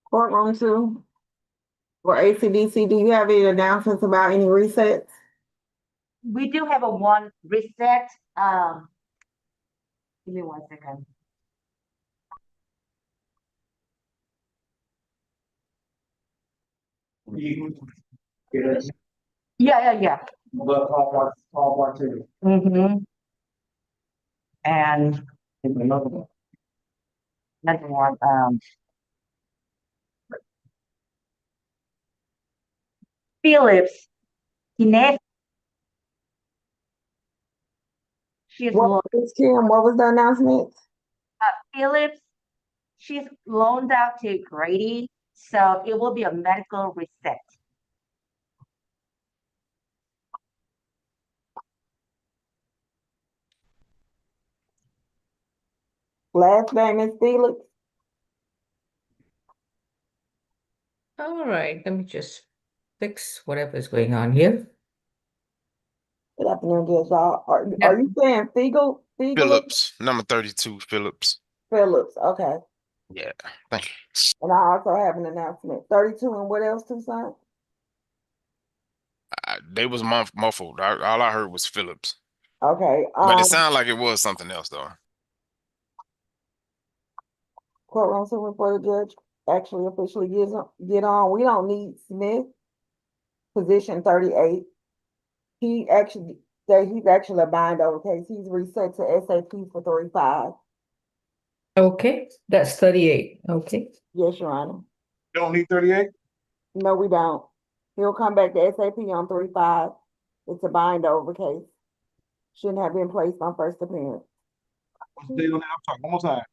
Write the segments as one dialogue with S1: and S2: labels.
S1: Courtroom 2 or ACDC, do you have any announcements about any resets?
S2: We do have a one reset. Give me 1 second. Yeah. Mm-hmm. And another one. Phillips, Kinetic. She's
S1: What was Kim? What was the announcement?
S2: Phillips. She's loaned out to Grady, so it will be a medical reset.
S1: Last name is Felix.
S3: All right, let me just fix whatever is going on here.
S1: Good afternoon, Judge. Are you saying Fiegel?
S4: Phillips, number 32, Phillips.
S1: Phillips, okay.
S4: Yeah, thank you.
S1: And I also have an announcement. 32 and what else, Tucson?
S4: They was muffled. All I heard was Phillips.
S1: Okay.
S4: But it sounded like it was something else, though.
S1: Courtroom 2 before the judge actually officially get on. We don't need Smith, position 38. He's actually a bind over case. He's reset to SAP for 35.
S3: Okay, that's 38. Okay.
S1: Yes, Your Honor.
S5: You don't need 38?
S1: No, we don't. He'll come back to SAP on 35. It's a bind over case. Shouldn't have been placed on first appearance.
S5: What's the date on that? I'm talking one more time.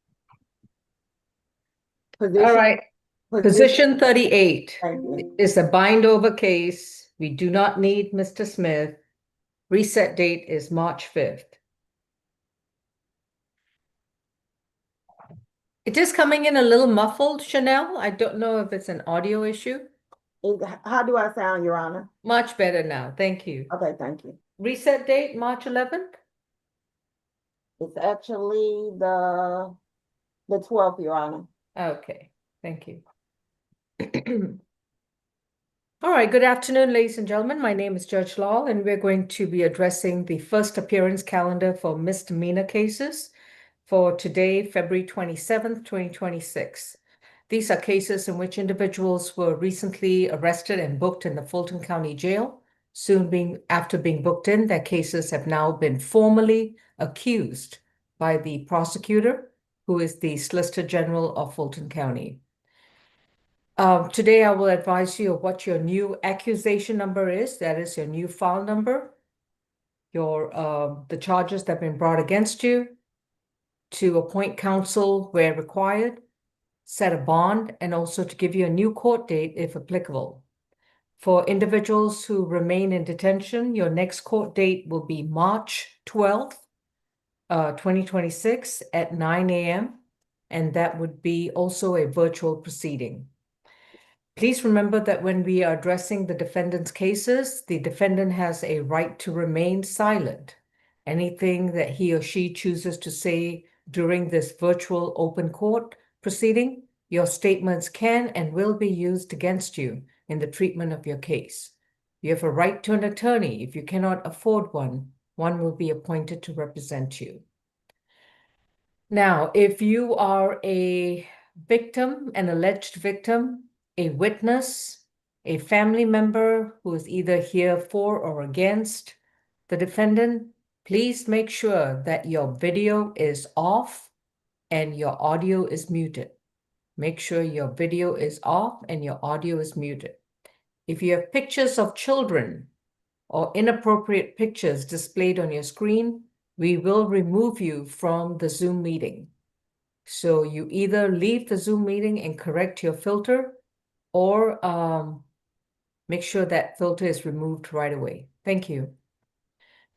S3: All right. Position 38
S1: Thank you.
S3: is a bind over case. We do not need Mr. Smith. Reset date is March 5th. It is coming in a little muffled, Chanel. I don't know if it's an audio issue.
S1: How do I sound, Your Honor?
S3: Much better now. Thank you.
S1: Okay, thank you.
S3: Reset date, March 11th?
S1: It's actually the 12th, Your Honor.
S3: Okay, thank you. All right, good afternoon, ladies and gentlemen. My name is Judge Lal, and we're going to be addressing the first appearance calendar for misdemeanor cases for today, February 27th, 2026. These are cases in which individuals were recently arrested and booked in the Fulton County Jail. After being booked in, their cases have now been formally accused by the prosecutor, who is the Solicitor General of Fulton County. Today, I will advise you of what your new accusation number is. That is your new file number, the charges that have been brought against you, to appoint counsel where required, set a bond, and also to give you a new court date if applicable. For individuals who remain in detention, your next court date will be March 12th, 2026 at 9 a.m., and that would be also a virtual proceeding. Please remember that when we are addressing the defendant's cases, the defendant has a right to remain silent. Anything that he or she chooses to say during this virtual open court proceeding, your statements can and will be used against you in the treatment of your case. You have a right to an attorney. If you cannot afford one, one will be appointed to represent you. Now, if you are a victim, an alleged victim, a witness, a family member who is either here for or against the defendant, please make sure that your video is off and your audio is muted. Make sure your video is off and your audio is muted. If you have pictures of children or inappropriate pictures displayed on your screen, we will remove you from the Zoom meeting. So you either leave the Zoom meeting and correct your filter, or make sure that filter is removed right away. Thank you.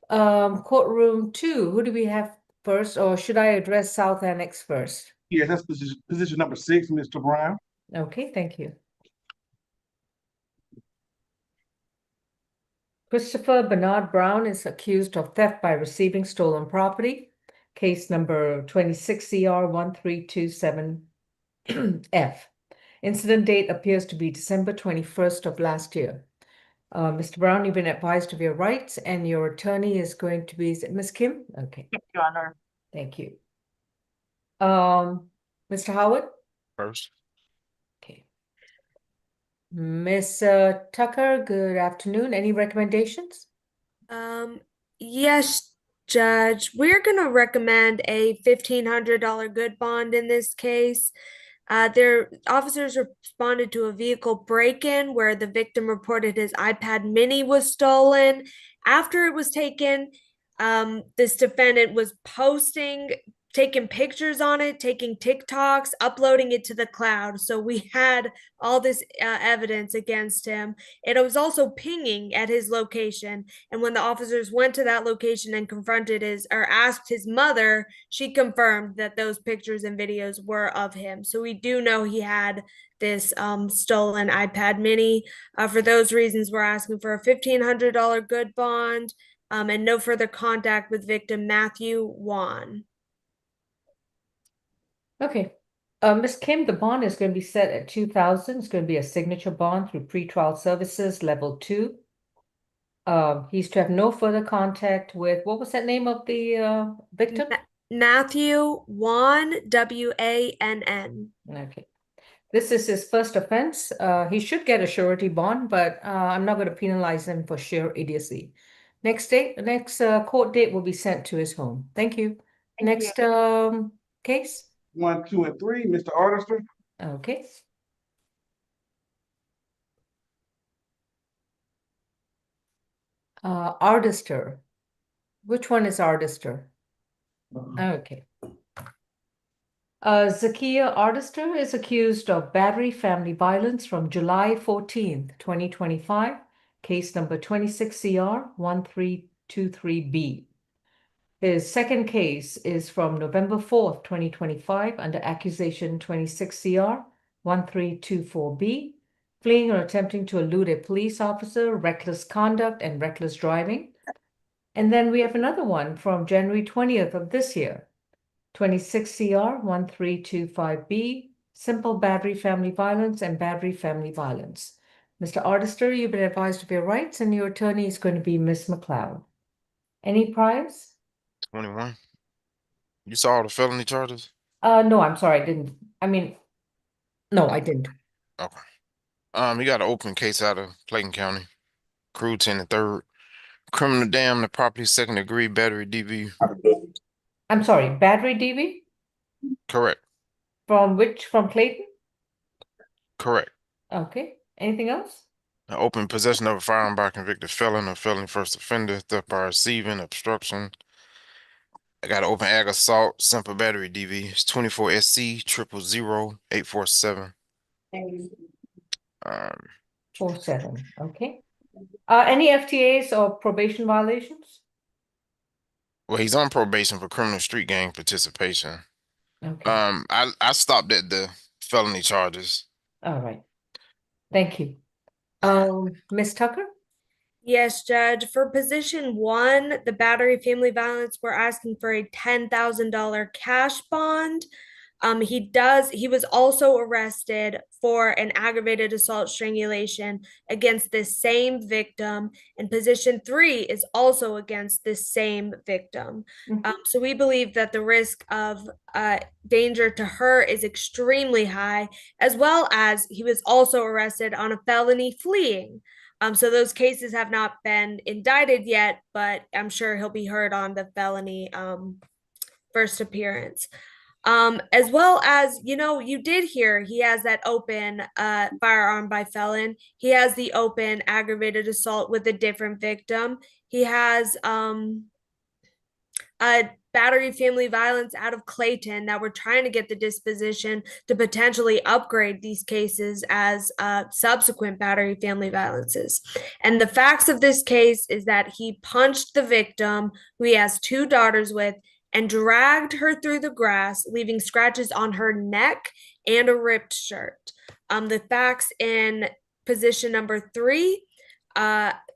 S3: Courtroom 2, who do we have first, or should I address South Annex first?
S5: Yeah, that's position number 6, Mr. Brown.
S3: Okay, thank you. Christopher Bernard Brown is accused of theft by receiving stolen property. Case number 26CR1327F. Incident date appears to be December 21st of last year. Mr. Brown, you've been advised of your rights, and your attorney is going to be, is it Ms. Kim? Okay,
S2: Yes, Your Honor.
S3: thank you. Mr. Howard?
S4: First.
S3: Okay. Miss Tucker, good afternoon. Any recommendations?
S6: Yes, Judge, we're gonna recommend a $1,500 good bond in this case. Their officers responded to a vehicle break-in where the victim reported his iPad mini was stolen. After it was taken, this defendant was taking pictures on it, taking TikToks, uploading it to the cloud. So we had all this evidence against him. It was also pinging at his location. And when the officers went to that location and asked his mother, she confirmed that those pictures and videos were of him. So we do know he had this stolen iPad mini. For those reasons, we're asking for a $1,500 good bond and no further contact with victim Matthew Wan.
S3: Okay. Ms. Kim, the bond is going to be set at 2,000. It's going to be a signature bond through pretrial services level 2. He's to have no further contact with, what was that name of the victim?
S6: Matthew Wan, W-A-N-N.
S3: Okay. This is his first offense. He should get a surety bond, but I'm not going to penalize him for sheer idiocy. Next court date will be sent to his home. Thank you.
S2: Thank
S3: Next case.
S5: 1, 2, and 3, Mr. Arister.
S3: Okay. Arister. Which one is Arister? Okay. Zakiya Arister is accused of battery family violence from July 14th, 2025, case number 26CR1323B. His second case is from November 4th, 2025, under accusation 26CR1324B, fleeing or attempting to elude a police officer, reckless conduct, and reckless driving. And then we have another one from January 20th of this year, 26CR1325B, simple battery family violence and battery family violence. Mr. Arister, you've been advised of your rights, and your attorney is going to be Ms. McLeod. Any priors?
S4: 21. You saw all the felony charges?
S3: No, I'm sorry, I didn't. No, I didn't.
S4: Okay. You got an open case out of Clayton County. Crew 10 and 3rd. Criminal damage to property, 2nd degree, battery DV.
S3: I'm sorry, battery DV?
S4: Correct.
S3: From Clayton?
S4: Correct.
S3: Okay. Anything else?
S4: Open possession of a firearm by a convicted felon or felony first offender, theft by receiving, obstruction. I got an open ag assault, simple battery DV. It's 24 SC 000847.
S3: 47. Okay. Any FTAs or probation violations?
S4: Well, he's on probation for criminal street gang participation.
S3: Okay.
S4: I stopped at the felony charges.
S3: All right. Thank you. Ms. Tucker?
S6: Yes, Judge. For position 1, the battery family violence, we're asking for a $10,000 cash bond. He was also arrested for an aggravated assault strangulation against this same victim, and position 3 is also against this same victim. So we believe that the risk of danger to her is extremely high, as well as he was also arrested on a felony fleeing. So those cases have not been indicted yet, but I'm sure he'll be heard on the felony first appearance. As well as, you did hear he has that open firearm by felon. He has the open aggravated assault with a different victim. He has a battery family violence out of Clayton that we're trying to get the disposition to potentially upgrade these cases as subsequent battery family violences. And the facts of this case is that he punched the victim, who he has 2 daughters with, and dragged her through the grass, leaving scratches on her neck and a ripped shirt. The facts in position number 3,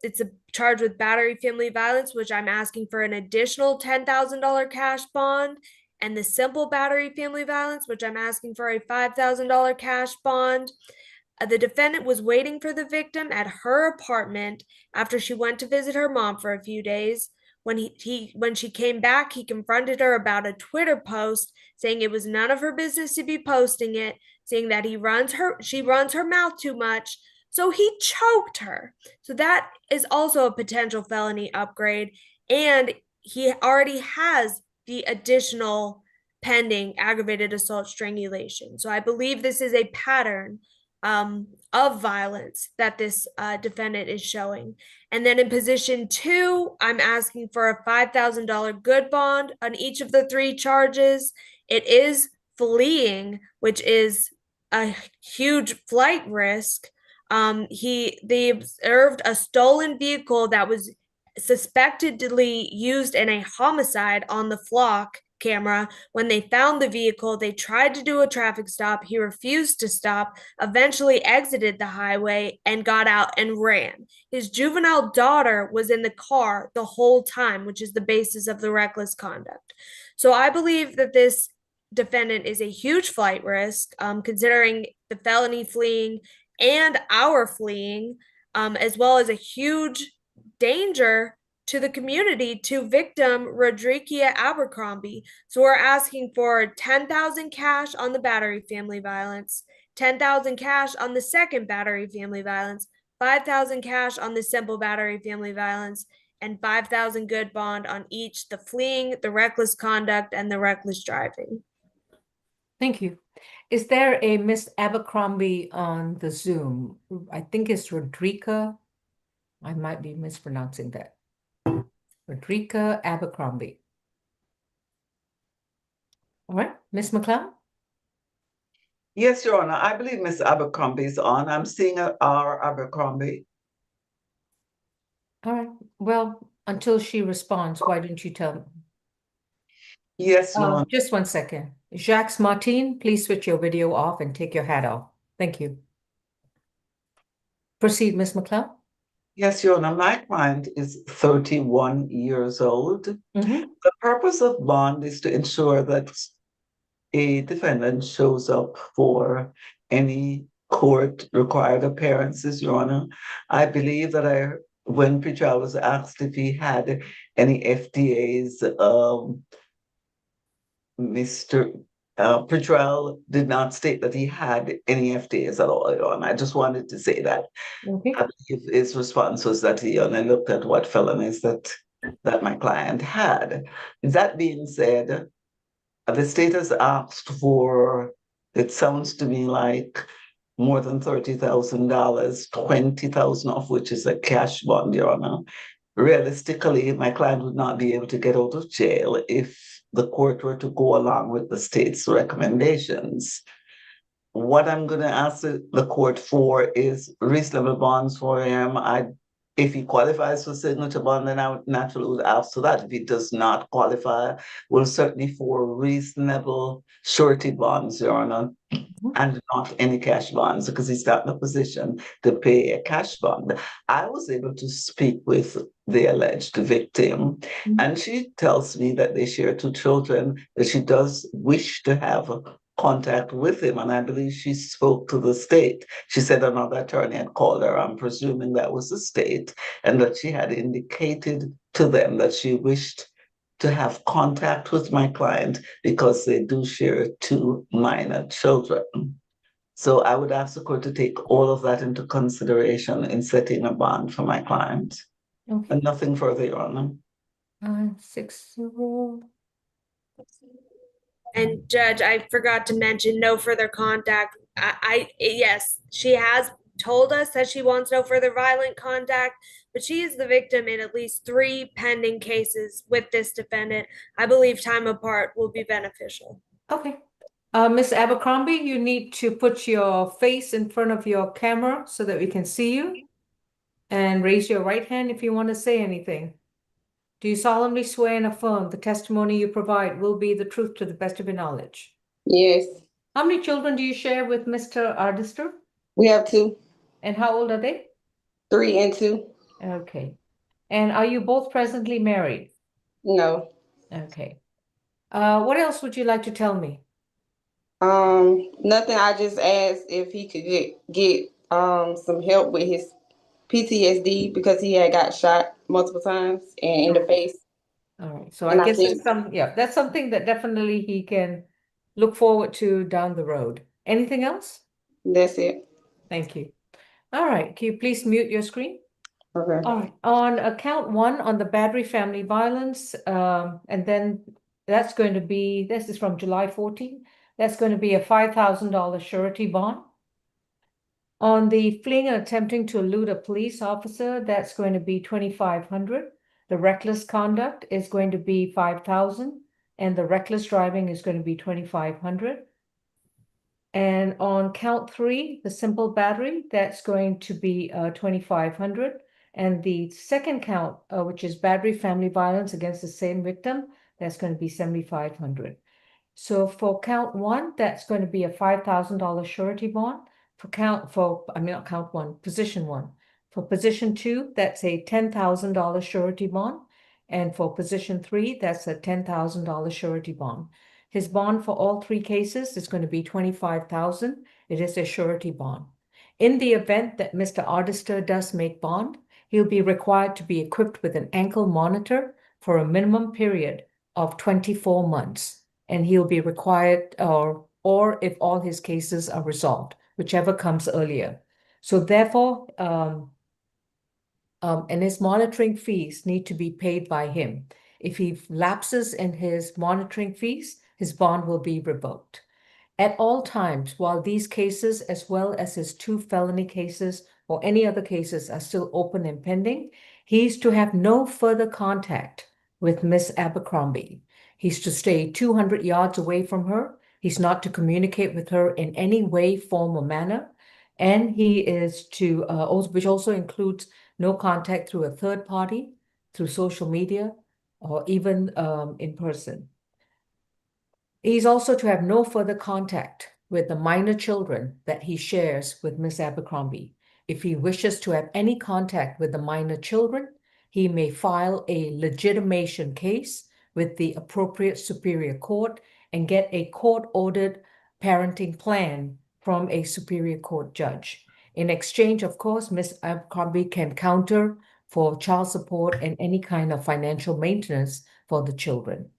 S6: it's a charge with battery family violence, which I'm asking for an additional $10,000 cash bond. and the simple battery family violence, which I'm asking for a $5,000 cash bond. The defendant was waiting for the victim at her apartment after she went to visit her mom for a few days. When she came back, he confronted her about a Twitter post saying it was none of her business to be posting it, saying that she runs her mouth too much. So he choked her. So that is also a potential felony upgrade. And he already has the additional pending aggravated assault strangulation. So I believe this is a pattern of violence that this defendant is showing. And then in position 2, I'm asking for a $5,000 good bond on each of the 3 charges. It is fleeing, which is a huge flight risk. They observed a stolen vehicle that was suspectedly used in a homicide on the flock camera. When they found the vehicle, they tried to do a traffic stop. He refused to stop, eventually exited the highway and got out and ran. His juvenile daughter was in the car the whole time, which is the basis of the reckless conduct. So I believe that this defendant is a huge flight risk, considering the felony fleeing and our fleeing, as well as a huge danger to the community, to victim Rodrikia Abercrombie. So we're asking for 10,000 cash on the battery family violence, 10,000 cash on the second battery family violence, 5,000 cash on the simple battery family violence, and 5,000 good bond on each, the fleeing, the reckless conduct, and the reckless driving.
S3: Thank you. Is there a Miss Abercrombie on the Zoom? I think it's Rodrika. I might be mispronouncing that. Rodrika Abercrombie. All right, Miss McLeod?
S7: Yes, Your Honor. I believe Miss Abercrombie is on. I'm seeing our Abercrombie.
S3: All right. Well, until she responds, why don't you tell me?
S7: Yes, Your Honor.
S3: Just 1 second. Jacques Martin, please switch your video off and take your hat off. Thank you. Proceed, Miss McLeod.
S7: Yes, Your Honor. My client is 31 years old.
S3: Mm-hmm.
S7: The purpose of bond is to ensure that a defendant shows up for any court-required appearances, Your Honor. I believe that when pretrial was asked if he had any FTAs, Mr. Pretrial did not state that he had any FTAs at all, Your Honor. I just wanted to say that.
S3: Okay.
S7: I believe his response was that he only looked at what felonies that my client had. That being said, the state has asked for, it sounds to me like, more than $30,000, 20,000 of which is a cash bond, Your Honor. Realistically, my client would not be able to get out of jail if the court were to go along with the state's recommendations. What I'm going to ask the court for is reasonable bonds for him. If he qualifies for signature bond, then I would naturally ask for that. If he does not qualify, we'll certainly for reasonable surety bonds, Your Honor, and not any cash bonds, because he's not in a position to pay a cash bond. I was able to speak with the alleged victim, and she tells me that they share 2 children, that she does wish to have contact with him, and I believe she spoke to the state. She said another attorney had called her. I'm presuming that was the state, and that she had indicated to them that she wished to have contact with my client because they do share 2 minor children. So I would ask the court to take all of that into consideration in setting a bond for my client.
S3: Okay.
S7: And nothing further, Your Honor.
S3: 6-0.
S6: And Judge, I forgot to mention no further contact. Yes, she has told us that she wants no further violent contact, but she is the victim in at least 3 pending cases with this defendant. I believe time apart will be beneficial.
S3: Okay. Miss Abercrombie, you need to put your face in front of your camera so that we can see you. And raise your right hand if you want to say anything. Do you solemnly swear and affirm the testimony you provide will be the truth to the best of your knowledge?
S1: Yes,
S3: How many children do you share with Mr. Arister?
S1: we have 2,
S3: And how old are they?
S1: 3 and 2.
S3: Okay. And are you both presently married?
S1: No,
S3: Okay. What else would you like to tell me?
S1: Nothing. I just asked if he could get some help with his PTSD because he had got shot multiple times and in the face.
S3: All right, so I
S1: And I
S3: guess
S1: think
S3: that's something that definitely he can look forward to down the road. Anything else?
S1: that's it.
S3: Thank you. All right, can you please mute your screen?
S1: Okay.
S3: All right, on account one on the battery family violence, and then that's going to be, this is from July 14. That's going to be a $5,000 surety bond. On the fleeing and attempting to elude a police officer, that's going to be 2,500. The reckless conduct is going to be 5,000, and the reckless driving is going to be 2,500. And on count three, the simple battery, that's going to be 2,500. And the second count, which is battery family violence against the same victim, that's going to be 7,500. So for count one, that's going to be a $5,000 surety bond. Not count one, position one. For position two, that's a $10,000 surety bond. And for position three, that's a $10,000 surety bond. His bond for all three cases is going to be $25,000. It is a surety bond. In the event that Mr. Ardister does make bond, he'll be required to be equipped with an ankle monitor for a minimum period of 24 months. And he'll be required, or if all his cases are resolved, whichever comes earlier. So therefore, and his monitoring fees need to be paid by him. If he lapses in his monitoring fees, his bond will be revoked. At all times, while these cases, as well as his 2 felony cases or any other cases are still open and pending, he's to have no further contact with Miss Abercrombie. He's to stay 200 yards away from her. He's not to communicate with her in any way, form, or manner. And he is to, which also includes no contact through a third party, through social media, or even in person. He's also to have no further contact with the minor children that he shares with Miss Abercrombie. If he wishes to have any contact with the minor children, he may file a legitimation case with the appropriate superior court and get a court-ordered parenting plan from a superior court judge. In exchange, of course, Miss Abercrombie can counter for child support and any kind of financial maintenance for the children.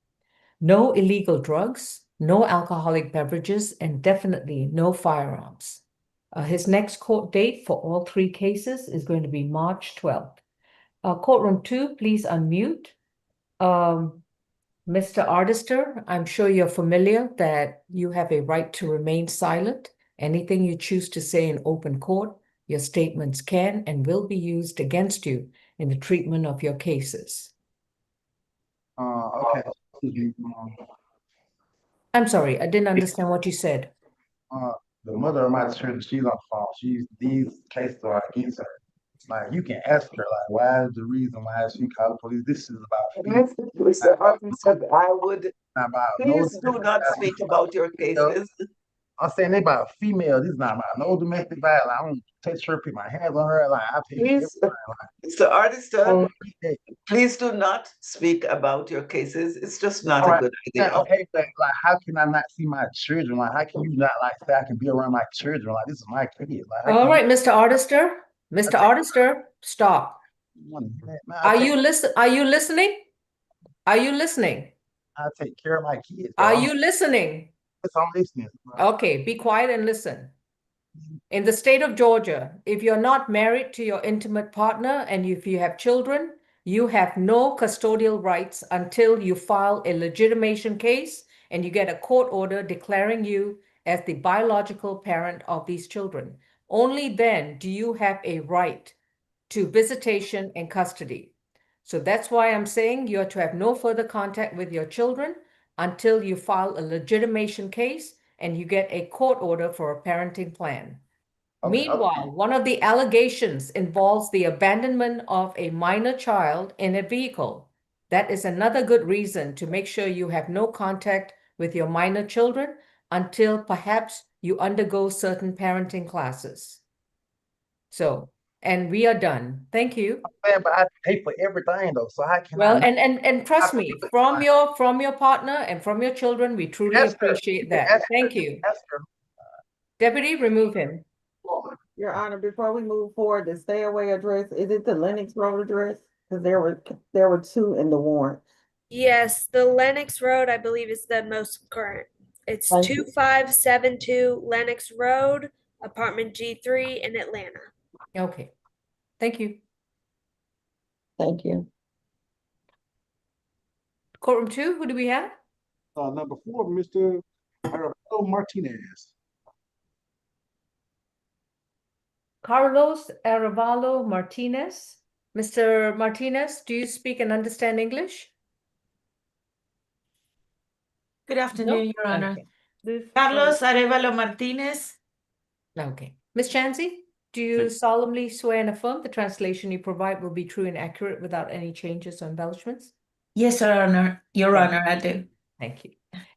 S3: No illegal drugs, no alcoholic beverages, and definitely no firearms. His next court date for all 3 cases is going to be March 12th. Courtroom 2, please unmute. Mr. Ardister, I'm sure you're familiar that you have a right to remain silent. Anything you choose to say in open court, your statements can and will be used against you in the treatment of your cases.
S5: Okay.
S3: I'm sorry, I didn't understand what you said.
S5: The mother of my children, she's on the phone. These cases are against her. Like, you can ask her, like, why is the reason why she called the police? This is about
S7: Mr. Officer, I would,
S5: not about no
S7: please do not speak about your cases.
S5: I'm saying they about female. This is not about no domestic violence. I don't take sure put my hands on her. Like, I take
S7: Please, Mr. Ardister, please do not speak about your cases. It's just not a good idea.
S5: Okay, but like, how can I not see my children? Like, how can you not like say I can be around my children? Like, this is my kid. Like,
S3: All right, Mr. Ardister. Mr. Ardister, stop. Are you listening? Are you listening? Are you listening?
S5: I take care of my kids.
S3: Are you listening?
S5: Yes, I'm listening.
S3: Okay, be quiet and listen. In the state of Georgia, if you're not married to your intimate partner and if you have children, you have no custodial rights until you file a legitimation case and you get a court order declaring you as the biological parent of these children. Only then do you have a right to visitation and custody. So that's why I'm saying you are to have no further contact with your children until you file a legitimation case and you get a court order for a parenting plan. Meanwhile, one of the allegations involves the abandonment of a minor child in a vehicle. That is another good reason to make sure you have no contact with your minor children until perhaps you undergo certain parenting classes. So and we are done. Thank you.
S5: Man, but I pay for everything though, so how can I
S3: Well,
S5: not
S3: and trust me, from your partner and from your children, we truly
S5: ask her?
S3: appreciate
S5: You can
S3: that.
S5: ask her.
S3: Thank you.
S5: Ask her.
S3: Deputy, remove him.
S1: Your Honor, before we move forward, the stay away address, is it the Lennox Road address? Because there were two in the warrant.
S6: Yes, the Lennox Road, I believe, is the most current. It's
S1: Thank you.
S6: 2572 Lennox Road, apartment G3 in Atlanta.
S3: Okay. Thank you.
S1: Thank you.
S3: Courtroom 2, who do we have?
S8: Number 4, Mr. Armando Martinez.
S3: Carlos Arevalo Martinez. Mr. Martinez, do you speak and understand English?
S9: Good afternoon, Your Honor.
S3: Okay.
S9: Carlos Arevalo Martinez.
S3: Okay. Ms. Chansey, do you solemnly swear and affirm the translation you provide will be true and accurate without any changes or embellishments?
S9: Yes, Your Honor. Your
S3: Thank
S9: Honor, I do.
S3: Thank you.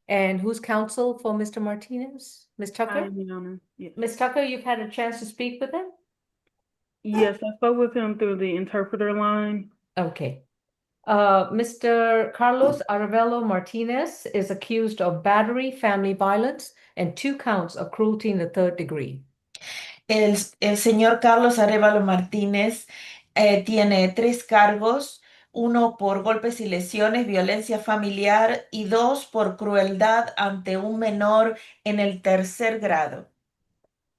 S3: And who's counsel for Mr. Martinez? Ms. Tucker?
S10: Your Honor. Yes.
S3: Ms. Tucker, you've had a chance to speak with him?
S10: Yes, I spoke with him through the interpreter line.
S3: Okay. Mr. Carlos Arevalo Martinez is accused of battery, family violence, and 2 counts of cruelty in the 3rd degree.
S9: El señor Carlos Arevalo Martínez tiene 3 cargos, 1 por golpes y lesiones, violencia familiar y 2 por crueldad ante un menor en el 3er grado.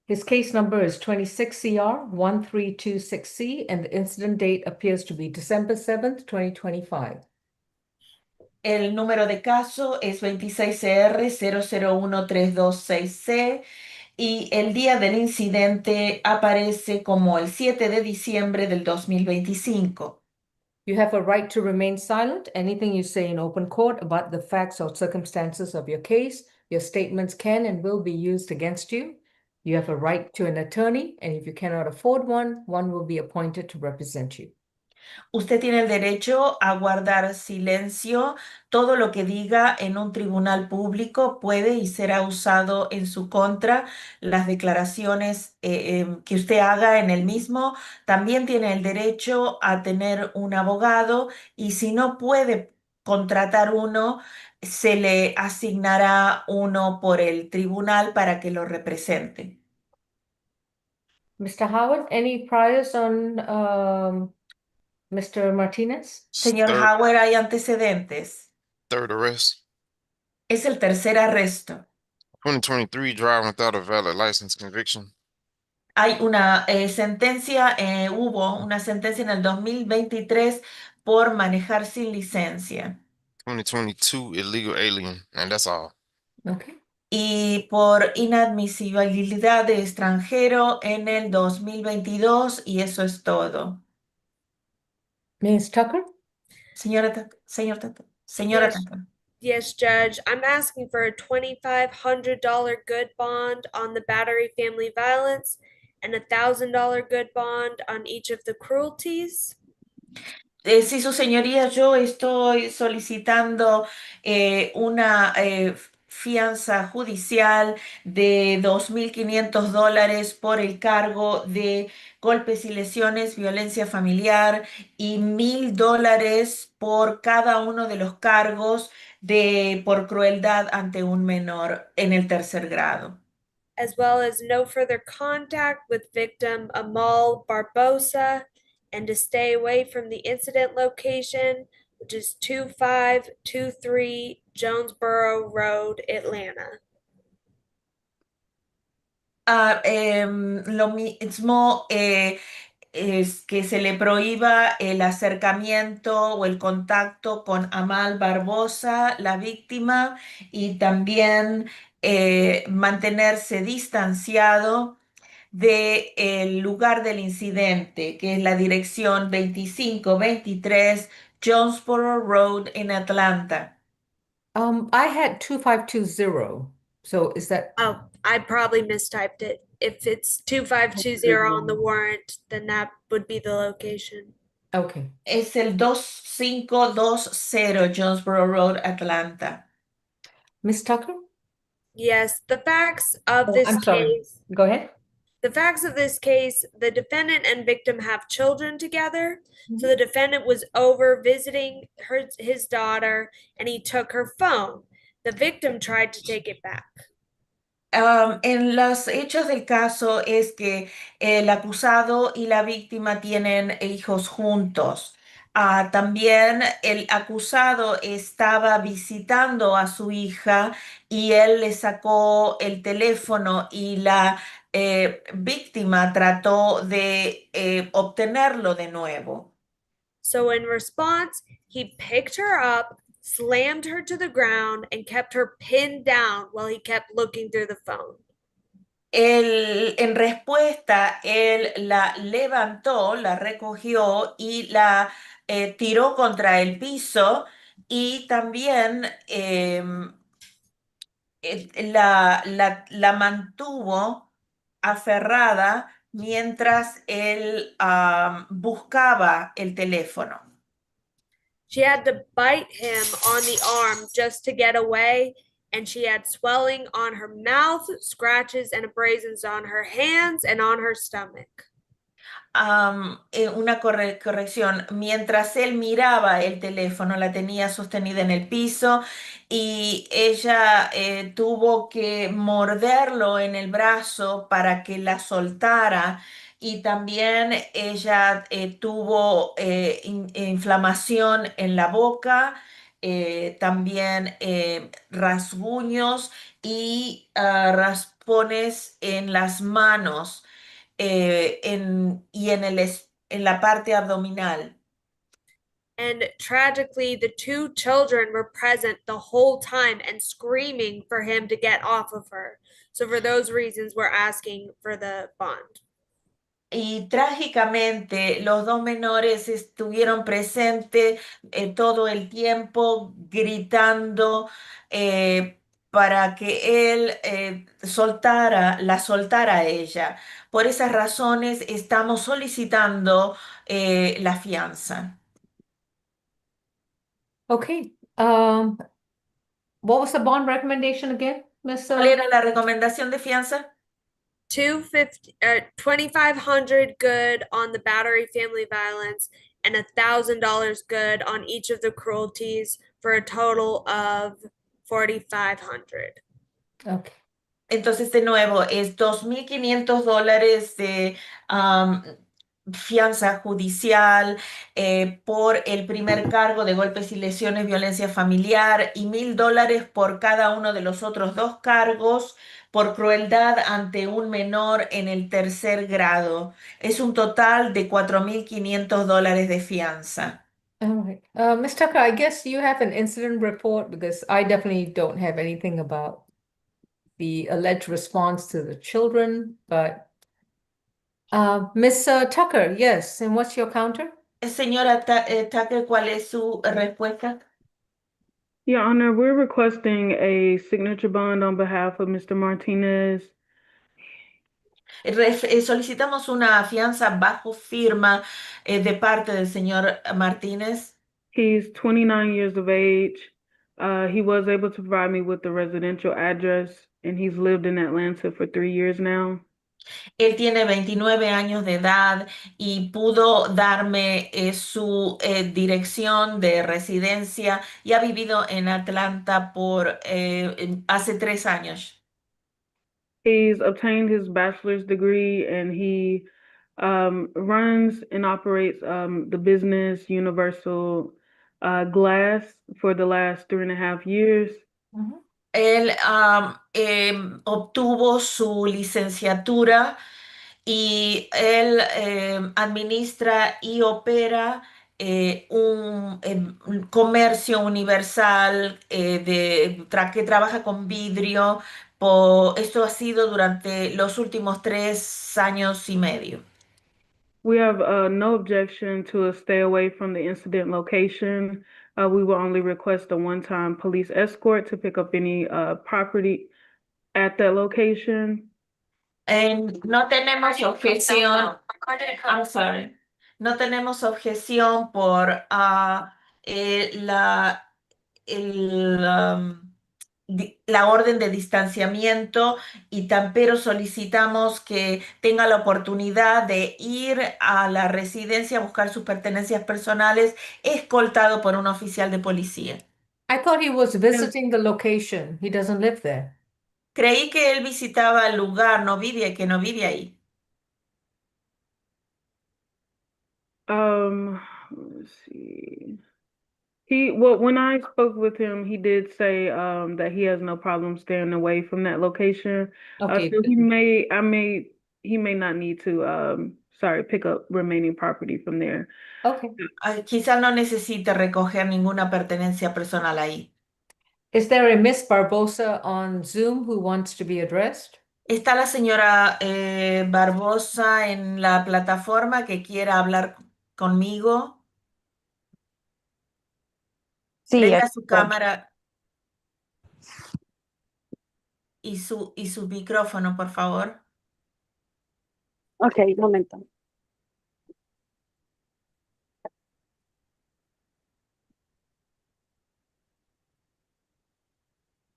S3: His case number is 26CR 1326C, and the incident date appears to be December 7th, 2025.
S9: El número de caso es 26CR 001326C y el día del incidente aparece como el 7 de diciembre del 2025.
S3: You have a right to remain silent. Anything you say in open court about the facts or circumstances of your case, your statements can and will be used against you. You have a right to an attorney, and if you cannot afford one, one will be appointed to represent you.
S9: Usted tiene el derecho a guardar silencio. Todo lo que diga en un tribunal público puede y será usado en su contra. Las declaraciones que usted haga en el mismo también tiene el derecho a tener un abogado y si no puede contratar uno, se le asignará uno por el tribunal para que lo represente.
S3: Mr. Howard, any priors on Mr. Martinez?
S9: Señor
S4: Third,
S9: Howard, ¿hay antecedentes?
S4: 3rd arrest.
S9: Es el tercer arresto.
S4: 2023 driving without a valid license conviction.
S9: Hay una sentencia, hubo una sentencia en el 2023 por manejar sin licencia
S4: 2022 illegal alien, and that's all.
S3: Okay.
S9: y por inadmisibilidad de extranjero en el 2022 y eso es todo.
S3: Ms. Tucker?
S9: Señora
S6: Yes.
S9: Tucker.
S6: Yes, Judge. I'm asking for a $2,500 good bond on the battery family violence and a $1,000 good bond on each of the cruelties.
S9: Sí, su señoría, yo estoy solicitando una fianza judicial de $2,500 por el cargo de golpes y lesiones, violencia familiar y $1,000 por cada uno de los cargos por crueldad ante un menor en el 3er grado.
S6: As well as no further contact with victim Amal Barbosa and to stay away from the incident location, which is 2523 Jonesboro Road, Atlanta.
S9: Lo mismo es que se le prohíba el acercamiento o el contacto con Amal Barbosa, la víctima, y también mantenerse distanciado del lugar del incidente, que es la dirección 2523 Jonesboro Road en Atlanta.
S3: I had 2520. So is that
S6: Oh, I probably mistyped it. If it's 2520 on the warrant, then that would be the location.
S3: okay?
S9: Es el 2520 Jonesboro Road, Atlanta.
S3: Ms. Tucker?
S6: Yes, the facts of
S3: Oh,
S6: this
S3: I'm sorry.
S6: case,
S3: Go ahead.
S6: The facts of this case, the defendant and victim have children together. So the defendant was over visiting his daughter and he took her phone. The victim tried to take it back.
S9: En los hechos del caso es que el acusado y la víctima tienen hijos juntos. También el acusado estaba visitando a su hija y él le sacó el teléfono y la víctima trató de obtenerlo de nuevo.
S6: So in response, he picked her up, slammed her to the ground, and kept her pinned down while he kept looking through the phone.
S9: En respuesta, él la levantó, la recogió y la tiró contra el piso y también la mantuvo aferrada mientras él buscaba el teléfono.
S6: She had to bite him on the arm just to get away, and she had swelling on her mouth, scratches and abrasions on her hands and on her stomach.
S9: Una corrección. Mientras él miraba el teléfono, la tenía sostenida en el piso y ella tuvo que morderlo en el brazo para que la soltara. Y también ella tuvo inflamación en la boca, también rasguños y raspones en las manos y en la parte abdominal.
S6: And tragically, the two children were present the whole time and screaming for him to get off of her. So, for those reasons, we're asking for the bond.
S9: Y trágicamente los dos menores estuvieron presentes todo el tiempo gritando para que él la soltara a ella. Por esas razones estamos solicitando la fianza.
S3: Okay. What was the bond recommendation again, Miss?
S9: ¿Cuál era la recomendación de fianza?
S6: $2,500 good on the battery, family violence, and $1,000 good on each of the cruelties for a total of $4,500.
S3: Okay.
S9: Entonces, de nuevo, es $2,500 de fianza judicial por el primer cargo de golpes y lesiones, violencia familiar, y $1,000 por cada uno de los otros dos cargos por crueldad ante un menor en el tercer grado. Es un total de $4,500 de fianza.
S3: All right. Ms. Tucker, I guess you have an incident report because I definitely don't have anything about the alleged response to the children, but Miss Tucker, yes, and what's your counter?
S9: Señora Tucker, ¿cuál es su respuesta?
S10: Your Honor, we're requesting a signature bond on behalf of Mr. Martinez.
S9: Solicitamos una fianza bajo firma de parte del señor Martínez.
S10: He's 29 years of age. He was able to provide me with the residential address, and he's lived in Atlanta for 3 years now.
S9: Él tiene 29 años de edad y pudo darme su dirección de residencia y ha vivido en Atlanta por hace 3 años.
S10: He's obtained his bachelor's degree and he runs and operates the business Universal Glass for the last 3.5 years.
S9: Él obtuvo su licenciatura y él administra y opera un comercio universal que trabaja con vidrio. Esto ha sido durante los últimos 3 años y medio.
S10: We have no objection to a stay away from the incident location. We will only request a one-time police escort to pick up any property at that location.
S9: No tenemos objeción. I'm sorry. No tenemos objeción por la orden de distanciamiento y pero solicitamos que tenga la oportunidad de ir a la residencia a buscar sus pertenencias personales escoltado por un oficial de policía.
S3: I thought he was visiting the location. He doesn't live there.
S9: Creí que él visitaba el lugar, que no vive ahí.
S10: Let's see. Well, when I spoke with him, he did say that he has no problem staying away from that location.
S3: Okay.
S10: So he may not need to pick up remaining property from there.
S3: Okay.
S9: Quizás no necesite recoger ninguna pertenencia personal ahí.
S3: Is there a Miss Barbosa on Zoom who wants to be addressed?
S9: ¿Está la señora Barbosa en la plataforma que quiera hablar conmigo?
S11: Sí,
S9: Prenda
S11: aquí
S9: su
S11: estoy.
S9: cámara y su micrófono, por favor.
S11: Ok, un momento.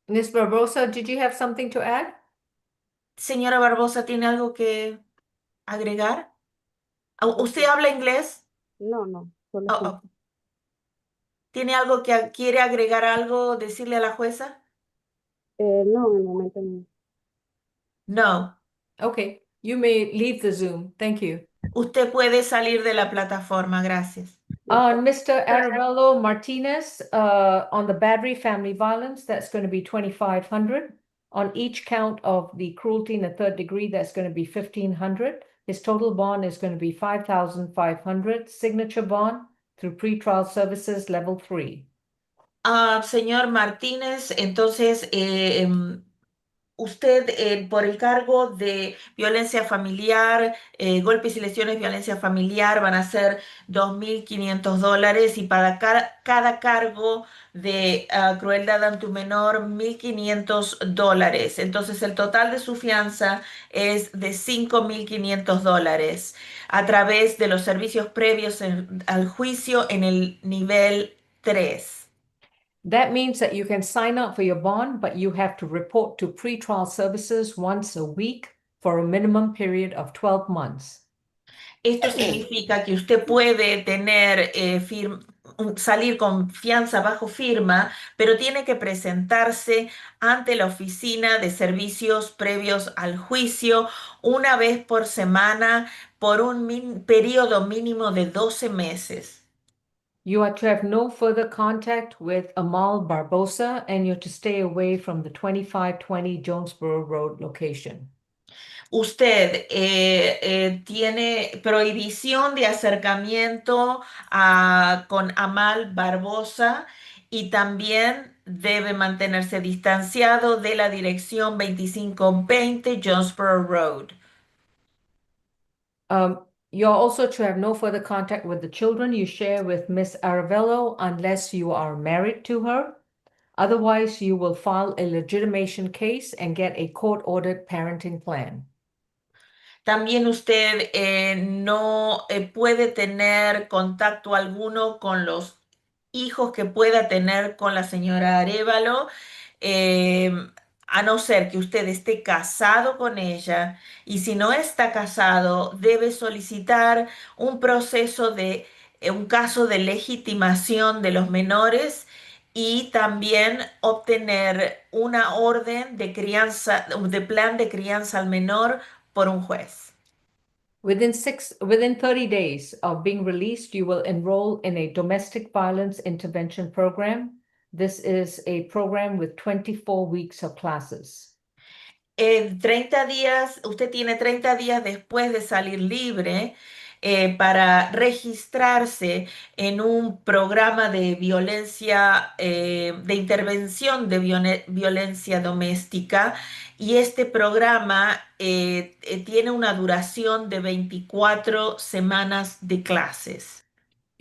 S3: Miss Barbosa, did you have something to add?
S9: Señora Barbosa, ¿tiene algo que agregar? ¿Usted habla inglés?
S11: No, solo
S9: Oh,
S11: sí.
S9: oh. ¿Tiene algo que quiere agregar algo, decirle a la jueza?
S11: No, en el momento no.
S9: No.
S3: Okay. You may leave the Zoom. Thank you.
S9: Usted puede salir de la plataforma, gracias.
S3: On Mr. Arabello Martinez, on the battery family violence, that's going to be 2,500. On each count of the cruelty in the third degree, that's going to be 1,500. His total bond is going to be 5,500. Signature bond through pretrial services level 3.
S9: Señor Martínez, entonces usted por el cargo de violencia familiar, golpes y lesiones, violencia familiar, van a ser $2.500 y para cada cargo de crueldad ante un menor, $1.500. Entonces el total de su fianza es de $5.500 a través de los servicios previos al juicio en el nivel 3.
S3: That means that you can sign up for your bond, but you have to report to pretrial services once a week for a minimum period of 12 months.
S9: Esto significa que usted puede tener salir con fianza bajo firma, pero tiene que presentarse ante la oficina de servicios previos al juicio una vez por semana por un periodo mínimo de 12 meses.
S3: You are to have no further contact with Amal Barbosa, and you're to stay away from the 2520 Jonesboro Road location.
S9: Usted tiene prohibición de acercamiento con Amal Barbosa y también debe mantenerse distanciado de la dirección 2520 Jonesboro Road.
S3: You're also to have no further contact with the children you share with Miss Aravello unless you are married to her. Otherwise, you will file a legitimation case and get a court-ordered parenting plan.
S9: También usted no puede tener contacto alguno con los hijos que pueda tener con la señora Arévalo, eh, a no ser que usted esté casado con ella. Y si no está casado, debe solicitar un proceso un caso de legitimación de los menores y también obtener una orden de crianza, de plan de crianza al menor por un juez.
S3: Within 30 days of being released, you will enroll in a domestic violence intervention program. This is a program with 24 weeks of classes.
S9: En 30 días, usted tiene 30 días después de salir libre para registrarse en un programa de violencia, de intervención de violencia doméstica. Y este programa tiene una duración de 24 semanas de clases.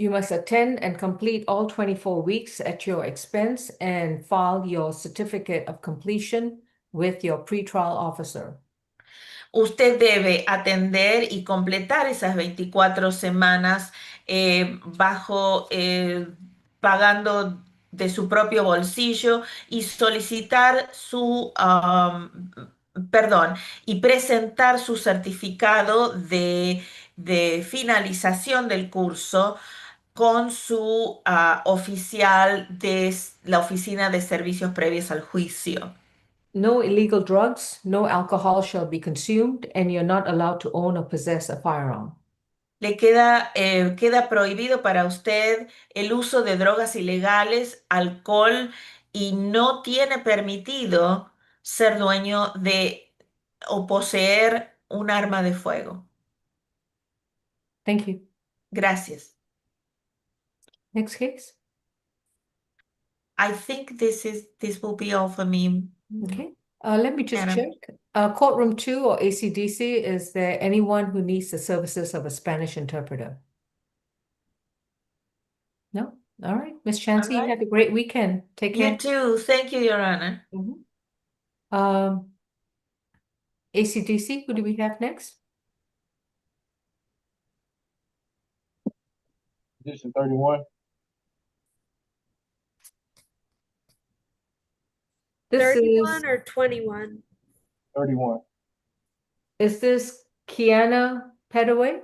S3: You must attend and complete all 24 weeks at your expense and file your certificate of completion with your pretrial officer.
S9: Usted debe atender y completar esas 24 semanas pagando de su propio bolsillo y solicitar su, perdón, y presentar su certificado de finalización del curso con su oficial de la Oficina de Servicios Previos al Juicio.
S3: No illegal drugs, no alcohol shall be consumed, and you're not allowed to own or possess a firearm.
S9: Le queda prohibido para usted el uso de drogas ilegales, alcohol, y no tiene permitido ser dueño de o poseer un arma de fuego.
S3: Thank you.
S9: Gracias.
S3: Next case.
S9: I think this will be all for me.
S3: Okay. Let me just
S9: Madam.
S3: check. Courtroom 2 or ACDC, is there anyone who needs the services of a Spanish interpreter? No? All right. Miss Chansey,
S9: All right.
S3: have a great weekend. Take care.
S9: You too. Thank you, Your Honor.
S3: ACDC, who do we have next?
S8: Position 31.
S3: This
S6: 31
S3: is,
S6: or 21?
S8: 31.
S3: is this Kiana Pedaway?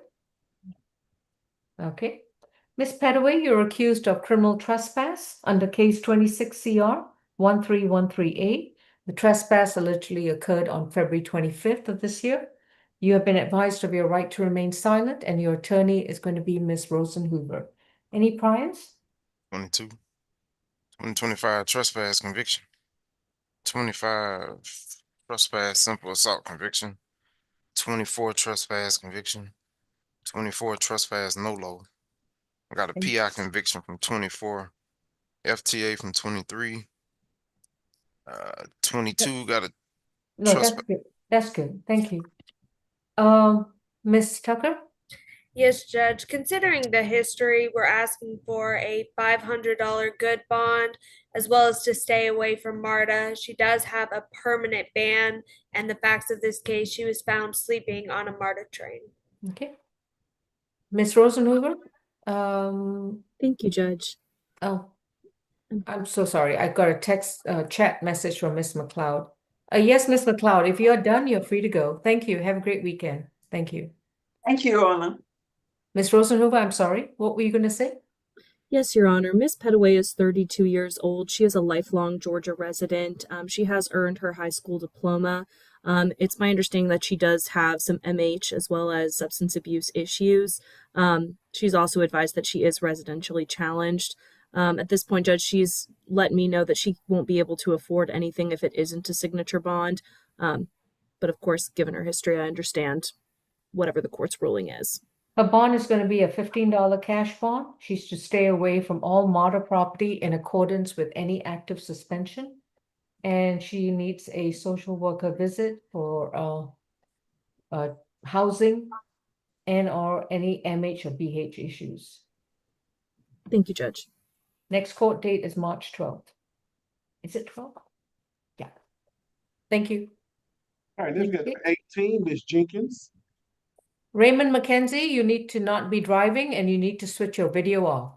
S3: Okay. Miss Pedaway, you're accused of criminal trespass under case 26 CR 13138. The trespass allegedly occurred on February 25th of this year. You have been advised of your right to remain silent, and your attorney is going to be Miss Rosen Hoover. Any priors?
S4: 22. 2025 trespass conviction. 25 trespass simple assault conviction. 24 trespass conviction. 24 trespass no-low. I got a PI conviction from 24. FTA from 23. 22 got a
S3: No, that's
S4: trespass.
S3: good. That's good. Thank you. Miss Tucker?
S6: Yes, Judge. Considering the history, we're asking for a $500 good bond, as well as to stay away from Marta. She does have a permanent ban, and the facts of this case, she was found sleeping on a Marta train.
S3: Okay. Miss Rosenhoover?
S11: Thank you, Judge.
S3: Oh, I'm so sorry. I got a text, chat message from Miss McLeod. Yes, Miss McLeod, if you're done, you're free to go. Thank you. Have a great weekend. Thank you.
S7: Thank you, Your Honor.
S3: Miss Rosenhoover, I'm sorry. What were you going to say?
S11: Yes, Your Honor. Miss Pedaway is 32 years old. She is a lifelong Georgia resident. She has earned her high school diploma. It's my understanding that she does have some MH as well as substance abuse issues. She's also advised that she is residentially challenged. At this point, Judge, she's let me know that she won't be able to afford anything if it isn't a signature bond. But of course, given her history, I understand whatever the court's ruling is.
S3: Her bond is going to be a $15 cash bond. She's to stay away from all Marta property in accordance with any active suspension. And she needs a social worker visit for housing and or any MH or BH issues.
S11: Thank you, Judge.
S3: Next court date is March 12th. Is it 12th? Yeah. Thank you.
S8: All right, let's get to 18, Miss Jenkins.
S3: Raymond McKenzie, you need to not be driving and you need to switch your video off.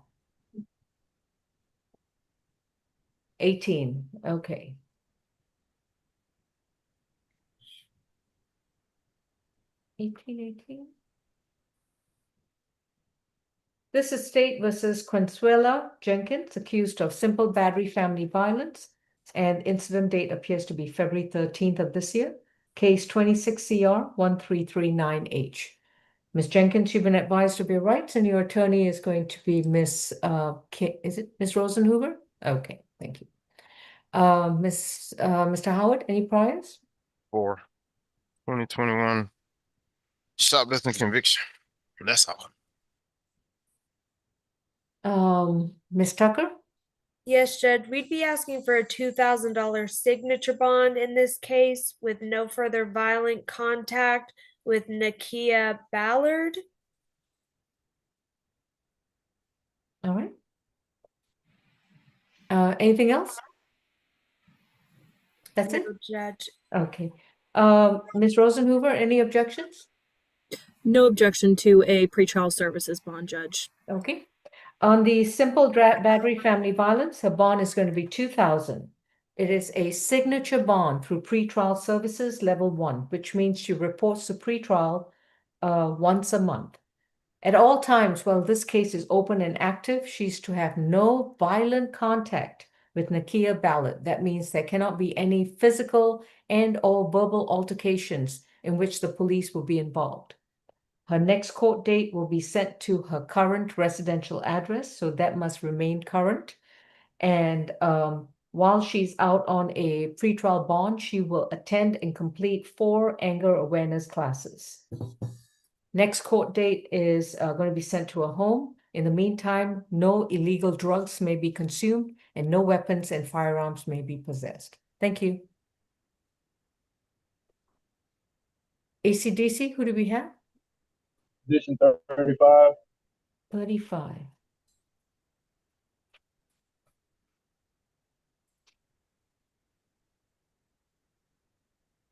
S3: 18, okay. $18. This is State versus Quenella Jenkins, accused of simple battery family violence, and incident date appears to be February 13th of this year. Case 26 CR 1339H. Ms. Jenkins, you've been advised of your rights, and your attorney is going to be Miss is it Miss Rosenhoover? Okay, thank you. Mr. Howard, any priors?
S4: 4. 2021 shoplifting conviction. That's all.
S3: Ms. Tucker?
S6: Yes, Judge, we'd be asking for a $2,000 signature bond in this case with no further violent contact with Zakiya Ballard.
S3: All right. Anything else? That's it?
S6: No, Judge.
S3: Okay. Ms. Rosenhoover, any objections?
S11: No objection to a pretrial services bond, Judge.
S3: Okay. On the simple battery family violence, her bond is going to be $2,000. It is a signature bond through pretrial services level 1, which means she reports to pretrial once a month. At all times while this case is open and active, she's to have no violent contact with Zakiya ballot. That means there cannot be any physical and or verbal altercations in which the police will be involved. Her next court date will be sent to her current residential address, so that must remain current. And while she's out on a pretrial bond, she will attend and complete 4 anger awareness classes. Next court date is going to be sent to a home. In the meantime, no illegal drugs may be consumed and no weapons and firearms may be possessed. Thank you. ACDC, who do we have?
S5: Position 35.
S3: 35.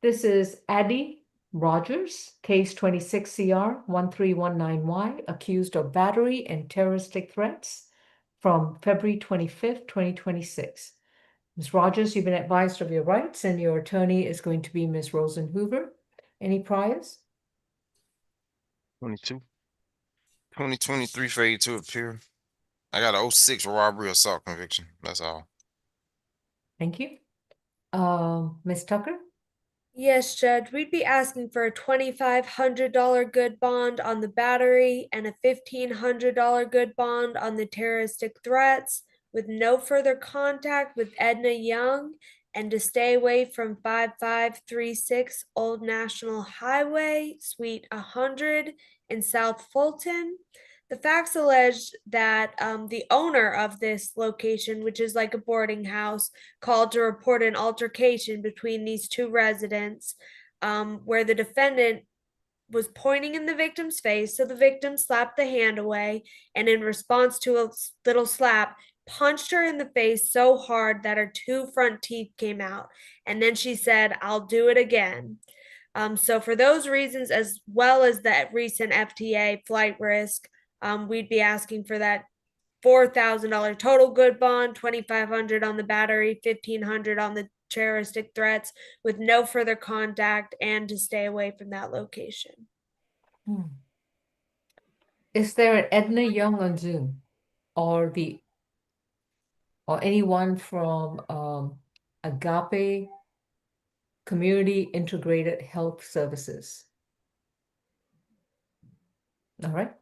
S3: This is Addi Rogers, case 26 CR 1319Y, accused of battery and terroristic threats from February 25th, 2026. Ms. Rogers, you've been advised of your rights, and your attorney is going to be Ms. Rosen Hoover. Any priors?
S4: 22. 2023 fade to appear. I got a 06 robbery assault conviction. That's all.
S3: Thank you. Ms. Tucker?
S6: Yes, Judge, we'd be asking for a $2,500 good bond on the battery and a $1,500 good bond on the terroristic threats, with no further contact with Edna Young, and to stay away from 5536 Old National Highway, Suite 100 in South Fulton. The facts allege that the owner of this location, which is like a boarding house, called to report an altercation between these two residents, where the defendant was pointing in the victim's face. So the victim slapped the hand away, and in response to a little slap, punched her in the face so hard that her 2 front teeth came out. And then she said, "I'll do it again." So for those reasons, as well as that recent FTA flight risk, we'd be asking for that $4,000 total good bond, $2,500 on the battery, $1,500 on the terroristic threats, with no further contact, and to stay away from that location.
S3: Is there an Edna Young on Zoom, or anyone from Agape Community Integrated Health Services? All right,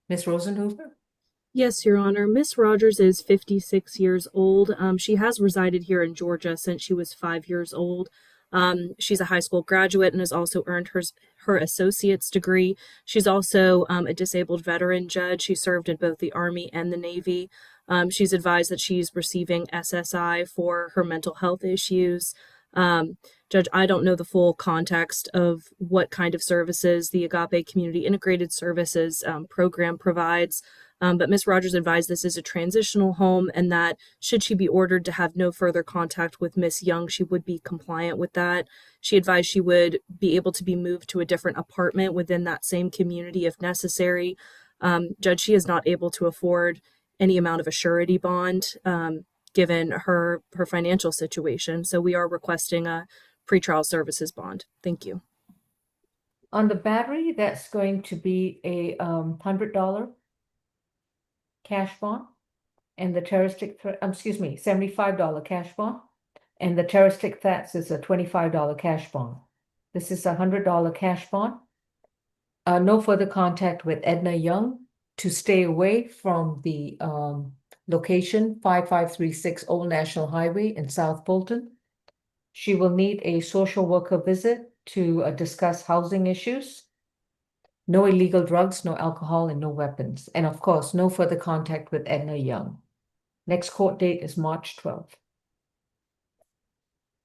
S3: Ms. Rosenhoover?
S11: Yes, Your Honor. Miss Rogers is 56 years old. She has resided here in Georgia since she was 5 years old. She's a high school graduate and has also earned her associate's degree. She's also a disabled veteran judge. She served in both the Army and the Navy. She's advised that she's receiving SSI for her mental health issues. Judge, I don't know the full context of what kind of services the Agape Community Integrated Services program provides. But Ms. Rogers advised this is a transitional home, and that should she be ordered to have no further contact with Miss Young, she would be compliant with that. She advised she would be able to be moved to a different apartment within that same community if necessary. Judge, she is not able to afford any amount of a surety bond given her financial situation. So we are requesting a pretrial services bond. Thank you.
S3: On the battery, that's going to be a $100 cash bond, and the terroristic threat, $75 cash bond, and the terroristic threats is a $25 cash bond. This is a $100 cash bond. No further contact with Edna Young, to stay away from the location 5536 Old National Highway in South Fulton. She will need a social worker visit to discuss housing issues. No illegal drugs, no alcohol, and no weapons. And of course, no further contact with Edna Young. Next court date is March 12th.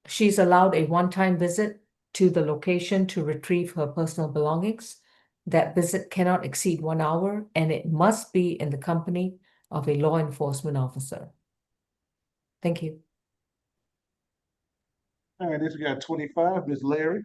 S3: She's allowed a one-time visit to the location to retrieve her personal belongings. That visit cannot exceed 1 hour, and it must be in the company of a law enforcement officer. Thank you.
S8: All right, this we got 25, Ms. Larry.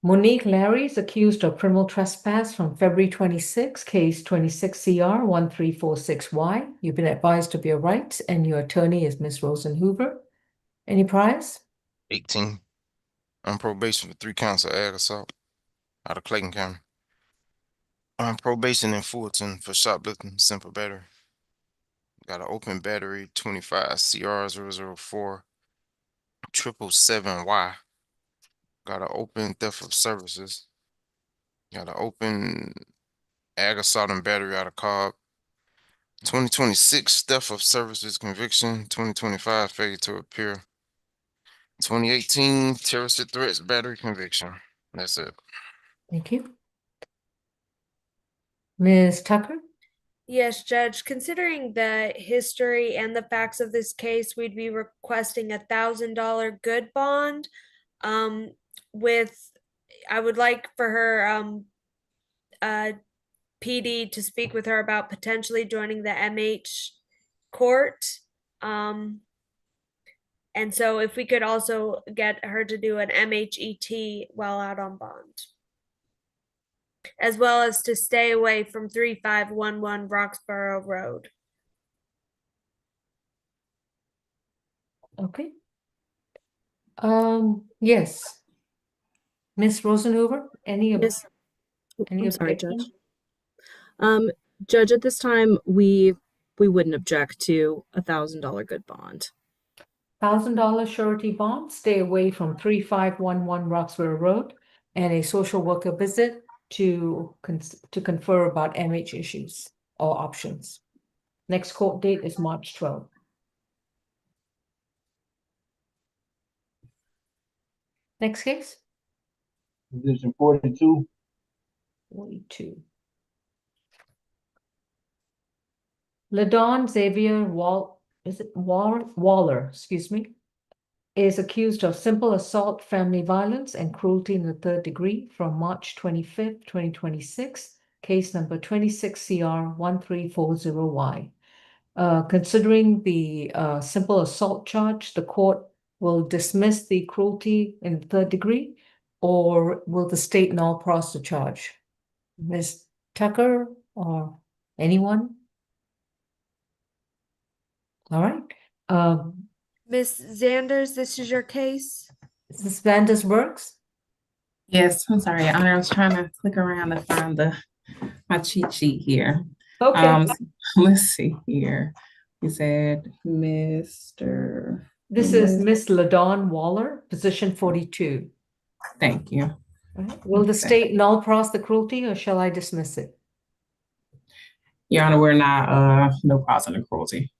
S3: Monnique Larry is accused of criminal trespass from February 26, case 26 CR 1346Y. You've been advised of your rights, and your attorney is Ms. Rosen Hoover. Any priors?
S4: 18. On probation for 3 counts of ag assault out of Clayton County. On probation in Fulton for shoplifting, simple battery. Got an open battery 25 CR 004 777Y. Got an open theft of services. Got an open ag assault and battery out of Cobb. 2026 theft of services conviction. 2025 failure to appear. 2018 terrorist threats battery conviction. That's it.
S3: Thank you. Ms. Tucker?
S6: Yes, Judge. Considering the history and the facts of this case, we'd be requesting $1,000 good bond. I would like for her PD to speak with her about potentially joining the MH court. And so if we could also get her to do an MHET while out on bond, as well as to stay away from 3511 Roxborough Road.
S3: Okay. Yes. Ms. Rosenhoover,
S11: Miss, I'm sorry,
S3: objection?
S11: Judge. Judge, at this time, we wouldn't object to $1,000 good bond.
S3: $1,000 surety bond, stay away from 3511 Roxborough Road, and a social worker visit to confer about MH issues or options. Next court date is March 12th. Next case?
S12: Position 42.
S3: 42. Leiddon Xavier Waller, excuse me, is accused of simple assault, family violence, and cruelty in the 3rd degree from March 25th, 2026, case number 26 CR 1340Y. Considering the simple assault charge, the court will dismiss the cruelty in the 3rd degree, or will the state null pros the charge? Ms. Tucker or anyone? All right.
S6: Miss Zanders, this is your case.
S3: Is this Vandersburgs?
S13: Yes, I'm sorry. I was trying to click around to find my cheat sheet here.
S3: Okay.
S13: Let's see here. You said Mr.
S3: This is Miss Leiddon Waller, position 42.
S13: Thank you.
S3: All right. Will the state null pros the cruelty, or shall I dismiss it?
S13: Your Honor, we're not no pros on the cruelty.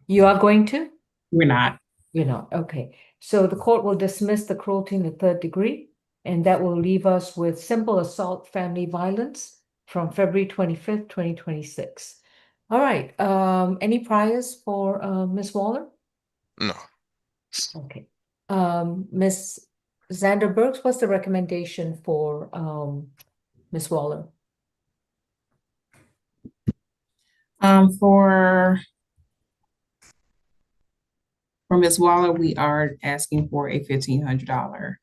S3: You are going to?
S13: We're not.
S3: You're not. Okay. So the court will dismiss the cruelty in the 3rd degree, and that will leave us with simple assault, family violence from February 25th, 2026. All right. Any priors for Ms. Waller?
S4: No.
S3: Okay. Ms. Zanderbergs, what's the recommendation for Ms. Waller?
S13: For Ms. Waller, we are asking for a $1,500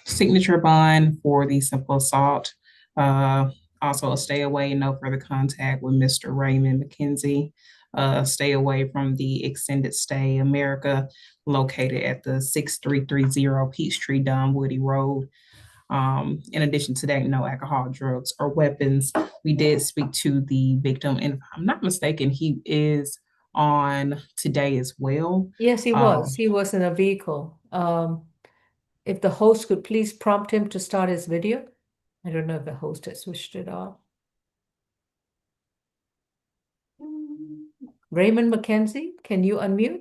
S13: signature bond for the simple assault. Also a stay away, no further contact with Mr. Raymond McKenzie. Stay away from the extended stay America located at the 6330 Peachtree Dunwoody Road. In addition to that, no alcohol, drugs, or weapons. We did speak to the victim, and if I'm not mistaken, he is on today as well.
S3: Yes, he was. He was in a vehicle. If the host could please prompt him to start his video. I don't know if the host has switched it off. Raymond McKenzie, can you unmute?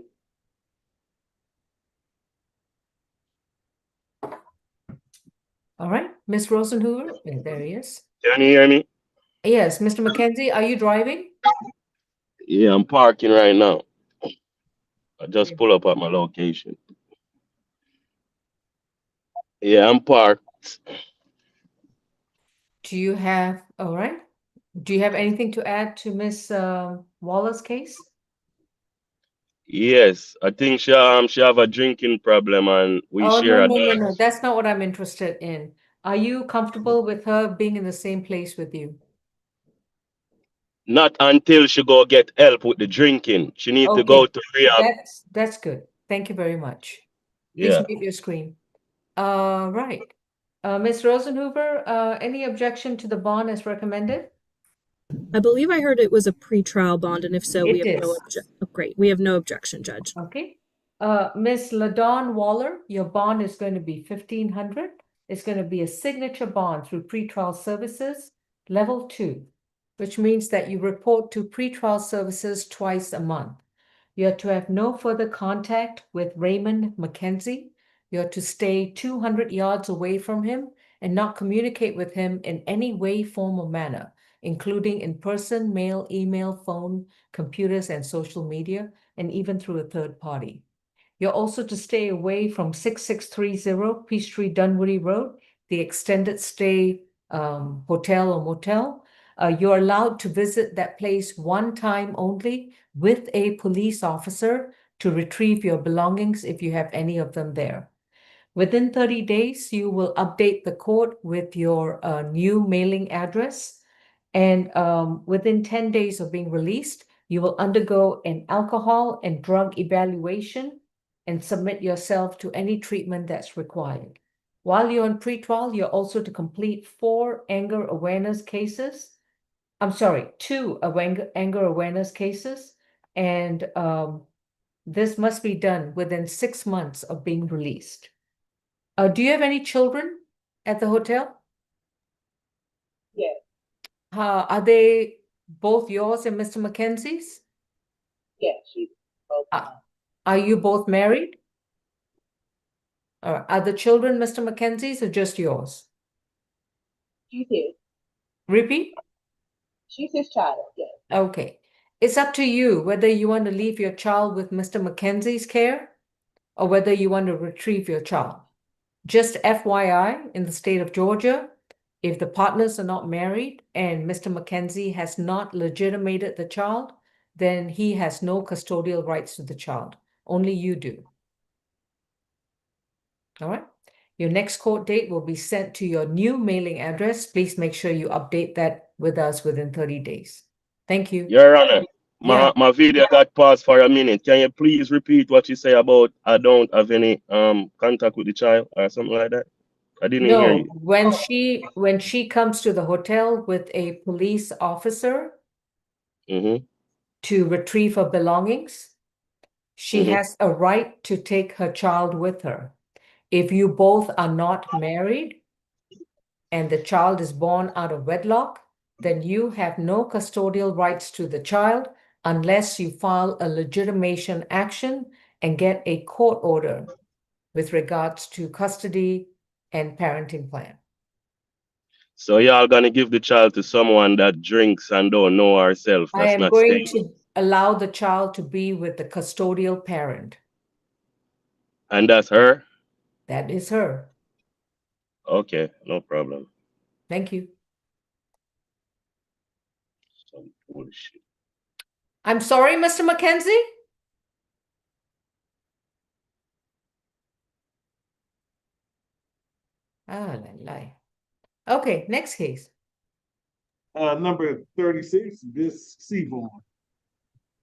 S3: All right, Ms. Rosenhoover, there he is.
S14: Can you hear me?
S3: Yes, Mr. McKenzie, are you driving?
S14: Yeah, I'm parking right now. I just pull up at my location. Yeah, I'm parked.
S3: Do you have, all right. Do you have anything to add to Ms. Waller's case?
S14: Yes, I think she have a drinking problem and we share a
S3: No. That's not what I'm interested in. Are you comfortable with her being in the same place with you?
S14: Not until she go get help with the drinking. She need to go
S3: Okay,
S14: to rehab.
S3: that's good. Thank you very much. Please
S14: Yeah.
S3: mute your screen. Right. Ms. Rosenhuber, any objection to the bond as recommended?
S11: I believe I heard it was a pretrial bond, and if so, we
S3: It
S11: have no
S3: is.
S11: great. We have no objection, Judge.
S3: Okay. Ms. Leiddon Waller, your bond is going to be 1,500. It's going to be a signature bond through pretrial services, level 2, which means that you report to pretrial services twice a month. You are to have no further contact with Raymond McKenzie. You are to stay 200 yards away from him and not communicate with him in any way, form, or manner, including in person, mail, email, phone, computers, and social media, and even through a third party. You're also to stay away from 6630 Peachtree Dunwoody Road, the extended stay hotel or motel. You're allowed to visit that place one time only with a police officer to retrieve your belongings if you have any of them there. Within 30 days, you will update the court with your new mailing address. And within 10 days of being released, you will undergo an alcohol and drug evaluation and submit yourself to any treatment that's required. While you're on pretrial, you're also to complete 4 anger awareness cases. I'm sorry, 2 anger awareness cases. And this must be done within 6 months of being released. Do you have any children at the hotel?
S15: Yes.
S3: Are they both yours and Mr. McKenzie's?
S15: Yes, she's both mine.
S3: Are you both married? Are the children Mr. McKenzie's or just yours?
S15: She's his.
S3: Repeat?
S15: She's his child, yes.
S3: Okay. It's up to you whether you want to leave your child with Mr. McKenzie's care or whether you want to retrieve your child. Just FYI, in the state of Georgia, if the partners are not married and Mr. McKenzie has not legitimated the child, then he has no custodial rights to the child. Only you do. All right. Your next court date will be sent to your new mailing address. Please make sure you update that with us within 30 days. Thank you.
S14: Your Honor,
S3: Yeah.
S14: my video got paused for a minute. Can you please repeat what you say about I don't have any contact with the child or something like that? I didn't hear
S3: No,
S14: you.
S3: when she comes to the hotel with a police officer to retrieve her belongings, she has a right to take her child with her. If you both are not married and the child is born out of wedlock, then you have no custodial rights to the child unless you file a legitimation action and get a court order with regards to custody and parenting plan.
S14: So y'all gonna give the child to someone that drinks and don't know herself.
S3: I
S14: That's
S3: am
S14: not
S3: going
S14: stable.
S3: to allow the child to be with the custodial parent.
S14: And that's her?
S3: That is her.
S14: Okay, no problem.
S3: Thank you.
S14: Some bullshit.
S3: I'm sorry, Mr. McKenzie? Ah, lie. Okay, next case.
S8: Number 36, this Seaborn.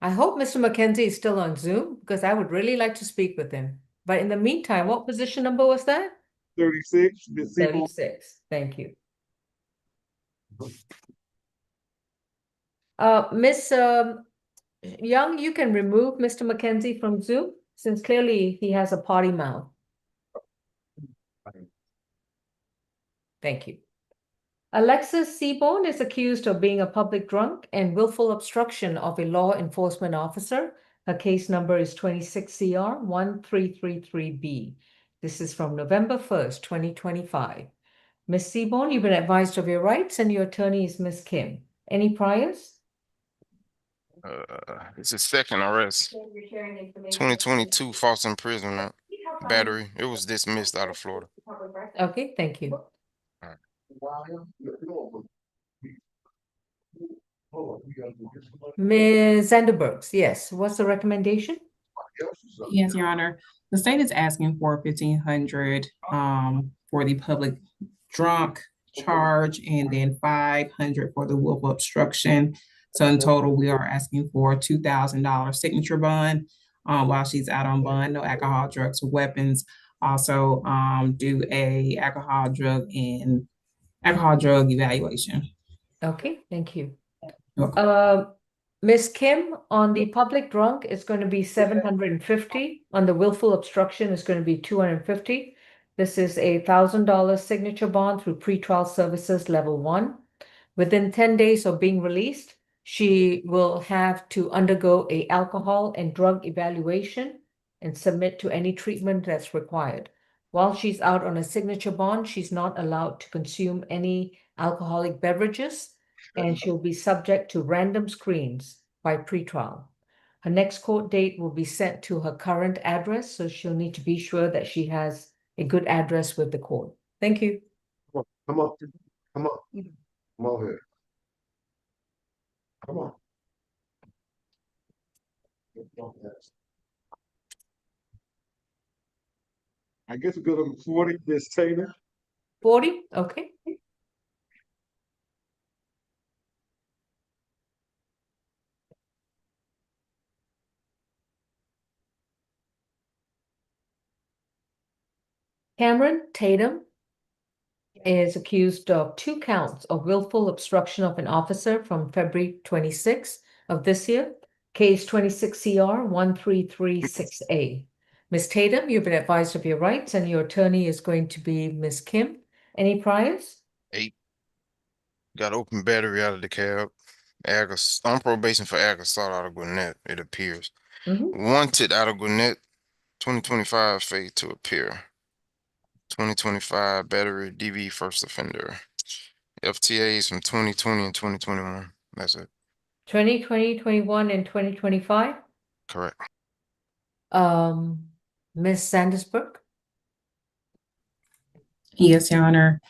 S3: I hope Mr. McKenzie is still on Zoom because I would really like to speak with him. But in the meantime, what position number was that?
S8: 36, this Seaborn.
S3: 36. Thank you. Miss Young, you can remove Mr. McKenzie from Zoom since clearly he has a potty mouth. Thank you. Alexis Seaborn is accused of being a public drunk and willful obstruction of a law enforcement officer. Her case number is 26 CR 1333B. This is from November 1st, 2025. Ms. Seaborn, you've been advised of your rights and your attorney is Ms. Kim. Any priors?
S4: This is second arrest. 2022 false imprisonment, battery. It was dismissed out of Florida.
S3: Okay, thank you. Ms. Zanderbergs, yes. What's the recommendation?
S13: Yes, Your Honor. The state is asking for 1,500 for the public drunk charge, and then 500 for the willful obstruction. So in total, we are asking for $2,000 signature bond while she's out on bond. No alcohol, drugs, or weapons. Also, do a alcohol, drug evaluation.
S3: Okay, thank you.
S13: You're welcome.
S3: Ms. Kim, on the public drunk, it's going to be 750. On the willful obstruction, it's going to be 250. This is a $1,000 signature bond through pretrial services level 1. Within 10 days of being released, she will have to undergo a alcohol and drug evaluation and submit to any treatment that's required. While she's out on a signature bond, she's not allowed to consume any alcoholic beverages, and she'll be subject to random screens by pretrial. Her next court date will be sent to her current address, so she'll need to be sure that she has a good address with the court. Thank you.
S8: Come on, come on, come on here. Come on. I guess we go to 40, Miss Taylor.
S3: 40, okay. Cameron Tatum is accused of 2 counts of willful obstruction of an officer from February 26th of this year, case 26 CR 1336A. Ms. Tatum, you've been advised of your rights, and your attorney is going to be Ms. Kim. Any priors?
S4: 8. Got open battery out of the cab. On probation for ag assault out of Gwinnett, it appears. Wanted out of Gwinnett, 2025 fade to appear. 2025 battery DV first offender. FTAs from 2020 and 2021. That's it.
S3: 2020, 21, and 2025?
S4: Correct.
S3: Ms. Sandersburg?
S13: Yes, Your Honor.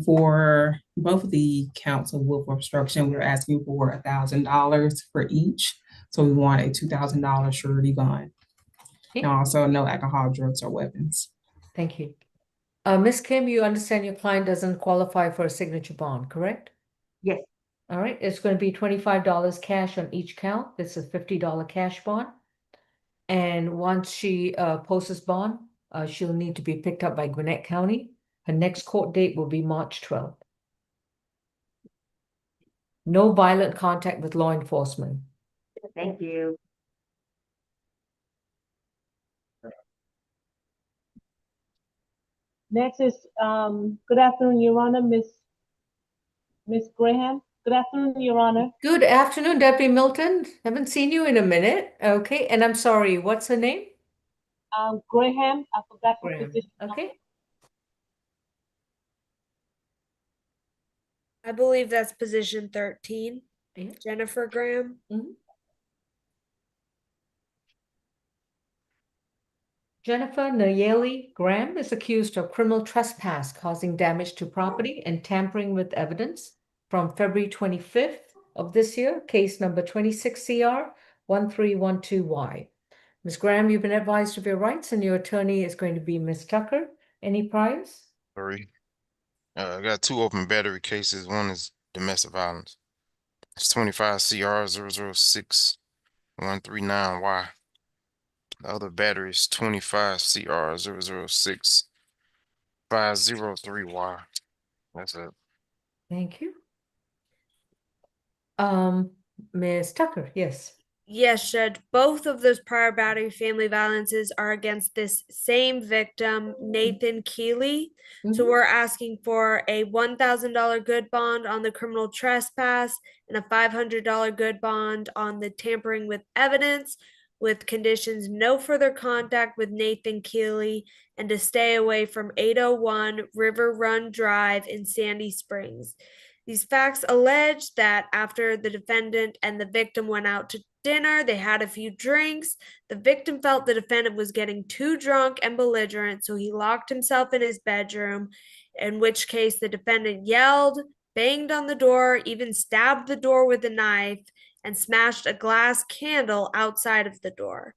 S13: For both of the counts of willful obstruction, we're asking for $1,000 for each. So we want a $2,000 surety bond.
S3: Okay.
S13: And also no alcohol, drugs, or weapons.
S3: Thank you. Ms. Kim, you understand your client doesn't qualify for a signature bond, correct?
S2: Yes.
S3: All right, it's going to be $25 cash on each count. This is a $50 cash bond. And once she posts bond, she'll need to be picked up by Gwinnett County. Her next court date will be March 12th. No violent contact with law enforcement.
S2: Thank you.
S15: Next is, good afternoon, Your Honor, Miss Graham. Good afternoon, Your Honor.
S3: Good afternoon, Deputy Milton. Haven't seen you in a minute. Okay, and I'm sorry, what's her name?
S15: Graham, I forgot the
S3: Graham.
S15: position.
S3: Okay.
S6: I believe that's position 13.
S3: Yeah.
S6: Jennifer Graham.
S3: Jennifer Nayeli Graham is accused of criminal trespass causing damage to property and tampering with evidence from February 25th of this year, case number 26 CR 1312Y. Ms. Graham, you've been advised of your rights, and your attorney is going to be Ms. Tucker. Any priors?
S4: 3. I got 2 open battery cases. One is domestic violence. It's 25 CR 006 139Y. The other battery is 25 CR 006 503Y. That's it.
S3: Thank you. Ms. Tucker, yes.
S6: Yes, Judge. Both of those prior battery family violences are against this same victim, Nathan Keeley. So we're asking for a $1,000 good bond on the criminal trespass and a $500 good bond on the tampering with evidence, with conditions no further contact with Nathan Keeley and to stay away from 801 River Run Drive in Sandy Springs. These facts allege that after the defendant and the victim went out to dinner, they had a few drinks. The victim felt the defendant was getting too drunk and belligerent, so he locked himself in his bedroom, in which case the defendant yelled, banged on the door, even stabbed the door with a knife, and smashed a glass candle outside of the door.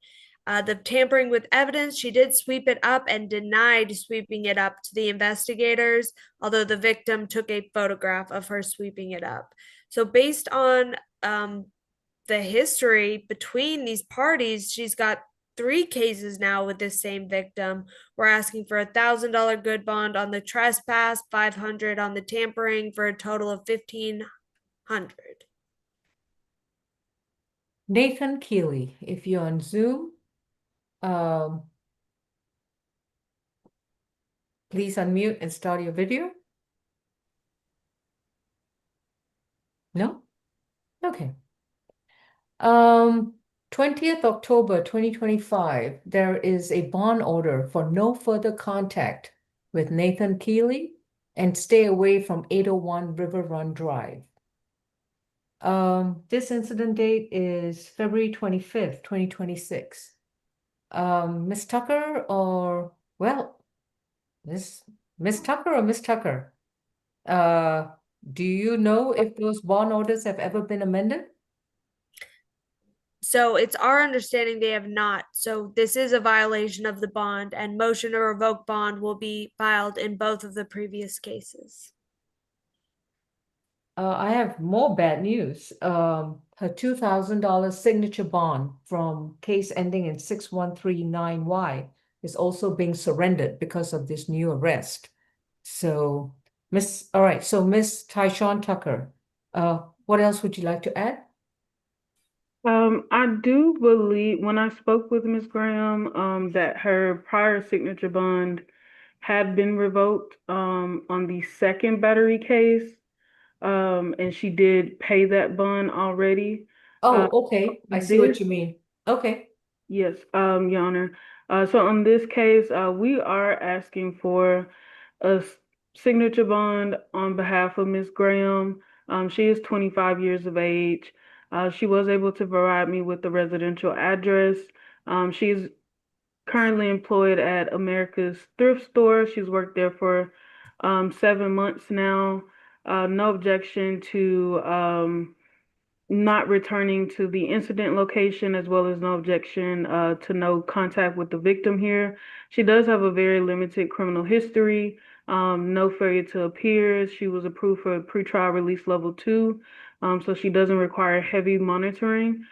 S6: The tampering with evidence, she did sweep it up and denied sweeping it up to the investigators, although the victim took a photograph of her sweeping it up. So based on the history between these parties, she's got 3 cases now with this same victim. We're asking for $1,000 good bond on the trespass, 500 on the tampering, for a total of 1,500.
S3: Nathan Keeley, if you're on Zoom, please unmute and start your video. No? Okay. 20th October 2025, there is a bond order for no further contact with Nathan Keeley and stay away from 801 River Run Drive. This incident date is February 25th, 2026. Miss Tucker or, well, Miss Tucker or Miss Tucker, do you know if those bond orders have ever been amended?
S6: So it's our understanding they have not. So this is a violation of the bond, and motion to revoke bond will be filed in both of the previous cases.
S3: I have more bad news. Her $2,000 signature bond from case ending in 6139Y is also being surrendered because of this new arrest. So, all right, so Miss Tyshawn Tucker, what else would you like to add?
S10: I do believe when I spoke with Ms. Graham, that her prior signature bond had been revoked on the second battery case, and she did pay that bond already.
S3: Oh, okay. I see what you mean. Okay.
S10: Yes, Your Honor. So on this case, we are asking for a signature bond on behalf of Ms. Graham. She is 25 years of age. She was able to provide me with the residential address. She's currently employed at America's Thrift Store. She's worked there for 7 months now. No objection to not returning to the incident location, as well as no objection to no contact with the victim here. She does have a very limited criminal history, no failure to appear. She was approved for pretrial release level 2, so she doesn't require heavy monitoring.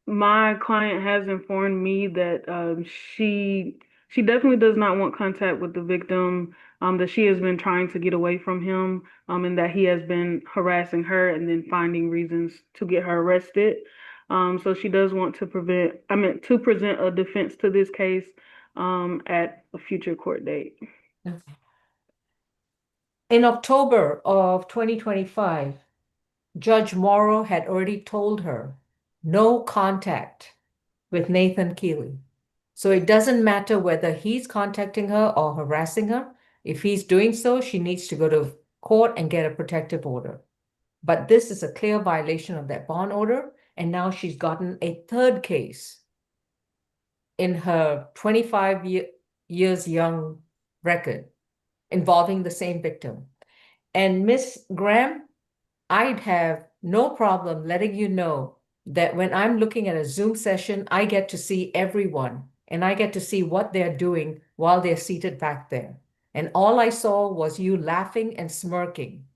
S10: My client has informed me that she definitely does not want contact with the victim, that she has been trying to get away from him, and that he has been harassing her and then finding reasons to get her arrested. So she does want to present a defense to this case at a future court date.
S3: Okay. In October of 2025, Judge Morrow had already told her no contact with Nathan Keeley. So it doesn't matter whether he's contacting her or harassing her. If he's doing so, she needs to go to court and get a protective order. But this is a clear violation of that bond order, and now she's gotten a third case in her 25 years young record involving the same victim. And Miss Graham, I'd have no problem letting you know that when I'm looking at a Zoom session, I get to see everyone and I get to see what they're doing while they're seated back there. And all I saw was you laughing and smirking,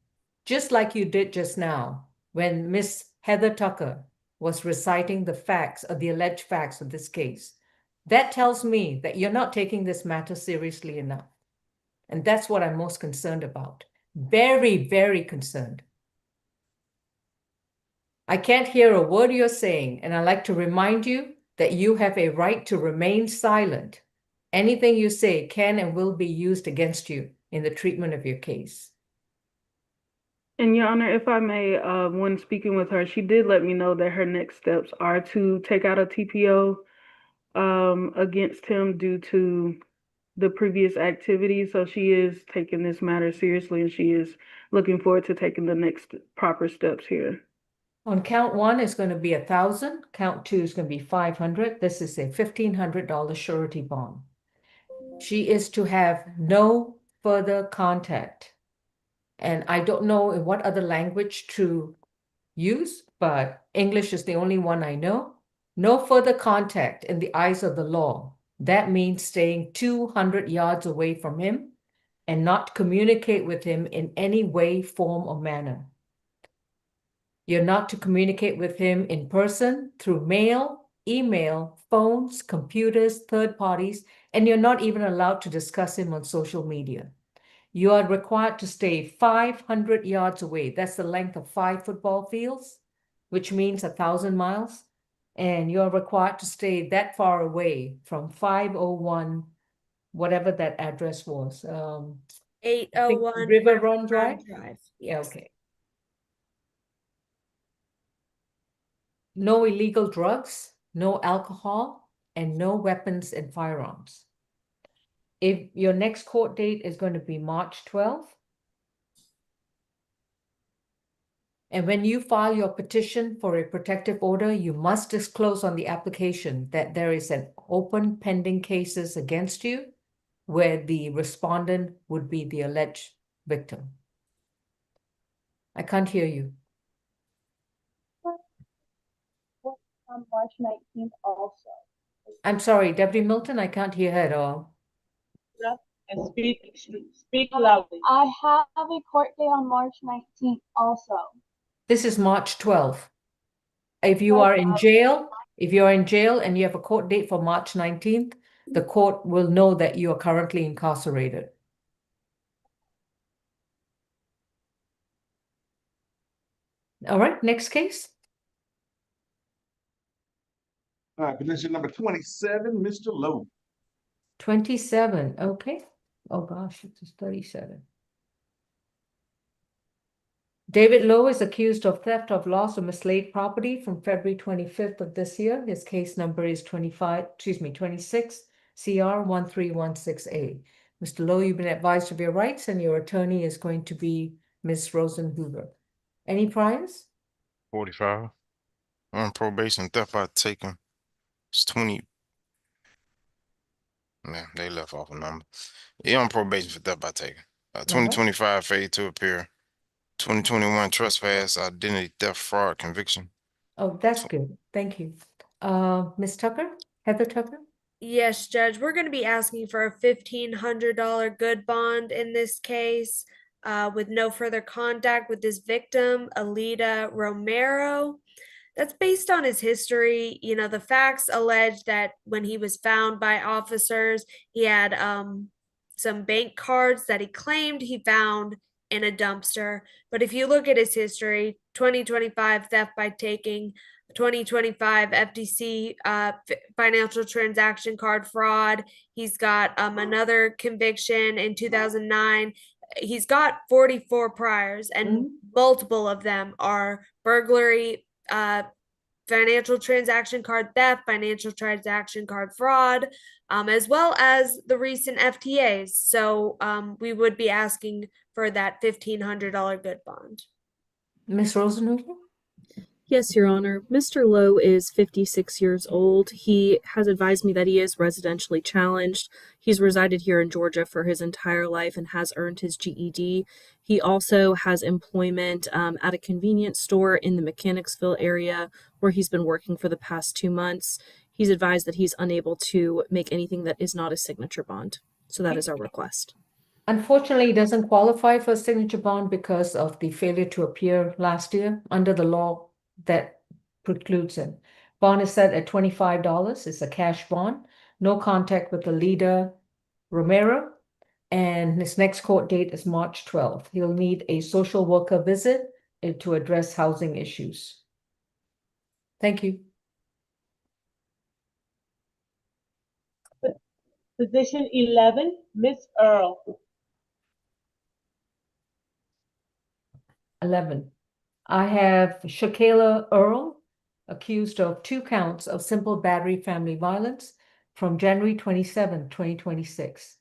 S3: just like you did just now when Miss Heather Tucker was reciting the facts or the alleged facts of this case. That tells me that you're not taking this matter seriously enough. And that's what I'm most concerned about. Very, very concerned. I can't hear a word you're saying, and I'd like to remind you that you have a right to remain silent. Anything you say can and will be used against you in the treatment of your case.
S10: And Your Honor, if I may, when speaking with her, she did let me know that her next steps are to take out a TPO against him due to the previous activity. So she is taking this matter seriously, and she is looking forward to taking the next proper steps here.
S3: On count 1 is going to be 1,000. Count 2 is going to be 500. This is a $1,500 surety bond. She is to have no further contact. And I don't know in what other language to use, but English is the only one I know. No further contact in the eyes of the law. That means staying 200 yards away from him and not communicate with him in any way, form, or manner. You're not to communicate with him in person, through mail, email, phones, computers, third parties, and you're not even allowed to discuss him on social media. You are required to stay 500 yards away. That's the length of 5 football fields, which means 1,000 miles. And you're required to stay that far away from 501, whatever that address was. I think
S6: 801
S3: River Run Drive?
S6: Drive.
S3: Yeah,
S6: Yes.
S3: okay. No illegal drugs, no alcohol, and no weapons and firearms. If your next court date is going to be March 12th, and when you file your petition for a protective order, you must disclose on the application that there is an open pending cases against you where the respondent would be the alleged victim. I can't hear you.
S15: On March 19th also.
S3: I'm sorry, Deputy Milton, I can't hear her at all.
S15: And speak loudly.
S16: I have a court date on March 19th also.
S3: This is March 12th. If you are in jail, if you're in jail and you have a court date for March 19th, the court will know that you are currently incarcerated. All right, next case.
S8: All right, position number 27, Mr. Lowe.
S3: 27, okay. Oh gosh, it's 37. David Lowe is accused of theft of lost or mislaid property from February 25th of this year. His case number is 26 CR 1316A. Mr. Lowe, you've been advised of your rights and your attorney is going to be Ms. Rosen Hoover. Any priors?
S4: 45. On probation, theft by taken. It's 20. Man, they left off a number. He on probation for theft by taken. 2025 failure to appear. 2021 trespass, identity theft, fraud, conviction.
S3: Oh, that's good. Thank you. Ms. Tucker, Heather Tucker?
S6: Yes, Judge, we're going to be asking for a $1,500 good bond in this case, with no further contact with this victim, Alida Romero. That's based on his history. You know, the facts allege that when he was found by officers, he had some bank cards that he claimed he found in a dumpster. But if you look at his history, 2025 theft by taking, 2025 FTC financial transaction card fraud. He's got another conviction in 2009. He's got 44 priors, and multiple of them are burglary, financial transaction card theft, financial transaction card fraud, as well as the recent FTAs. So we would be asking for that $1,500 good bond.
S3: Ms. Rosenhofer?
S11: Yes, Your Honor. Mr. Lowe is 56 years old. He has advised me that he is residentially challenged. He's resided here in Georgia for his entire life and has earned his GED. He also has employment at a convenience store in the Mechanicsville area where he's been working for the past 2 months. He's advised that he's unable to make anything that is not a signature bond. So that is our request.
S3: Unfortunately, he doesn't qualify for a signature bond because of the failure to appear last year under the law that precludes him. Bond is set at $25. It's a cash bond. No contact with the leader, Romero, and his next court date is March 12th. He'll need a social worker visit to address housing issues. Thank you.
S15: Position 11, Miss Earl.
S3: 11. I have Shaquila Earl, accused of 2 counts of simple battery family violence from January 27, 2026.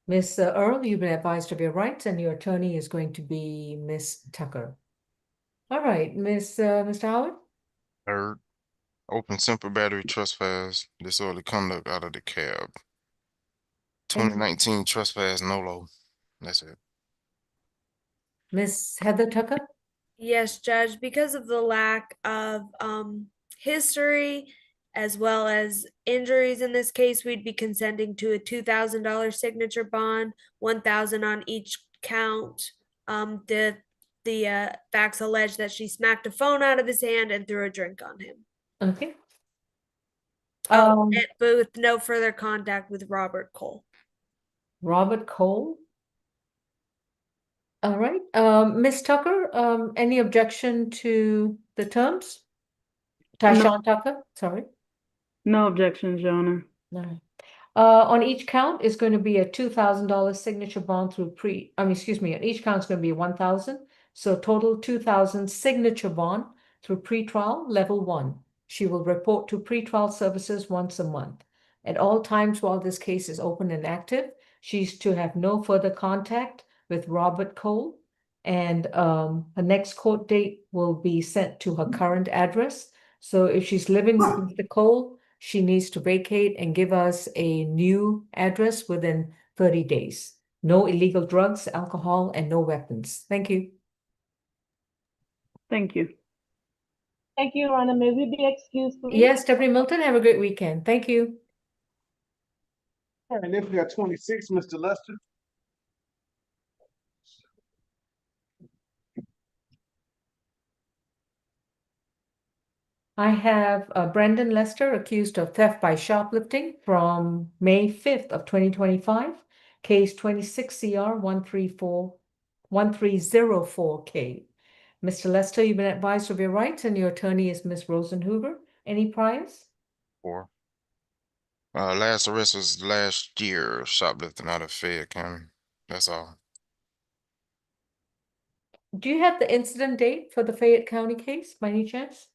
S3: Ms. Earl, you've been advised of your rights and your attorney is going to be Ms. Tucker. All right, Mr. Howard?
S4: Third, open simple battery trespass, disorderly conduct out of the cab. 2019 trespass, NOLO. That's it.
S3: Ms. Heather Tucker?
S6: Yes, Judge, because of the lack of history as well as injuries in this case, we'd be consenting to a $2,000 signature bond, 1,000 on each count. The facts allege that she smacked a phone out of his hand and threw a drink on him.
S3: Okay.
S6: But with no further contact with Robert Cole.
S3: Robert Cole. All right. Ms. Tucker, any objection to the terms? Tyshawn Tucker, sorry.
S10: No objections, Your Honor.
S3: No. On each count is going to be a $2,000 signature bond through on each count is going to be 1,000. So total 2,000 signature bond through pretrial level 1. She will report to pretrial services once a month. At all times while this case is open and active, she's to have no further contact with Robert Cole, and her next court date will be sent to her current address. So if she's living with Mr. Cole, she needs to vacate and give us a new address within 30 days. No illegal drugs, alcohol, and no weapons. Thank you.
S10: Thank you.
S15: Thank you, Your Honor. May we be excused, please?
S3: Yes, Deputy Milton, have a great weekend. Thank you.
S8: All right, next we got 26, Mr. Lester.
S3: I have Brandon Lester accused of theft by shoplifting from May 5th of 2025, case 26 CR 1304K. Mr. Lester, you've been advised of your rights, and your attorney is Ms. Rosenhuber. Any priors?
S4: 4. Last arrest was last year, shoplifting out of Fayette County. That's all.
S3: Do you have the incident date for the Fayette County case by any chance?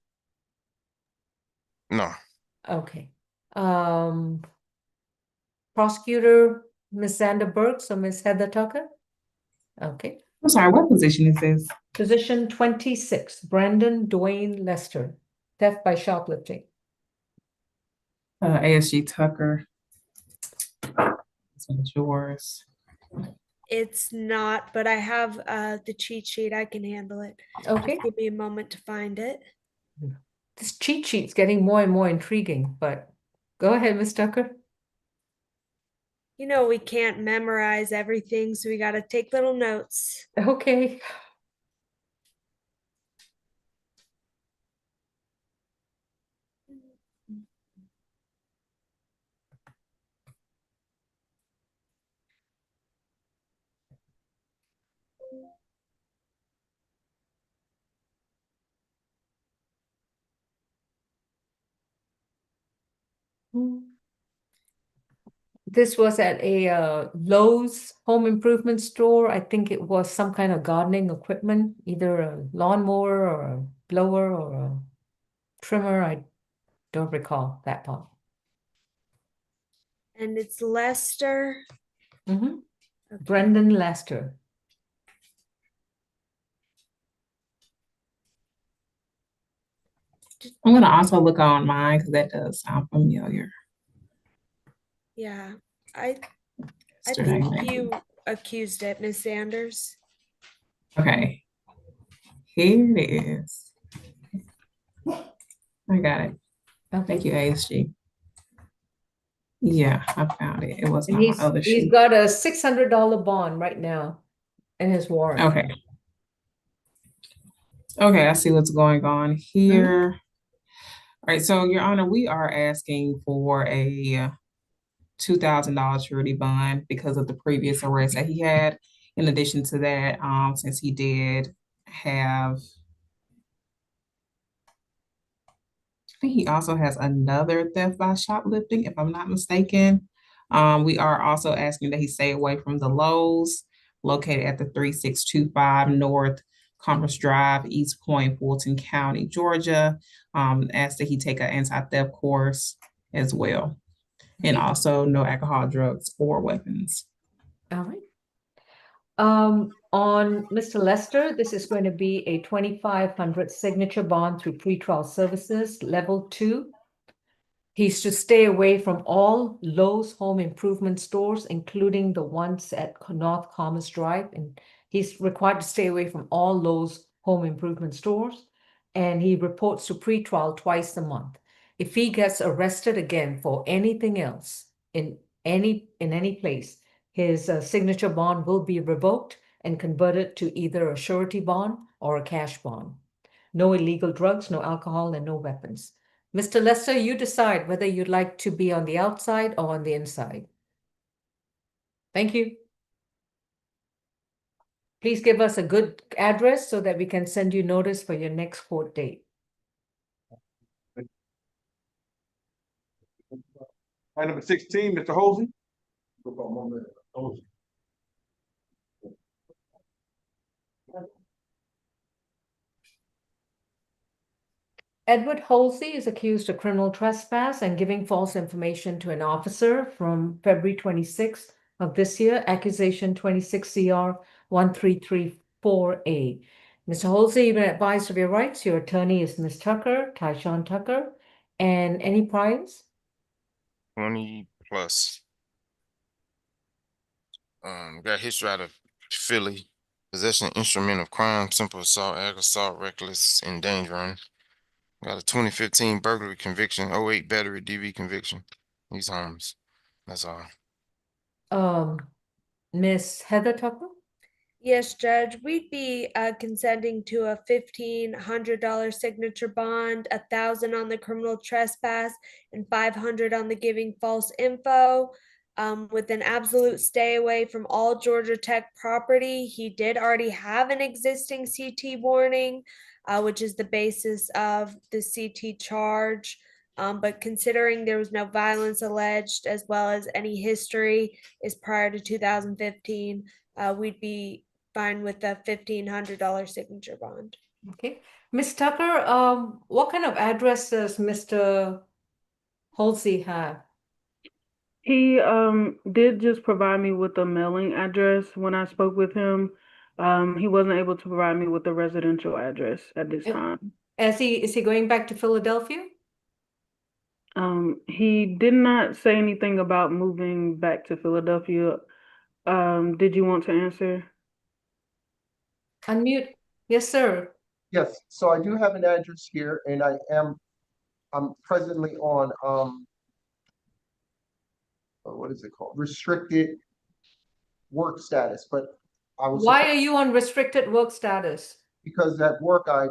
S4: No.
S3: Okay. Prosecutor, Ms. Xander Burks or Ms. Heather Tucker? Okay.
S13: I'm sorry, what position is this?
S3: Position 26, Brandon Dwayne Lester, theft by shoplifting.
S13: ASG Tucker. It's yours.
S6: It's not, but I have the cheat sheet. I can handle it.
S3: Okay.
S6: Just give me a moment to find it.
S3: This cheat sheet's getting more and more intriguing, but go ahead, Ms. Tucker.
S6: You know, we can't memorize everything, so we got to take little notes.
S3: Okay. This was at a Lowe's home improvement store. I think it was some kind of gardening equipment, either a lawnmower or a blower or a trimmer. I don't recall that part.
S6: And it's Lester.
S3: Okay. Brendan Lester.
S13: I'm going to also look on mine because that does sound familiar.
S6: Yeah, I think you accused it, Miss Sanders.
S13: Okay, here it is. I got it.
S3: Okay.
S13: Thank you, ASG. Yeah, I found it. It was on my other sheet.
S3: He's got a $600 bond right now in his warrant.
S13: Okay. Okay, I see what's going on here. All right, so Your Honor, we are asking for a $2,000 surety bond because of the previous arrest that he had. In addition to that, since he did have, I think he also has another theft by shoplifting, if I'm not mistaken. We are also asking that he stay away from the Lowe's located at the 3625 North Commerce Drive, East Point, Fulton County, Georgia. Ask that he take an anti-theft course as well. And also no alcohol, drugs, or weapons.
S3: All right. On Mr. Lester, this is going to be a 2,500 signature bond through pretrial services, level 2. He's to stay away from all Lowe's home improvement stores, including the ones at North Commerce Drive. And he's required to stay away from all Lowe's home improvement stores. and he reports to pretrial twice a month. If he gets arrested again for anything else in any place, his signature bond will be revoked and converted to either a surety bond or a cash bond. No illegal drugs, no alcohol, and no weapons. Mr. Lester, you decide whether you'd like to be on the outside or on the inside. Thank you. Please give us a good address so that we can send you notice for your next court date.
S8: Item number 16, Mr. Holsey.
S3: Edward Holsey is accused of criminal trespass and giving false information to an officer from February 26th of this year, accusation 26 CR 1334A. Mr. Holsey, you've been advised of your rights. Your attorney is Ms. Tucker, Tyshawn Tucker, and any priors?
S4: 20 plus. Got history out of Philly. Possession of instrument of crime, simple assault, ag assault, reckless endangering. Got a 2015 burglary conviction, 08 battery DV conviction. These homes. That's all.
S3: Miss Heather Tucker?
S6: Yes, Judge, we'd be consenting to a $1,500 signature bond, 1,000 on the criminal trespass, and 500 on the giving false info. With an absolute stay away from all Georgia Tech property. He did already have an existing CT warning, which is the basis of the CT charge. But considering there was no violence alleged, as well as any history is prior to 2015, we'd be fine with the $1,500 signature bond.
S3: Okay. Ms. Tucker, what kind of address does Mr. Holsey have?
S10: He did just provide me with a mailing address when I spoke with him. He wasn't able to provide me with a residential address at this time.
S3: Is he going back to Philadelphia?
S10: He did not say anything about moving back to Philadelphia. Did you want to answer?
S3: Unmute. Yes, sir.
S17: Yes, so I do have an address here, and I'm presently on what is it called? Restricted work status, but I was
S3: Why are you on restricted work status?
S17: because at work I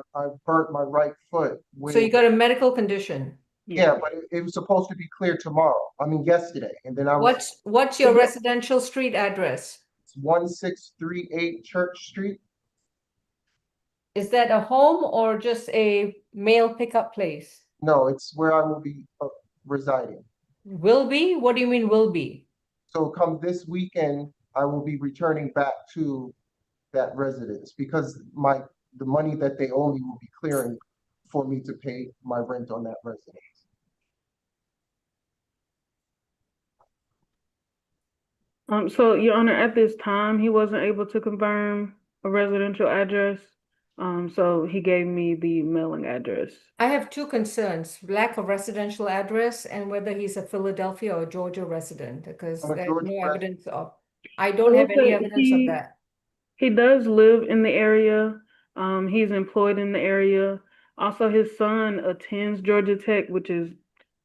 S17: burnt my right foot.
S3: So you got a medical condition.
S17: Yeah, but it was supposed to be clear tomorrow. I mean yesterday, and then I was.
S3: What's your residential street address?
S17: It's 1638 Church Street.
S3: Is that a home or just a mail pickup place?
S17: No, it's where I will be residing.
S3: Will be? What do you mean will be?
S17: So come this weekend, I will be returning back to that residence because the money that they owe me will be clearing for me to pay my rent on that residence.
S10: So Your Honor, at this time, he wasn't able to confirm a residential address. So he gave me the mailing address.
S3: I have two concerns, lack of residential address and whether he's a Philadelphia or Georgia resident, because there's no evidence of, I don't have any evidence of that.
S10: He does live in the area. He's employed in the area. Also, his son attends Georgia Tech, which is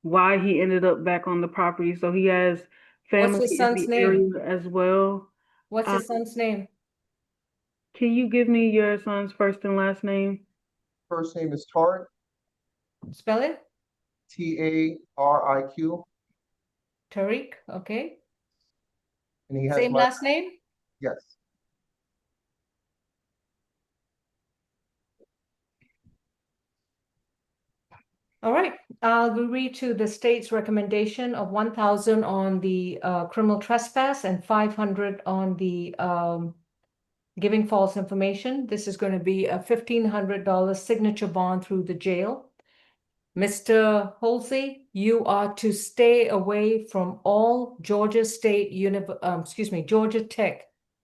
S10: why he ended up back on the property. So he has family
S3: What's his
S10: in
S3: son's
S10: the
S3: name?
S10: area as well.
S3: What's his son's name?
S10: Can you give me your son's first and last name?
S17: First name is Tariq.
S3: Spell it.
S17: Tariq.
S3: Tariq, okay.
S17: And he has
S3: Same last name?
S17: Yes.
S3: All right, we'll read to the state's recommendation of 1,000 on the criminal trespass and 500 on the giving false information. This is going to be a $1,500 signature bond through the jail. Mr. Holsey, you are to stay away from all Georgia Tech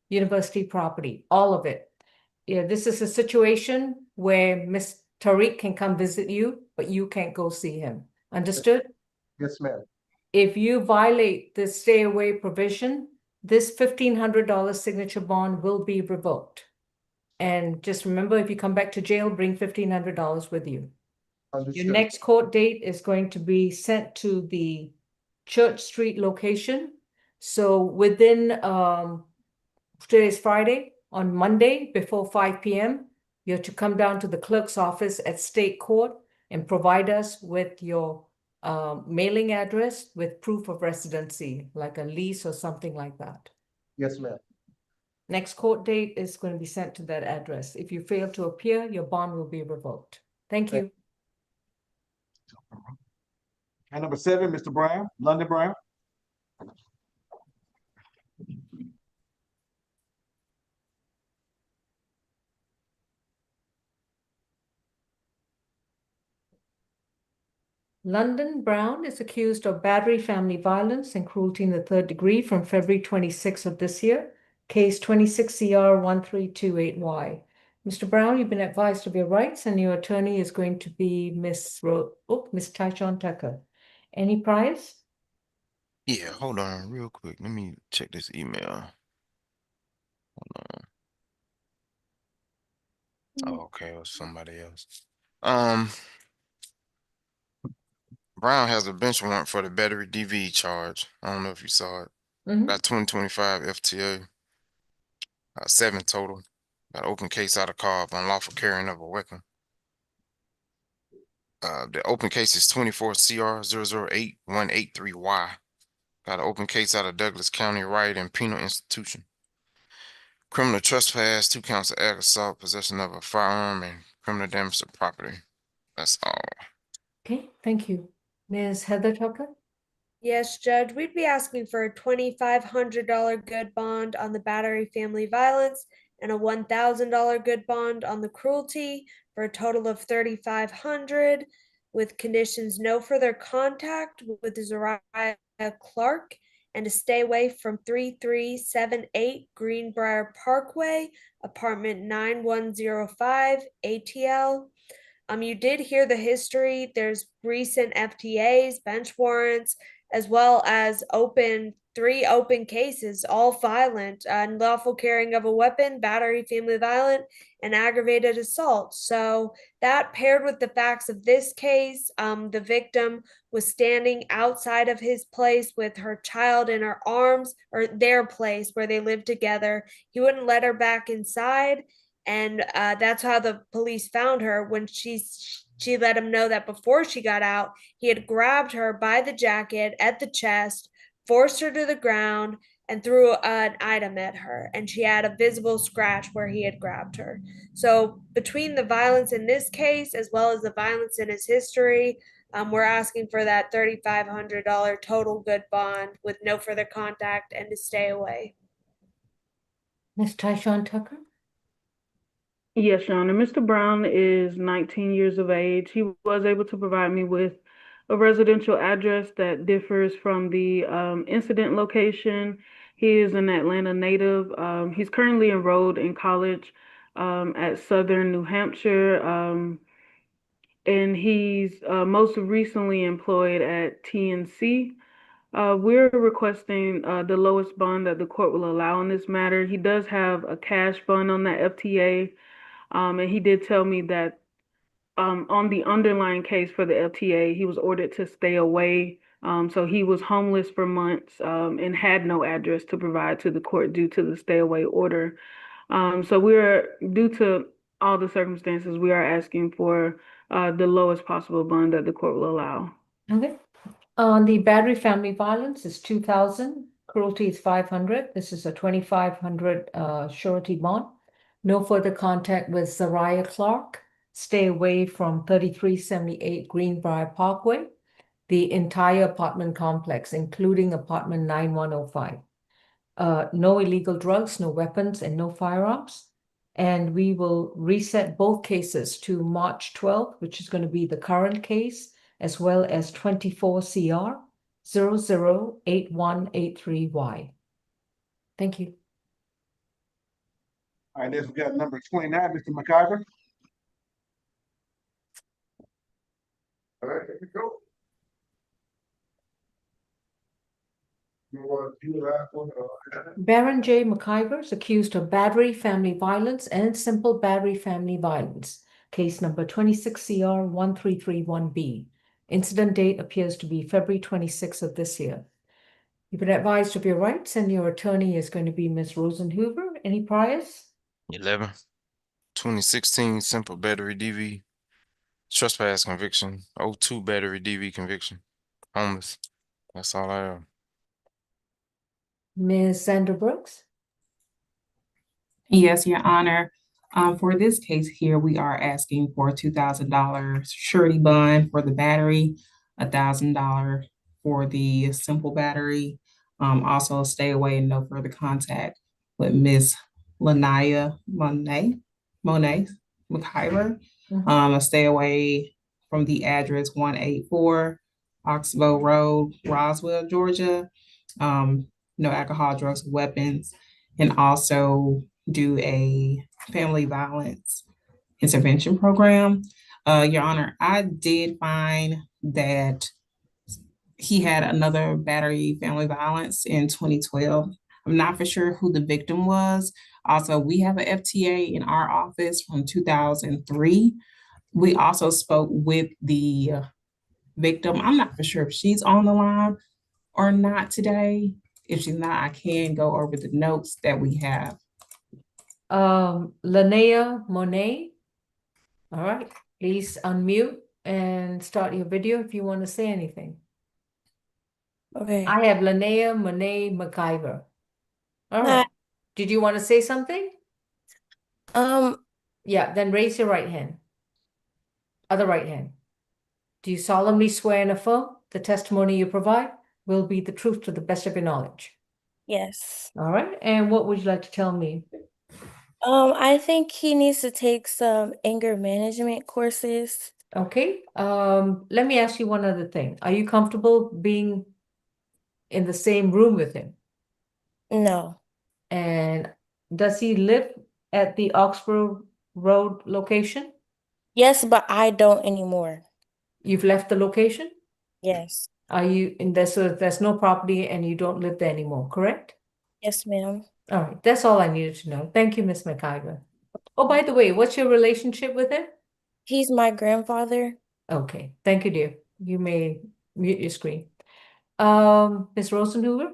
S3: University property, all of it. Yeah, this is a situation where Ms. Tariq can come visit you, but you can't go see him. Understood?
S17: Yes, ma'am.
S3: If you violate the stay away provision, this $1,500 signature bond will be revoked And just remember, if you come back to jail, bring $1,500 with you. Your
S17: Understood.
S3: next court date is going to be sent to the Church Street location. So within, today is Friday, on Monday before 5 p.m., you're to come down to the clerk's office at State Court and provide us with your mailing address with proof of residency, like a lease or something like that.
S17: Yes, ma'am.
S3: Next court date is going to be sent to that address. If you fail to appear, your bond will be revoked. Thank you.
S8: And number 7, Mr. Brown, London Brown.
S3: London Brown is accused of battery, family violence, and cruelty in the 3rd degree from February 26th of this year, case 26 CR 1328Y. Mr. Brown, you've been advised of your rights, and your attorney is going to be Miss Tyshawn Tucker. Any priors?
S4: Yeah, hold on real quick. Let me check this email. Hold on. Oh, okay, it was somebody else. Brown has a bench warrant for the battery DV charge. I don't know if you saw it. Got 2025 FTA. 7 total. Got open case out of car of unlawful carrying of a weapon. The open case is 24 CR 008183Y. Got an open case out of Douglas County Riot and Penal Institution. Criminal trespass, 2 counts of ag assault, possession of a firearm, and criminal damage to property. That's all.
S3: Okay, thank you. Ms. Heather Tucker?
S6: Yes, Judge, we'd be asking for a $2,500 good bond on the battery family violence and a $1,000 good bond on the cruelty for a total of $3,500 with conditions no further contact with Zakiya Clark and to stay away from 3378 Greenbrier Parkway, apartment 9105 ATL. You did hear the history. There's recent FTAs, bench warrants, as well as 3 open cases, all violent, unlawful carrying of a weapon, battery, family violent, and aggravated assault. So that paired with the facts of this case, the victim was standing outside of his place with her child in her arms, or their place where they lived together. He wouldn't let her back inside. And that's how the police found her when she let him know that before she got out, he had grabbed her by the jacket at the chest, forced her to the ground, and threw an item at her. And she had a visible scratch where he had grabbed her. So between the violence in this case, as well as the violence in his history, we're asking for that $3,500 total good bond with no further contact and to stay away.
S3: Ms. Tyshawn Tucker?
S10: Yes, Your Honor. Mr. Brown is 19 years of age. He was able to provide me with a residential address that differs from the incident location. He is an Atlanta native. He's currently enrolled in college at Southern New Hampshire. And he's most recently employed at TNC. We're requesting the lowest bond that the court will allow in this matter. He does have a cash bond on that FTA. And he did tell me that on the underlying case for the FTA, he was ordered to stay away. So he was homeless for months and had no address to provide to the court due to the stay away order. So due to all the circumstances, we are asking for the lowest possible bond that the court will allow.
S3: Okay. On the battery family violence is 2,000, cruelty is 500. This is a 2,500 surety bond. No further contact with Zakiya Clark. Stay away from 3378 Greenbrier Parkway, the entire apartment complex, including apartment 9105. No illegal drugs, no weapons, and no firearms. And we will reset both cases to March 12th, which is going to be the current case, as well as 24 CR 008183Y. Thank you.
S8: All right, next we got number 29, Mr. McGawan. All right, here we go.
S3: Baron J. McIver is accused of battery, family violence, and simple battery, family violence. Case number 26 CR 1331B. Incident date appears to be February 26th of this year. You've been advised of your rights, and your attorney is going to be Ms. Rosenhuber. Any priors?
S4: 11. 2016 simple battery DV. Trespass conviction. 02 battery DV conviction. Homeless. That's all I have.
S3: Ms. Sandra Brooks?
S13: Yes, Your Honor. For this case here, we are asking for a $2,000 surety bond for the battery, $1,000 for the simple battery. Also stay away and no further contact with Miss Lanaya Monet McIver. Stay away from the address 184 Oxbow Road, Roswell, Georgia. No alcohol, drugs, weapons, and also do a family violence intervention program. Your Honor, I did find that he had another battery family violence in 2012. I'm not for sure who the victim was. Also, we have an FTA in our office from 2003. We also spoke with the victim. I'm not for sure if she's on the line or not today. If she's not, I can go over the notes that we have.
S3: Lanaya Monet. All right, please unmute and start your video if you want to say anything.
S18: Okay.
S3: I have Lanaya Monet McIver. All
S18: Hi.
S3: right. Did you want to say something? Yeah, then raise your right hand. Other right hand. Do you solemnly swear and affirm the testimony you provide will be the truth to the best of your knowledge?
S18: Yes.
S3: All right. And what would you like to tell me?
S18: I think he needs to take some anger management courses.
S3: Okay. Let me ask you one other thing. Are you comfortable being in the same room with him?
S18: No.
S3: And does he live at the Oxford Road location?
S18: Yes, but I don't anymore.
S3: You've left the location?
S18: Yes.
S3: Are you in there? So there's no property and you don't live there anymore, correct?
S18: Yes, ma'am.
S3: All right. That's all I needed to know. Thank you, Ms. McIver. Oh, by the way, what's your relationship with him?
S18: He's my grandfather.
S3: Okay. Thank you, dear. You may mute your screen. Ms. Rosenhuber?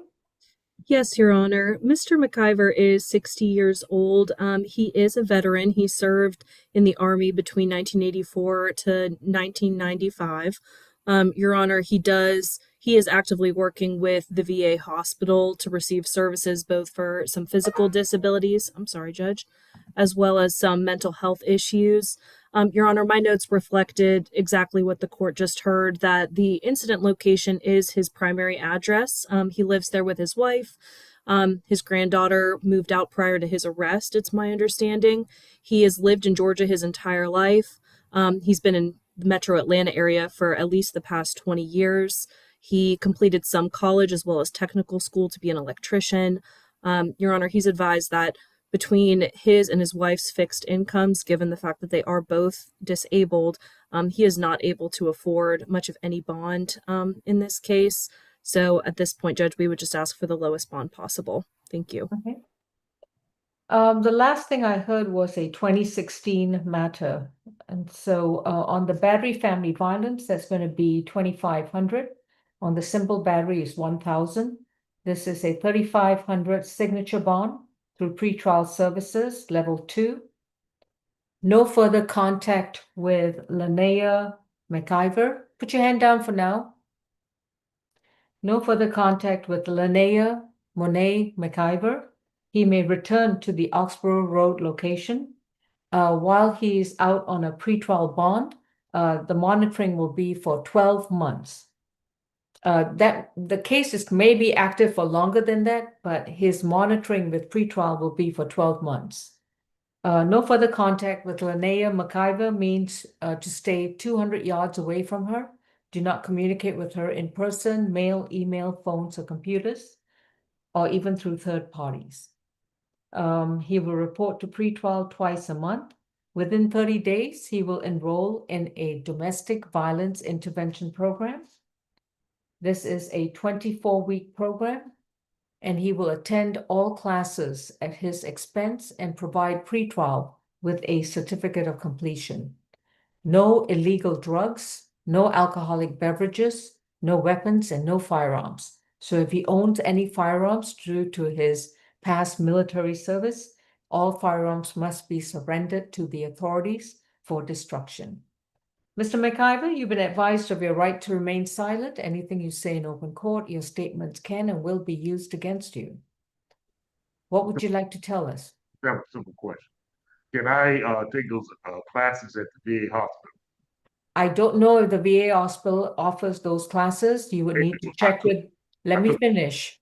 S11: Yes, Your Honor. Mr. McIver is 60 years old. He is a veteran. He served in the Army between 1984 to 1995. Your Honor, he is actively working with the VA hospital to receive services both for some physical disabilities, I'm sorry, Judge, as well as some mental health issues. Your Honor, my notes reflected exactly what the court just heard, that the incident location is his primary address. He lives there with his wife. His granddaughter moved out prior to his arrest, it's my understanding. He has lived in Georgia his entire life. He's been in the metro Atlanta area for at least the past 20 years. He completed some college as well as technical school to be an electrician. Your Honor, he's advised that between his and his wife's fixed incomes, given the fact that they are both disabled, he is not able to afford much of any bond in this case. So at this point, Judge, we would just ask for the lowest bond possible. Thank you.
S3: Okay. The last thing I heard was a 2016 matter. And so on the battery family violence, that's going to be 2,500. On the simple battery is 1,000. This is a 3,500 signature bond through pretrial services, level 2. No further contact with Lanaya McIver. Put your hand down for now. No further contact with Lanaya Monet McIver. He may return to the Oxborough Road location. While he's out on a pretrial bond, the monitoring will be for 12 months. That the case may be active for longer than that, but his monitoring with pretrial will be for 12 months. No further contact with Lanaya McIver means to stay 200 yards away from her. Do not communicate with her in person, mail, email, phones, or computers, or even through third parties. He will report to pretrial twice a month. Within 30 days, he will enroll in a domestic violence intervention program. This is a 24-week program. and he will attend all classes at his expense and provide pretrial with a certificate of completion. No illegal drugs, no alcoholic beverages, no weapons, and no firearms. So if he owns any firearms due to his past military service, all firearms must be surrendered to the authorities for destruction. Mr. McIver, you've been advised of your right to remain silent. Anything you say in open court, your statements can and will be used against you. What would you like to tell us?
S8: I have a simple question. Can I take those classes at the VA hospital?
S3: I don't know if the VA hospital offers those classes. You would need to check with, let me finish.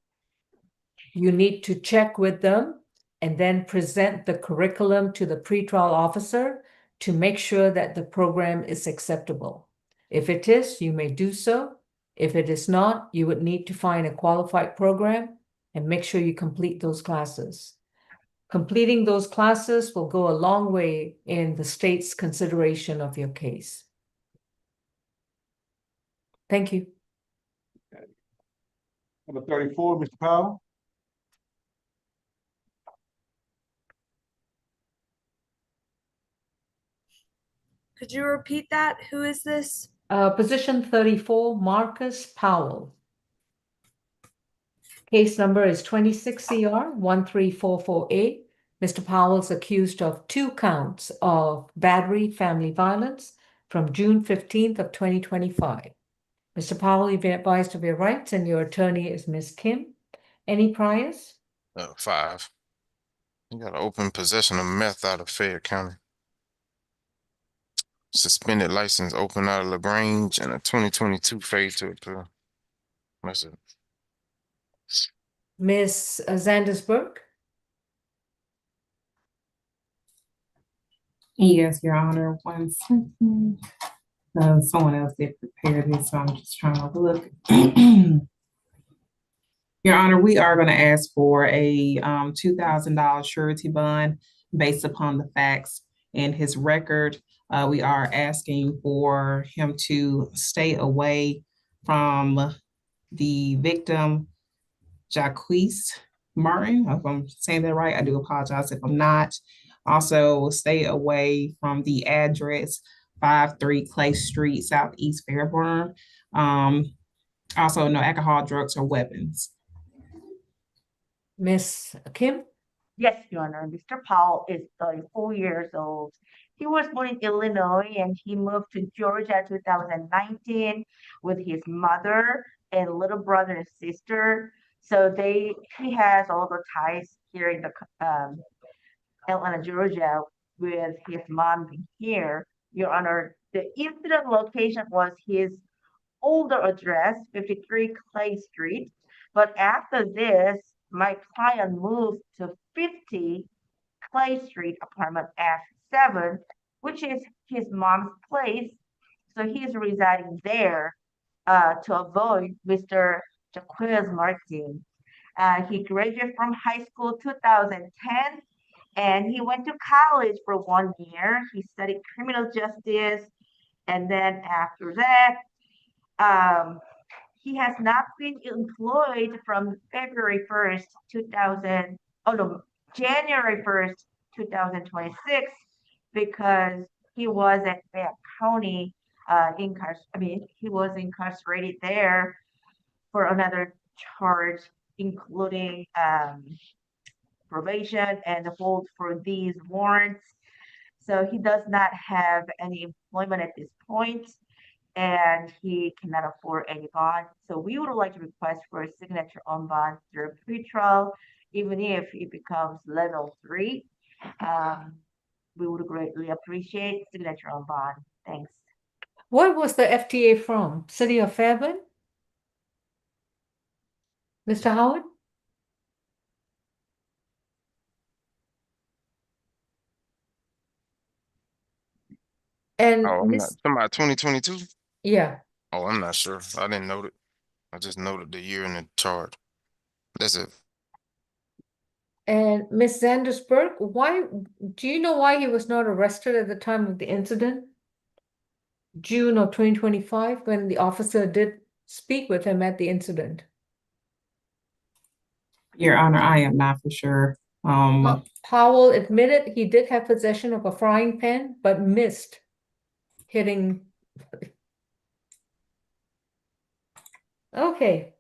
S3: You need to check with them and then present the curriculum to the pretrial officer to make sure that the program is acceptable. If it is, you may do so. If it is not, you would need to find a qualified program and make sure you complete those classes. Completing those classes will go a long way in the state's consideration of your case. Thank you.
S8: Number 34, Mr. Powell.
S6: Could you repeat that? Who is this?
S3: Position 34, Marcus Powell. Case number is 26 CR 13448. Mr. Powell is accused of 2 counts of battery family violence from June 15th of 2025. Mr. Powell, you've been advised of your rights and your attorney is Ms. Kim. Any priors?
S4: 5. You got an open possession of meth out of Fayette County. Suspended license open out of LaGrange and a 2022 fade to appeal. That's it.
S3: Ms. Zandersburg?
S13: Yes, Your Honor. 1 second. Someone else did prepare this, so I'm just trying to look. Your Honor, we are going to ask for a $2,000 surety bond based upon the facts in his record. We are asking for him to stay away from the victim, Jaquise Martin. If I'm saying that right, I do apologize if I'm not. Also, stay away from the address 53 Clay Street, Southeast Fairburn. Also, no alcohol, drugs, or weapons.
S3: Ms. Kim?
S2: Yes, Your Honor. Mr. Powell is 34 years old. He was born in Illinois and he moved to Georgia 2019 with his mother and little brother and sister. So he has all the ties here in the Atlanta, Georgia, with his mom being here. Your Honor, the incident location was his older address, 53 Clay Street. But after this, my client moved to 50 Clay Street, apartment F7, which is his mom's place. So he's residing there to avoid Mr. Jaquez Martin. He graduated from high school 2010, and he went to college for 1 year. He studied criminal justice, and then after that, he has not been employed from February 1st, January 1st, 2026, because he was at Fayette County, he was incarcerated there for another charge, including probation and hold for these warrants. So he does not have any employment at this point, and he cannot afford any bond. So we would like to request for a signature on bond through pretrial, even if it becomes level 3. We would greatly appreciate signature on bond. Thanks.
S3: Where was the FTA from? City of Fairburn? Mr. Howard? And
S4: Oh, I'm not talking about 2022.
S3: Yeah.
S4: Oh, I'm not sure. I didn't note it. I just noted the year in the charge. That's it.
S3: And Ms. Zandersburg, do you know why he was not arrested at the time of the incident? June of 2025, when the officer did speak with him at the incident.
S13: Your Honor, I am not for sure.
S3: Powell admitted he did have possession of a frying pan, but missed hitting. Okay.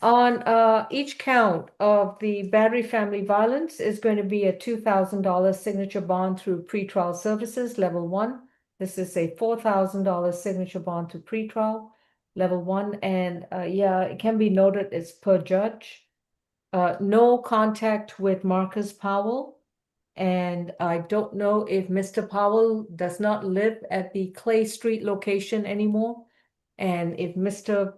S3: On each count of the battery family violence is going to be a $2,000 signature bond through pretrial services, level 1. This is a $4,000 signature bond to pretrial, level 1. And yeah, it can be noted it's per judge. No contact with Marcus Powell. And I don't know if Mr. Powell does not live at the Clay Street location anymore. And if Mr.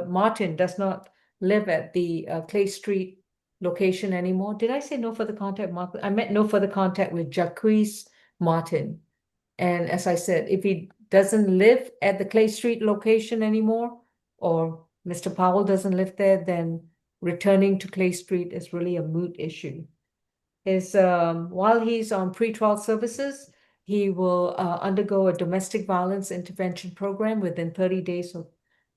S3: Martin does not live at the Clay Street location anymore. Did I say no further contact, Martin? I meant no further contact with Jacquees Martin. And as I said, if he doesn't live at the Clay Street location anymore, or Mr. Powell doesn't live there, then returning to Clay Street is really a moot issue. While he's on pretrial services, he will undergo a domestic violence intervention program within 30 days of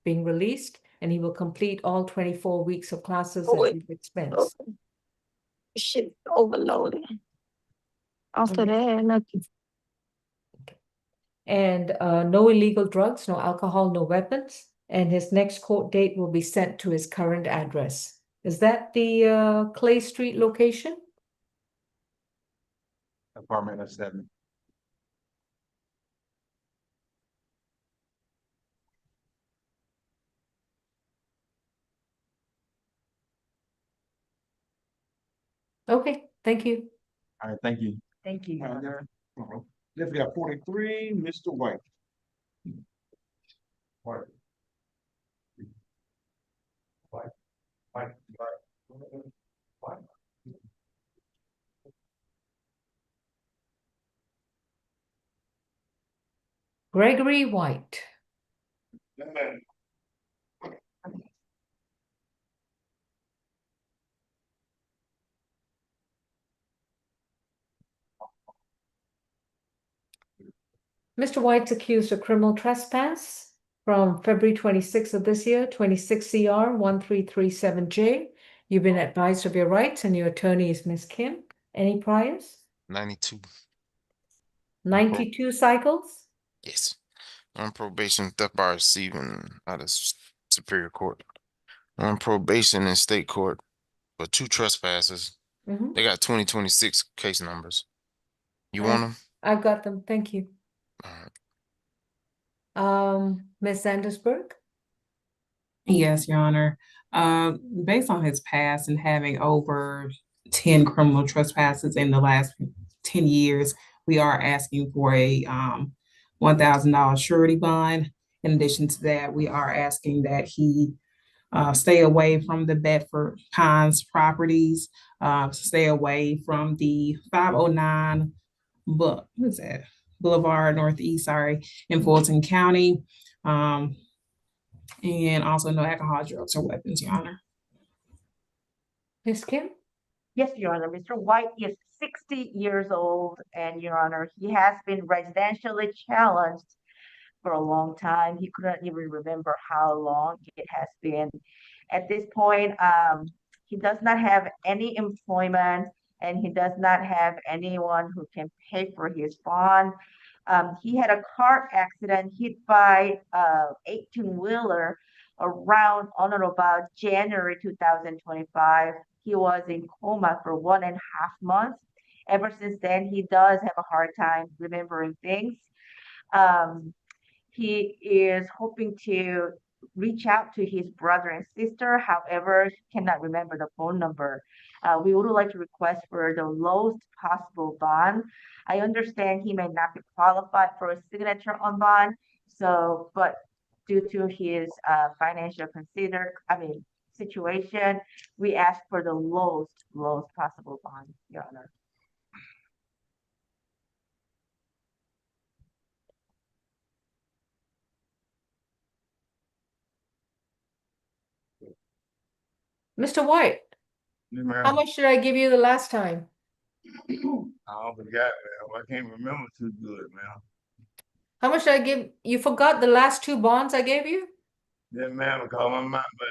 S3: being released, and he will complete all 24 weeks of classes at his expense.
S16: Shit overloaded. After that, nothing.
S3: And no illegal drugs, no alcohol, no weapons. And his next court date will be sent to his current address. Is that the Clay Street location?
S5: Apartment of 7.
S3: Okay, thank you.
S5: All right, thank you.
S2: Thank you, Your Honor.
S8: Next, we got 43, Mr. White. White. White. White. White.
S3: Gregory White. Mr. White's accused of criminal trespass from February 26th of this year, 26 CR 1337J. You've been advised of your rights, and your attorney is Ms. Kim. Any priors?
S4: 92.
S3: 92 cycles?
S4: Yes. On probation, theft by receiving out of Superior Court. On probation in state court for 2 trespasses.
S3: Mhm.
S4: They got 2026 case numbers. You want them?
S3: I've got them. Thank you. Ms. Sandersberg?
S13: Yes, Your Honor. Based on his past and having over 10 criminal trespasses in the last 10 years, we are asking for a $1,000 surety bond. In addition to that, we are asking that he stay away from the Bedford Pines properties, stay away from the 509 Boulevard Northeast, in Fulton County. And also no alcohol, drugs, or weapons, Your Honor.
S3: Ms. Kim?
S2: Yes, Your Honor. Mr. White is 60 years old, and Your Honor, he has been residentially challenged for a long time. He couldn't even remember how long it has been. At this point, he does not have any employment, and he does not have anyone who can pay for his bond. He had a car accident hit by 18-wheeler around on or about January 2025. He was in coma for 1.5 months. Ever since then, he does have a hard time remembering things. He is hoping to reach out to his brother and sister. However, he cannot remember the phone number. We would like to request for the lowest possible bond. I understand he may not be qualified for a signature on bond. But due to his financial situation, we ask for the lowest possible bond, Your Honor.
S3: Mr. White, how much did I give you the last time?
S8: I don't forgot, man. I can't remember too good, man.
S3: How much did I give? You forgot the last 2 bonds I gave you?
S19: Yeah, man, because my mind, but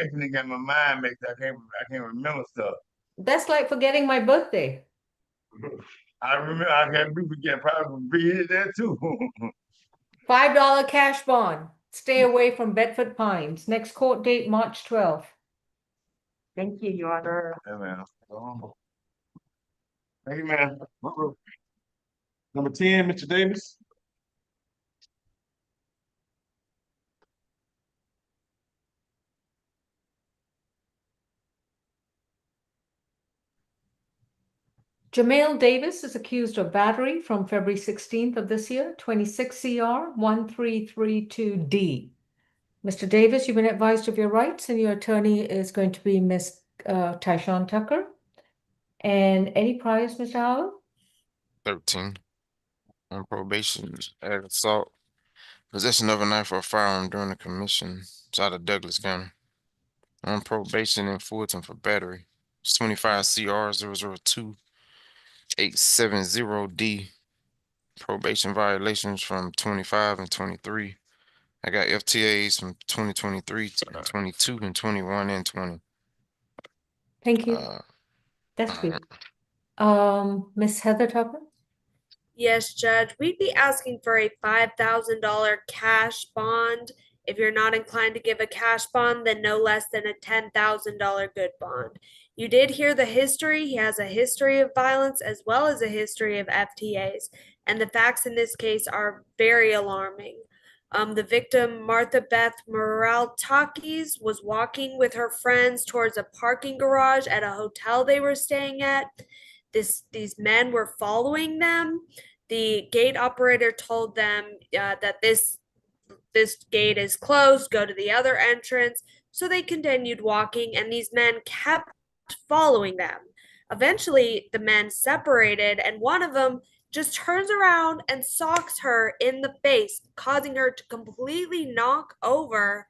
S19: actually got my mind mixed. I can't remember stuff.
S3: That's like forgetting my birthday.
S19: I remember I can't be forget probably be there too.
S3: $5 cash bond. Stay away from Bedford Pines. Next court date, March 12th.
S2: Thank you, Your Honor.
S19: Yeah, man. Thank you, man.
S8: Number 10, Mr. Davis.
S3: Jamal Davis is accused of battery from February 16th of this year, 26 CR 1332D. Mr. Davis, you've been advised of your rights, and your attorney is going to be Ms. Tyshawn Tucker. And any priors, Mr. Howell?
S4: 13. On probation, ag assault, possession of a knife or firearm during the commission. It's out of Douglas County. On probation in Fulton for battery. It's 25 CR 002 870D. Probation violations from 25 and 23. I got FTAs from 2023, 22, and 21 and 20.
S3: Thank you. That's good. Miss Heather Tucker?
S6: Yes, Judge, we'd be asking for a $5,000 cash bond. If you're not inclined to give a cash bond, then no less than a $10,000 good bond. You did hear the history. He has a history of violence as well as a history of FTAs, and the facts in this case are very alarming. The victim, Martha Beth Moraltakis, was walking with her friends towards a parking garage at a hotel they were staying at. These men were following them. The gate operator told them that this gate is closed, go to the other entrance. So they continued walking, and these men kept following them. Eventually, the men separated, and one of them just turns around and socks her in the face, causing her to completely knock over.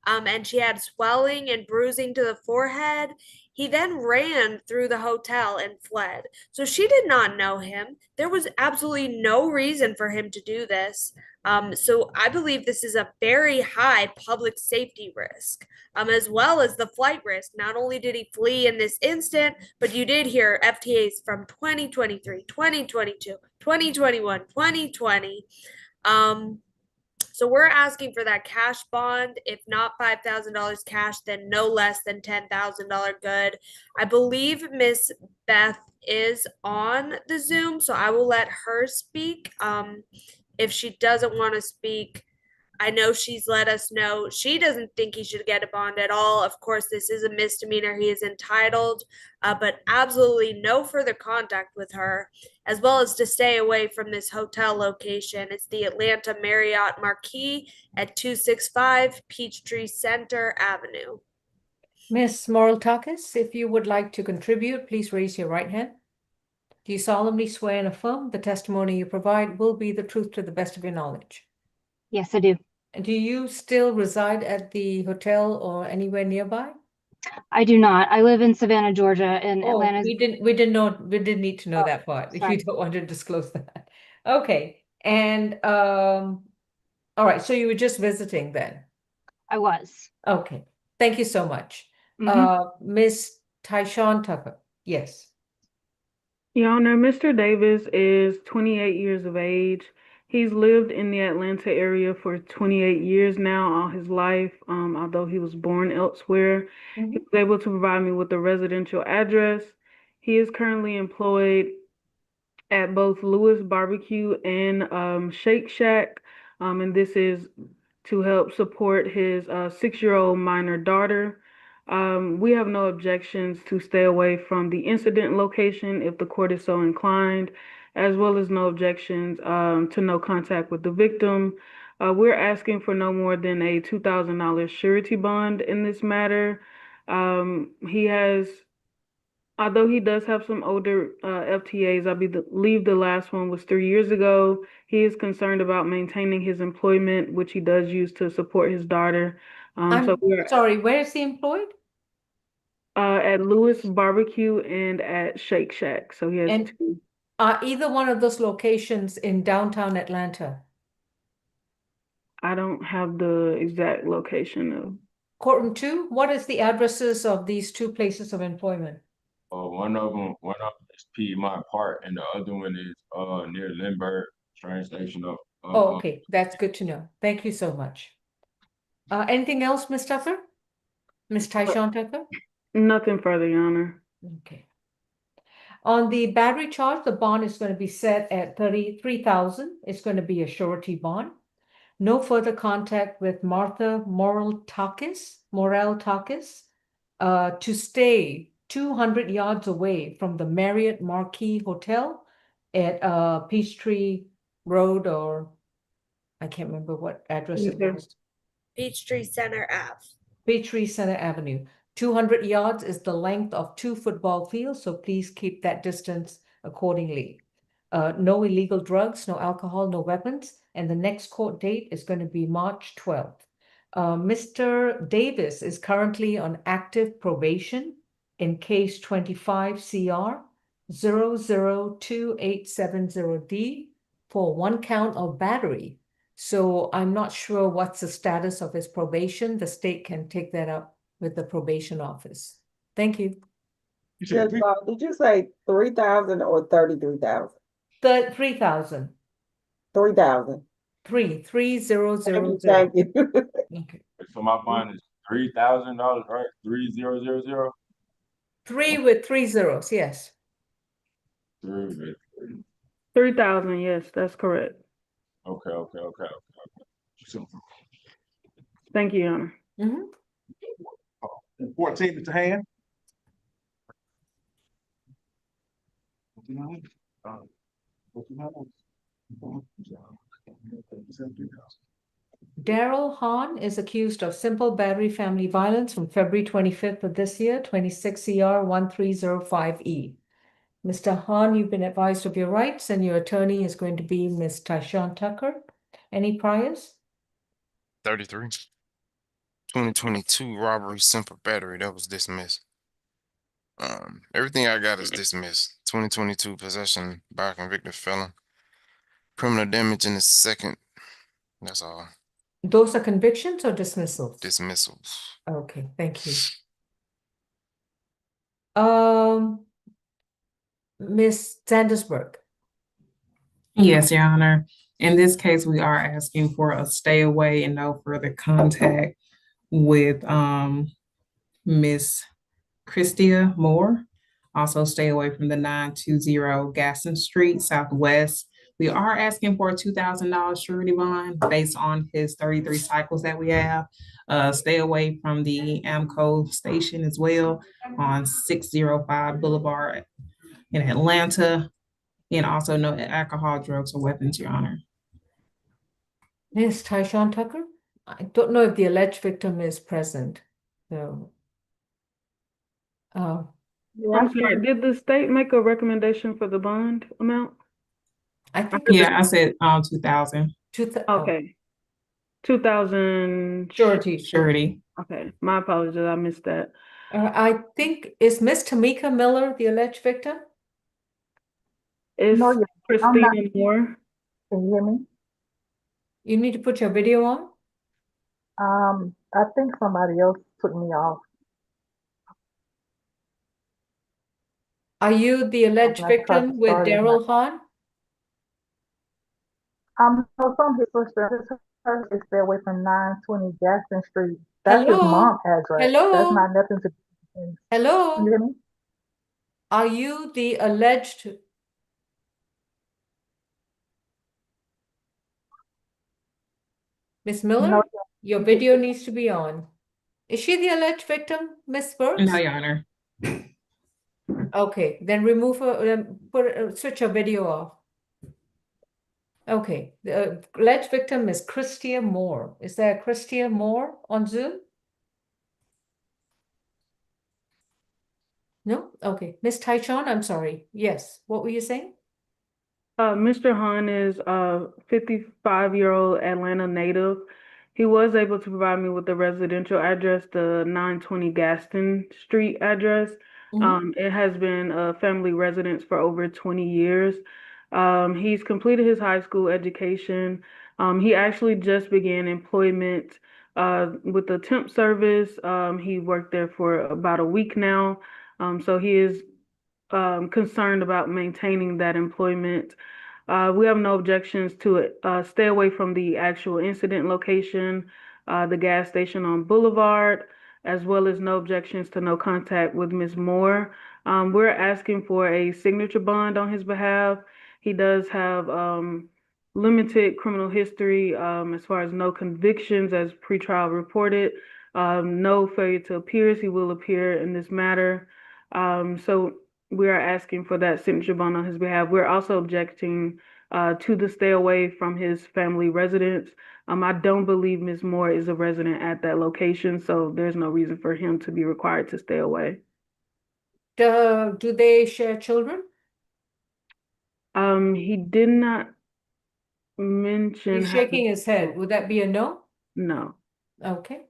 S6: And she had swelling and bruising to the forehead. He then ran through the hotel and fled. So she did not know him. There was absolutely no reason for him to do this. So I believe this is a very high public safety risk, as well as the flight risk. Not only did he flee in this instant, but you did hear FTAs from 2023, 2022, 2021, 2020. So we're asking for that cash bond. If not $5,000 cash, then no less than $10,000 good. I believe Miss Beth is on the Zoom, so I will let her speak. If she doesn't want to speak, I know she's let us know she doesn't think he should get a bond at all. Of course, this is a misdemeanor. He is entitled, but absolutely no further contact with her, as well as to stay away from this hotel location. It's the Atlanta Marriott Marquis at 265 Peachtree Center Avenue.
S3: Miss Moraltakis, if you would like to contribute, please raise your right hand. Do you solemnly swear and affirm the testimony you provide will be the truth to the best of your knowledge?
S20: Yes, I do.
S3: Do you still reside at the hotel or anywhere nearby?
S20: I do not. I live in Savannah, Georgia, and
S3: Oh,
S20: Atlanta.
S3: we didn't need to know that part. If
S20: sorry.
S3: you don't want to disclose that. Okay. And all right, so you were just visiting then?
S20: I was.
S3: Okay. Thank you so much. Miss Tyshawn Tucker. Yes.
S10: Your Honor, Mr. Davis is 28 years of age. He's lived in the Atlanta area for 28 years now, all his life, although he was born elsewhere. He was able to provide me with a residential address. He is currently employed at both Lewis Barbecue and Shake Shack, and this is to help support his 6-year-old minor daughter. We have no objections to stay away from the incident location if the court is so inclined, as well as no objections to no contact with the victim. We're asking for no more than a $2,000 surety bond in this matter. Although he does have some older FTAs, I believe the last one was 3 years ago. He is concerned about maintaining his employment, which he does use to support his daughter.
S3: I'm sorry, where is he employed?
S10: At Lewis Barbecue and at Shake Shack. So he has two.
S3: Are either one of those locations in downtown Atlanta?
S10: I don't have the exact location of.
S3: Courtroom 2, what is the addresses of these two places of employment?
S21: One of them is Piedmont Park, and the other one is near Lindbergh train station up.
S3: Oh, okay, that's good to know. Thank you so much. Anything else, Ms. Tucker? Ms. Tyshawn Tucker?
S10: Nothing further, Your Honor.
S3: Okay. On the battery charge, the bond is going to be set at $33,000. It's going to be a surety bond. No further contact with Martha Morel-Takis to stay 200 yards away from the Marriott Marquis Hotel at Peachtree Road, or I can't remember what address it was.
S6: Peachtree Center Ave.
S3: Peachtree Center Avenue. 200 yards is the length of 2 football fields, so please keep that distance accordingly. No illegal drugs, no alcohol, no weapons, and the next court date is going to be March 12th. Mr. Davis is currently on active probation in case 25 CR 002870D for 1 count of battery. So I'm not sure what's the status of his probation. The state can take that up with the probation office. Thank you.
S1: Judge Ball, did you say 3,000 or 33,000?
S3: 3,000.
S1: 3,000.
S3: 3,000.
S1: Thank you.
S3: Okay.
S21: So my fine is $3,000, right? 3,000.
S3: 3 with 3 zeros, yes.
S10: 3,000, yes, that's correct.
S21: Okay.
S10: Thank you, Your Honor.
S8: 14, Mr. Han.
S3: Daryl Han is accused of simple battery family violence from February 25th of this year, 26 CR 1305E. Mr. Han, you've been advised of your rights, and your attorney is going to be Ms. Tyshawn Tucker. Any priors?
S4: 33. 2022 robbery, simple battery, that was dismissed. Everything I got is dismissed. 2022 possession by a convicted felon. Criminal damage in the second. That's all.
S3: Those are convictions or dismissals?
S4: Dismissals.
S3: Okay, thank you. Ms. Sandersberg.
S13: Yes, Your Honor. In this case, we are asking for a stay away and no further contact with Miss Christia Moore. Also stay away from the 920 Gaston Street Southwest. We are asking for a $2,000 surety bond based on his 33 cycles that we have. Stay away from the AMCO station as well on 605 Boulevard in Atlanta. And also no alcohol, drugs, or weapons, Your Honor.
S3: Ms. Tyshawn Tucker? I don't know if the alleged victim is present. So,
S10: I'm sorry, did the state make a recommendation for the bond amount?
S3: I think.
S13: Yeah, I said 2,000.
S10: Okay. 2,000
S3: surety.
S10: Okay, my apologies, I missed that.
S3: I think, is Miss Tamika Miller the alleged victim?
S10: Is
S1: No,
S10: Christina Moore?
S1: Can you hear me?
S3: You need to put your video on.
S1: I think somebody else put me off.
S3: Are you the alleged
S1: When I
S3: victim with
S1: started
S3: Daryl Han?
S1: No, some his sister, is stay away from 920 Jackson Street. That's his
S3: Hello?
S1: mom's address.
S3: Hello?
S1: That's not nothing to do with.
S3: Hello?
S1: Can you hear me?
S3: Are you the alleged? Miss Miller?
S1: No.
S3: Your video needs to be on. Is she the alleged victim, Miss Burks?
S13: No, Your Honor.
S3: Okay, then remove her, switch her video off. Okay, the alleged victim is Christia Moore. Is there Christia Moore on Zoom? No? Okay. Miss Tyshawn, I'm sorry. Yes. What were you saying?
S10: Mr. Han is a 55-year-old Atlanta native. He was able to provide me with the residential address, the 920 Gaston Street address. It has been a family residence for over 20 years. He's completed his high school education. He actually just began employment with the temp service. He worked there for about a week now. So he is concerned about maintaining that employment. We have no objections to it. Stay away from the actual incident location, the gas station on Boulevard, as well as no objections to no contact with Ms. Moore. We're asking for a signature bond on his behalf. He does have limited criminal history as far as no convictions as pretrial reported, no failure to appear. He will appear in this matter. So we are asking for that signature bond on his behalf. We're also objecting to the stay away from his family residence. I don't believe Ms. Moore is a resident at that location, so there's no reason for him to be required to stay away.
S3: Do they share children?
S10: He did not mention.
S3: He's shaking his head. Would that be a no?
S10: No.
S3: Okay.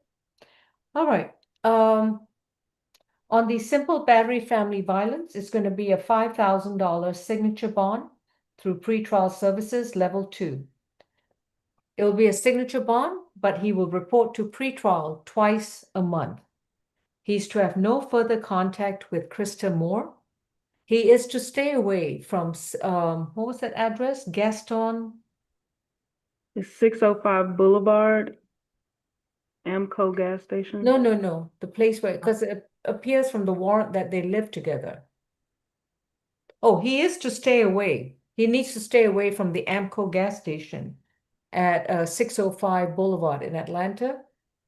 S3: All right. On the simple battery family violence, it's going to be a $5,000 signature bond through pretrial services level 2. It will be a signature bond, but he will report to pretrial twice a month. He's to have no further contact with Krista Moore. He is to stay away from, what was that address? Gaston?
S10: It's 605 Boulevard, Amco gas station.
S3: No. The place where, because it appears from the warrant that they live together. Oh, he is to stay away. He needs to stay away from the Amco gas station at 605 Boulevard in Atlanta.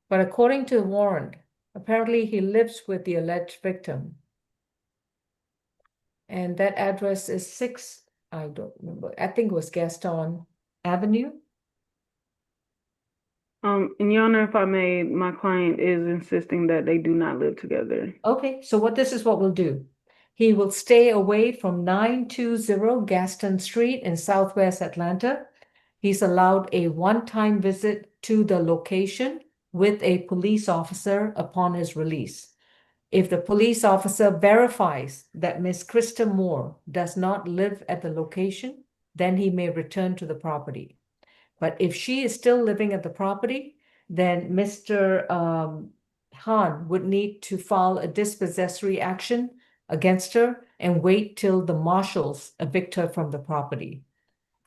S3: But according to the warrant, apparently he lives with the alleged victim. And that address is I don't remember. I think it was Gaston Avenue.
S10: And Your Honor, if I may, my client is insisting that they do not live together.
S3: Okay, so this is what we'll do. He will stay away from 920 Gaston Street in Southwest Atlanta. He's allowed a one-time visit to the location with a police officer upon his release. If the police officer verifies that Miss Krista Moore does not live at the location, then he may return to the property. But if she is still living at the property, then Mr. Han would need to file a dispossessory action against her and wait till the marshals evict her from the property.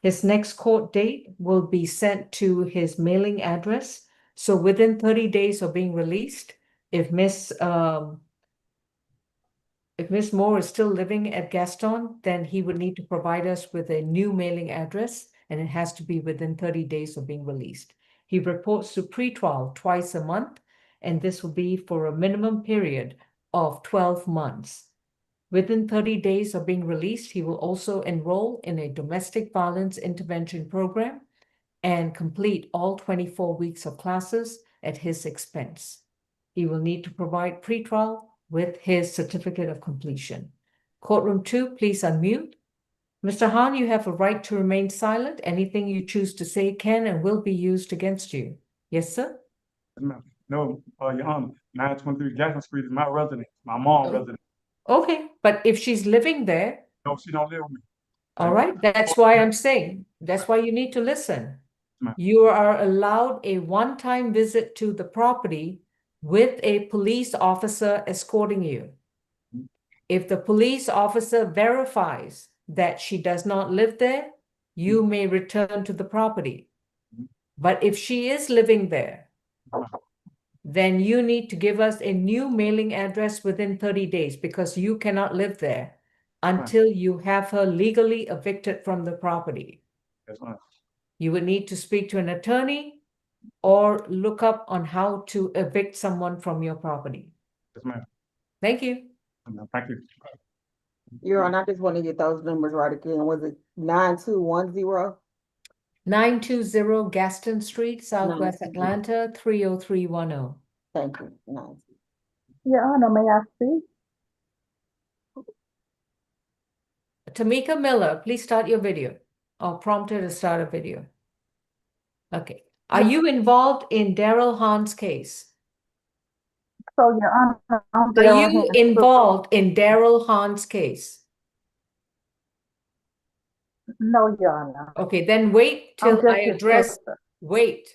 S3: His next court date will be sent to his mailing address. So within 30 days of being released, if Miss Moore is still living at Gaston, then he would need to provide us with a new mailing address, and it has to be within 30 days of being released. He reports to pretrial twice a month, and this will be for a minimum period of 12 months. Within 30 days of being released, he will also enroll in a domestic violence intervention program and complete all 24 weeks of classes at his expense. He will need to provide pretrial with his certificate of completion. Courtroom 2, please unmute. Mr. Han, you have a right to remain silent. Anything you choose to say can and will be used against you. Yes, sir?
S9: No, Your Honor, 923 Jackson Street is my residence, my mom's residence.
S3: Okay, but if she's living there.
S9: No, she don't live with me.
S3: All right, that's why I'm saying, that's why you need to listen. You are allowed a one-time visit to the property with a police officer escorting you. If the police officer verifies that she does not live there, you may return to the property. But if she is living there, then you need to give us a new mailing address within 30 days because you cannot live there until you have her legally evicted from the property.
S9: That's fine.
S3: You would need to speak to an attorney or look up on how to evict someone from your property.
S9: Yes, ma'am.
S3: Thank you.
S9: Thank you.
S1: Your Honor, I just want to get those numbers right again. Was it 9210?
S3: 920 Gaston Street, Southwest Atlanta, 30310.
S1: Thank you. Nice.
S15: Your Honor, may I speak?
S3: Tamika Miller, please start your video or prompt her to start a video. Okay. Are you involved in Daryl Han's case?
S15: So, Your Honor,
S3: Are you involved in Daryl Han's case?
S15: No, Your Honor.
S3: Okay, then wait till I address. Wait.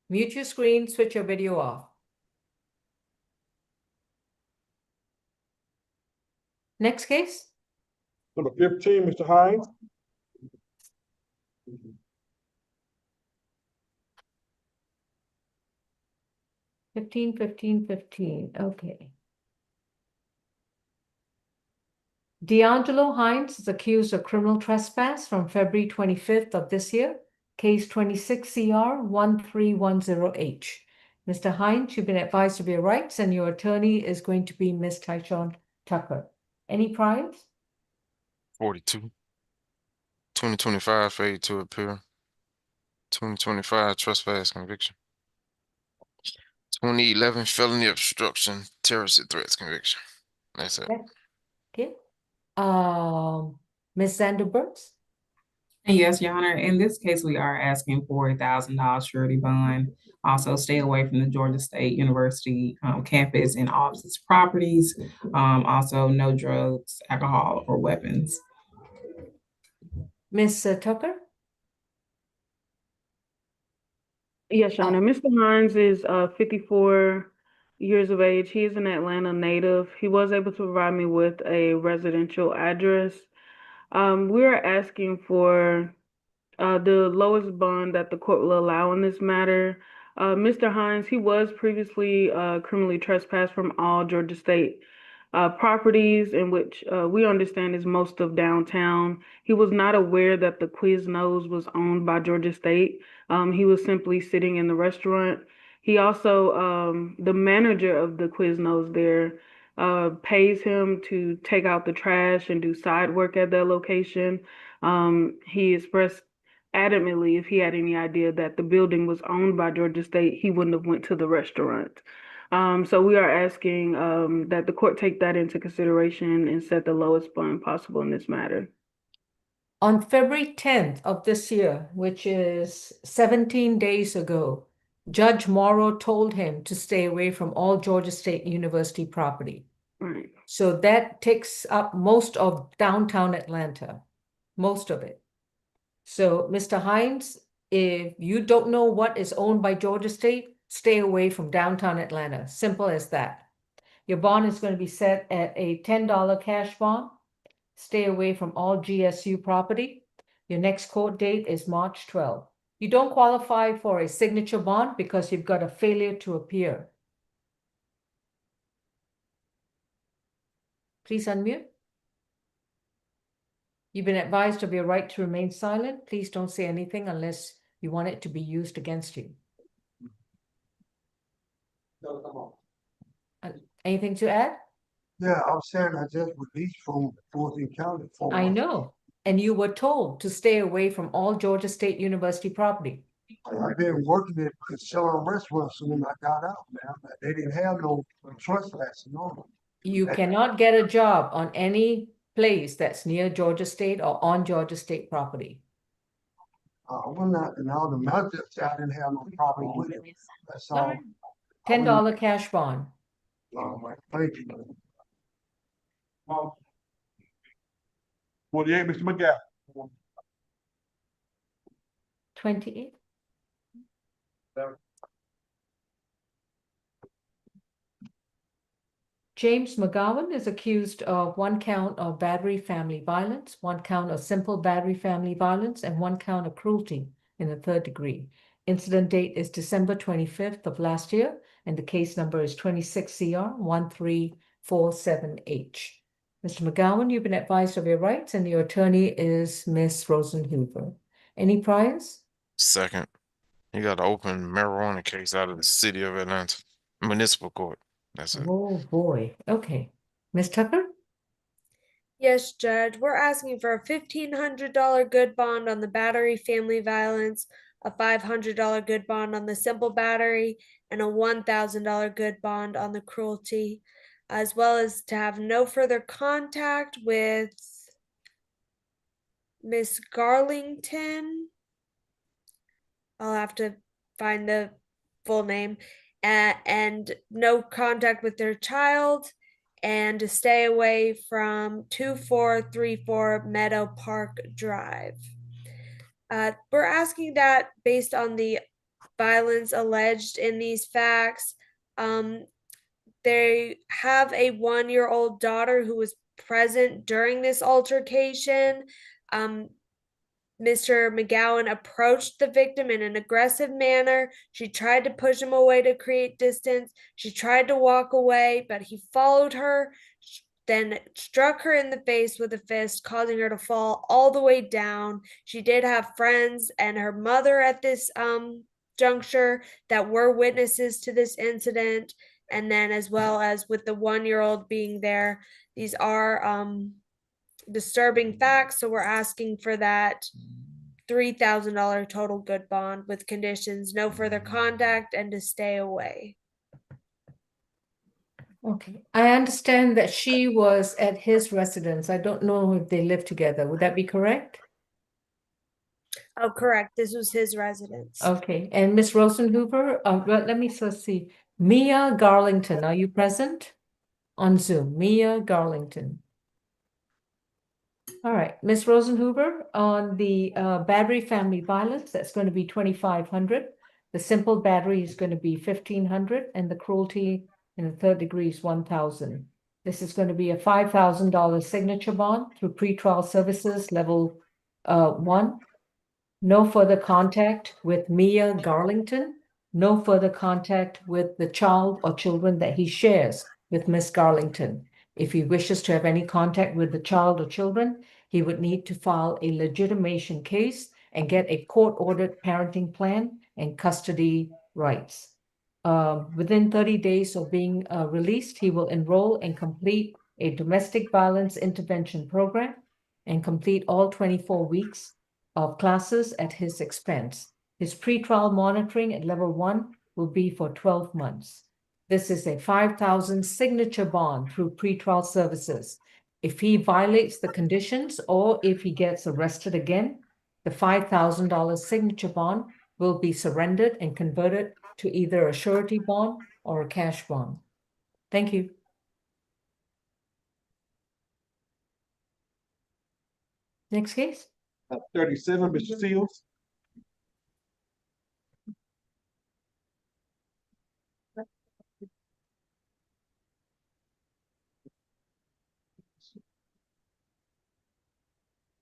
S3: Mute your screen, switch your video off. Next case.
S8: Number 15, Mr. Hines.
S3: Fifteen. Okay. D'Angelo Hines is accused of criminal trespass from February 25th of this year, case 26 CR 1310H. Mr. Hines, you've been advised of your rights, and your attorney is going to be Ms. Tyshawn Tucker. Any priors?
S4: 42. 2025 failure to appear. 2025 trespass conviction. 2011 felony obstruction, terrorist threats conviction. That's it.
S3: Okay. Ms. Zanderbergs?
S13: Yes, Your Honor. In this case, we are asking for $1,000 surety bond. Also, stay away from the Georgia State University campus and all of its properties. Also, no drugs, alcohol, or weapons.
S3: Ms. Tucker?
S10: Yes, Your Honor. Mr. Hines is 54 years of age. He is an Atlanta native. He was able to provide me with a residential address. We're asking for the lowest bond that the court will allow in this matter. Mr. Hines, he was previously criminally trespassed from all Georgia State properties, in which we understand is most of downtown. He was not aware that the Quiznos was owned by Georgia State. He was simply sitting in the restaurant. He also, the manager of the Quiznos there, pays him to take out the trash and do side work at their location. He expressed adamantly if he had any idea that the building was owned by Georgia State, he wouldn't have went to the restaurant. So we are asking that the court take that into consideration and set the lowest bond possible in this matter.
S3: On February 10th of this year, which is 17 days ago, Judge Morrow told him to stay away from all Georgia State University property.
S10: Right.
S3: So that takes up most of downtown Atlanta, most of it. So, Mr. Hines, if you don't know what is owned by Georgia State, stay away from downtown Atlanta. Simple as that. Your bond is going to be set at a $10 cash bond. Stay away from all GSU property. Your next court date is March 12th. You don't qualify for a signature bond because you've got a failure to appear. Please unmute. You've been advised of your right to remain silent. Please don't say anything unless you want it to be used against you. Anything to add?
S7: Yeah, I'm saying I just released from 14th County.
S3: I know. And you were told to stay away from all Georgia State University property.
S7: I've been working at selling restaurants when I got out, man. They didn't have no trespassing, no.
S3: You cannot get a job on any place that's near Georgia State or on Georgia State property.
S7: Well, not, and all the mountains, I didn't have no problem with it. That's all.
S3: $10 cash bond.
S7: All right, thank you.
S8: 48, Mr. McGawan.
S3: 28. James McGawan is accused of 1 count of battery family violence, 1 count of simple battery family violence, and 1 count of cruelty in the 3rd degree. Incident date is December 25th of last year, and the case number is 26 CR 1347H. Mr. McGawan, you've been advised of your rights, and your attorney is Ms. Rosenhuber. Any priors?
S4: Second, you got to open marijuana case out of the city of Atlanta, municipal court. That's it.
S3: Oh boy. Okay. Ms. Tucker?
S6: Yes, Judge. We're asking for a $1,500 good bond on the battery family violence, a $500 good bond on the simple battery, and a $1,000 good bond on the cruelty, as well as to have no further contact with Miss Garlington. I'll have to find the full name. And no contact with their child, and to stay away from 2434 Meadow Park Drive. We're asking that based on the violence alleged in these facts. They have a 1-year-old daughter who was present during this altercation. Mr. McGawan approached the victim in an aggressive manner. She tried to push him away to create distance. She tried to walk away, but he followed her, then struck her in the face with a fist, causing her to fall all the way down. She did have friends and her mother at this juncture that were witnesses to this incident. And then as well as with the 1-year-old being there, these are disturbing facts. So we're asking for that $3,000 total good bond with conditions, no further contact and to stay away.
S3: Okay, I understand that she was at his residence. I don't know if they live together. Would that be correct?
S6: Oh, correct. This was his residence.
S3: Okay, and Miss Rosenhuber, well, let me first see. Mia Garlington, are you present on Zoom? Mia Garlington. All right, Miss Rosenhuber, on the battery family violence, that's going to be 2,500. The simple battery is going to be 1,500, and the cruelty in the third degree is 1,000. This is going to be a $5,000 signature bond through pretrial services level 1. No further contact with Mia Garlington. No further contact with the child or children that he shares with Miss Garlington. If he wishes to have any contact with the child or children, he would need to file a legitimation case and get a court-ordered parenting plan and custody rights. Within 30 days of being released, he will enroll and complete a domestic violence intervention program and complete all 24 weeks of classes at his expense. His pretrial monitoring at level 1 will be for 12 months. This is a 5,000 signature bond through pretrial services. If he violates the conditions or if he gets arrested again, the $5,000 signature bond will be surrendered and converted to either a surety bond or a cash bond. Thank you. Next case.
S8: 37, Mr. Seals.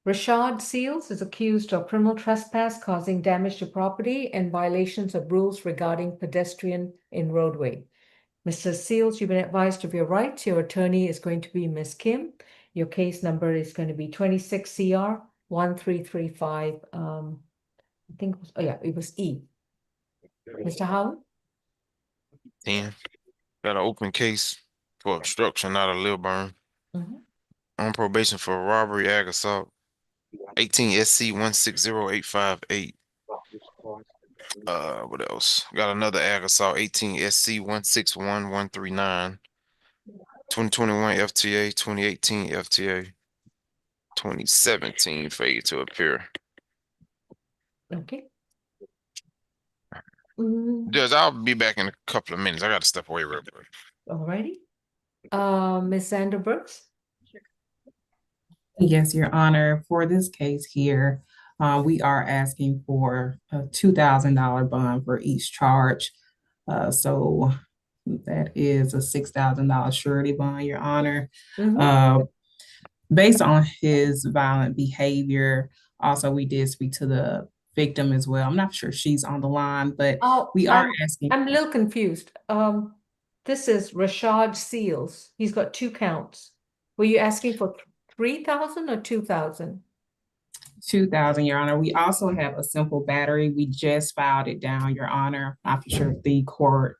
S3: Rashad Seals is accused of criminal trespass causing damage to property and violations of rules regarding pedestrian in roadway. Mr. Seals, you've been advised of your rights. Your attorney is going to be Ms. Kim. Your case number is going to be 26 CR 1335. I think it was, oh yeah, it was E. Mr. Howard?
S4: 10. Got an open case for obstruction, not a Leiddon. On probation for robbery, ag assault. 18 SC 160858. What else? Got another ag assault, 18 SC 161139. 2021 FTA, 2018 FTA, 2017 failure to appear.
S3: Okay.
S4: Judge, I'll be back in a couple of minutes. I got to step away real quick.
S3: Alrighty. Ms. Sandra Brooks?
S13: Yes, Your Honor. For this case here, we are asking for a $2,000 bond for each charge. So that is a $6,000 surety bond, Your Honor. Based on his violent behavior, also we did speak to the victim as well. I'm not sure she's on the line, but we are asking.
S3: I'm a little confused. This is Rashad Seals. He's got 2 counts. Were you asking for 3,000 or 2,000?
S13: 2,000, Your Honor. We also have a simple battery. We just filed it down, Your Honor. I'm not sure if the court,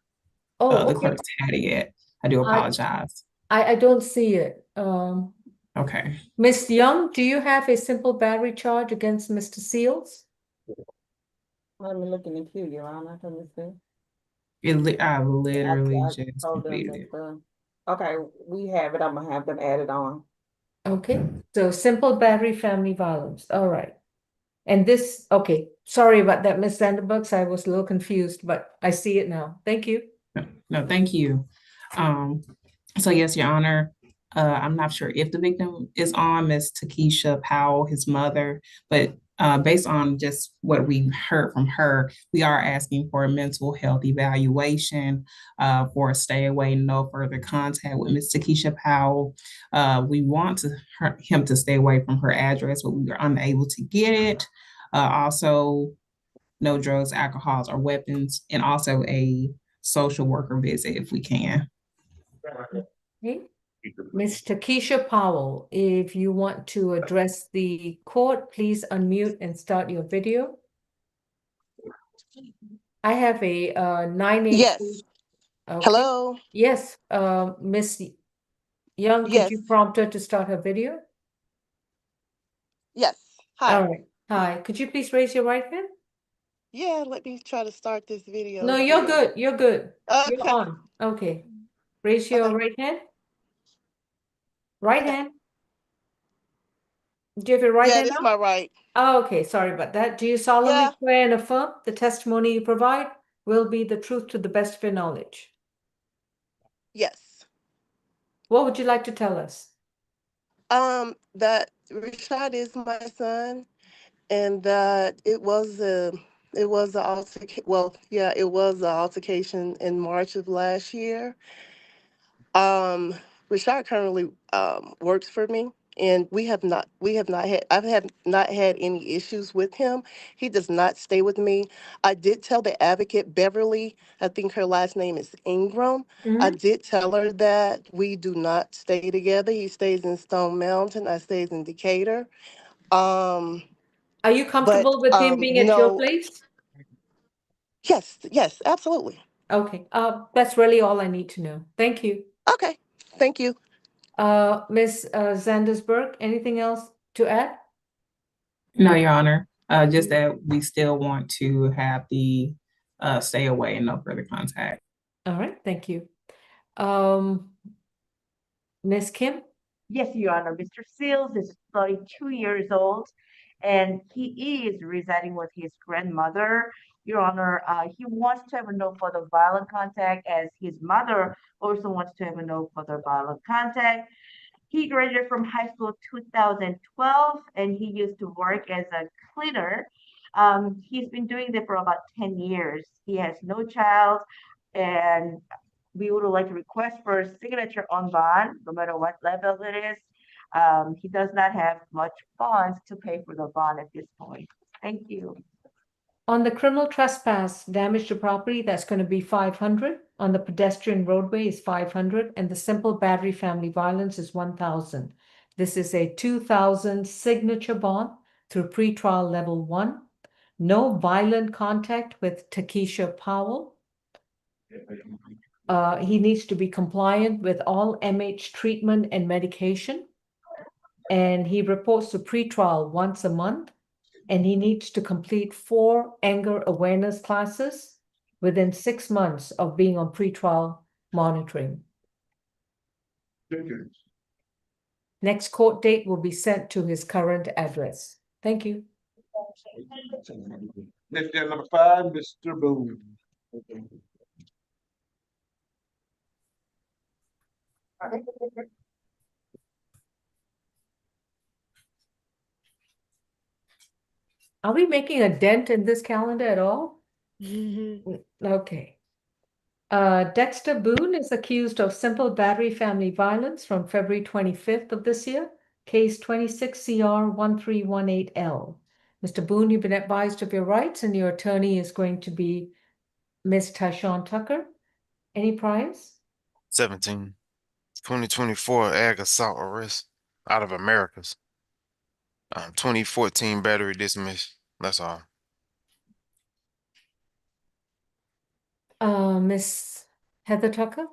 S13: the clerk's had it yet. I do apologize.
S3: I don't see it.
S13: Okay.
S3: Ms. Young, do you have a simple battery charge against Mr. Seals?
S1: Let me look in the queue, Your Honor. Let me see.
S13: I literally
S1: I
S13: just
S1: told them
S13: completed it.
S1: okay, we have it. I'm gonna have them added on.
S3: Okay, so simple battery family violence. All right. And this, okay, sorry about that, Ms. Vanderbucks. I was a little confused, but I see it now. Thank you.
S13: No, thank you. So yes, Your Honor, I'm not sure if the victim is on, Ms. Takesha Powell, his mother, but based on just what we heard from her, we are asking for a mental health evaluation, for a stay away, no further contact with Ms. Takesha Powell. We want him to stay away from her address, but we were unable to get it. Also, no drugs, alcohols, or weapons, and also a social worker visit if we can.
S3: Okay. Ms. Takesha Powell, if you want to address the court, please unmute and start your video. I have a 982.
S12: Yes.
S3: Okay.
S12: Hello.
S3: Yes, Miss Young, could
S12: Yes.
S3: you prompt her to start her video?
S12: Yes. Hi.
S3: All right. Hi. Could you please raise your right hand?
S12: Yeah, let me try to start this video
S3: No, you're
S12: here.
S3: good. You're good. You're
S12: Okay.
S3: on. Okay. Raise your right hand. Right hand. Do you have your right
S12: Yeah,
S3: hand
S12: this is
S3: up?
S12: my right.
S3: Oh, okay. Sorry about that. Do you solemnly
S12: Yeah.
S3: swear and affirm the testimony you provide will be the truth to the best of your knowledge?
S12: Yes.
S3: What would you like to tell us?
S12: That Rashad is my son, and that it was a altercation in March of last year. Rashad currently works for me, and we have not had not had any issues with him. He does not stay with me. I did tell the advocate Beverly, I think her last name is Ingram. I did tell her that we do not stay together. He stays in Stone Mountain. I stays in Decatur.
S3: Are you comfortable with him being at your place?
S12: Yes, absolutely.
S3: Okay. That's really all I need to know. Thank you.
S12: Okay. Thank you.
S3: Ms. Zandersberg, anything else to add?
S13: No, Your Honor. Just that we still want to have the stay away and no further contact.
S3: All right. Thank you. Ms. Kim?
S2: Yes, Your Honor. Mr. Seals is 32 years old, and he is residing with his grandmother. Your Honor, he wants to have a no further violent contact, as his mother also wants to have a no further violent contact. He graduated from high school 2012, and he used to work as a cleaner. He's been doing that for about 10 years. He has no child, and we would like to request for a signature on bond, no matter what level it is. He does not have much funds to pay for the bond at this point. Thank you.
S3: On the criminal trespass, damage to property, that's going to be 500. On the pedestrian roadway is 500, and the simple battery family violence is 1,000. This is a 2,000 signature bond through pretrial level 1. No violent contact with Takesha Powell. He needs to be compliant with all MH treatment and medication. And he reports to pretrial once a month. And he needs to complete 4 anger awareness classes within 6 months of being on pretrial monitoring.
S7: Jenkins.
S3: Next court date will be sent to his current address. Thank you.
S7: Next guy, number 5, Mr. Boone.
S3: Are we making a dent in this calendar at all? Okay. Dexter Boone is accused of simple battery family violence from February 25th of this year, case 26CR1318L. Mr. Boone, you've been advised of your rights, and your attorney is going to be Ms. Tyshawn Tucker. Any priors?
S4: 17. 2024 ag assault arrest out of Americas. 2014 battery dismissed. That's all.
S3: Miss Heather Tucker?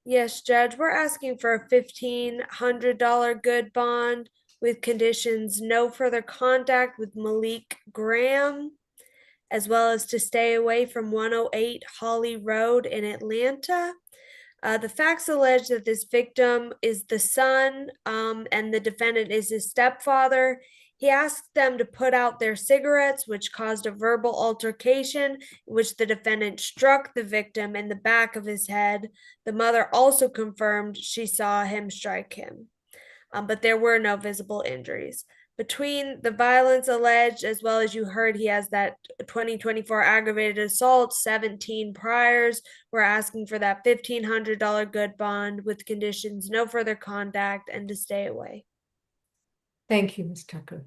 S6: Yes, Judge, we're asking for a $1,500 good bond with conditions no further contact with Malik Graham, as well as to stay away from 108 Holly Road in Atlanta. The facts allege that this victim is the son, and the defendant is his stepfather. He asked them to put out their cigarettes, which caused a verbal altercation in which the defendant struck the victim in the back of his head. The mother also confirmed she saw him strike him, but there were no visible injuries. between the violence alleged, as well as you heard, he has that 2024 aggravated assault, 17 priors. We're asking for that $1,500 good bond with conditions no further contact and to stay away.
S3: Thank you, Ms. Tucker.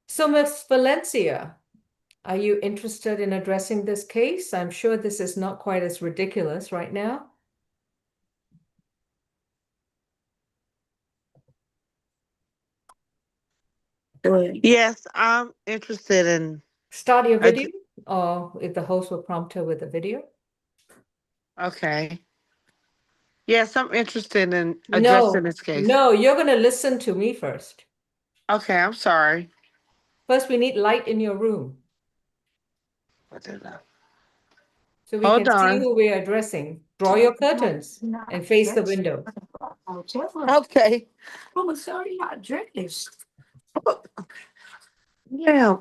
S3: So, Ms. Valencia, are you interested in addressing this case? I'm sure this is not quite as ridiculous right now.
S14: Yes, I'm interested in.
S3: Start your video, or if the host will prompt her with a video.
S14: Okay. Yes, I'm interested in
S3: No,
S14: addressing this case.
S3: no, you're going to listen to me first.
S14: Okay, I'm sorry.
S3: First, we need light in your room so we
S14: Hold
S3: can see
S14: on.
S3: who we are addressing. Draw your curtains and face the window.
S14: Okay.
S22: I'm sorry, not dressed.
S14: Yeah.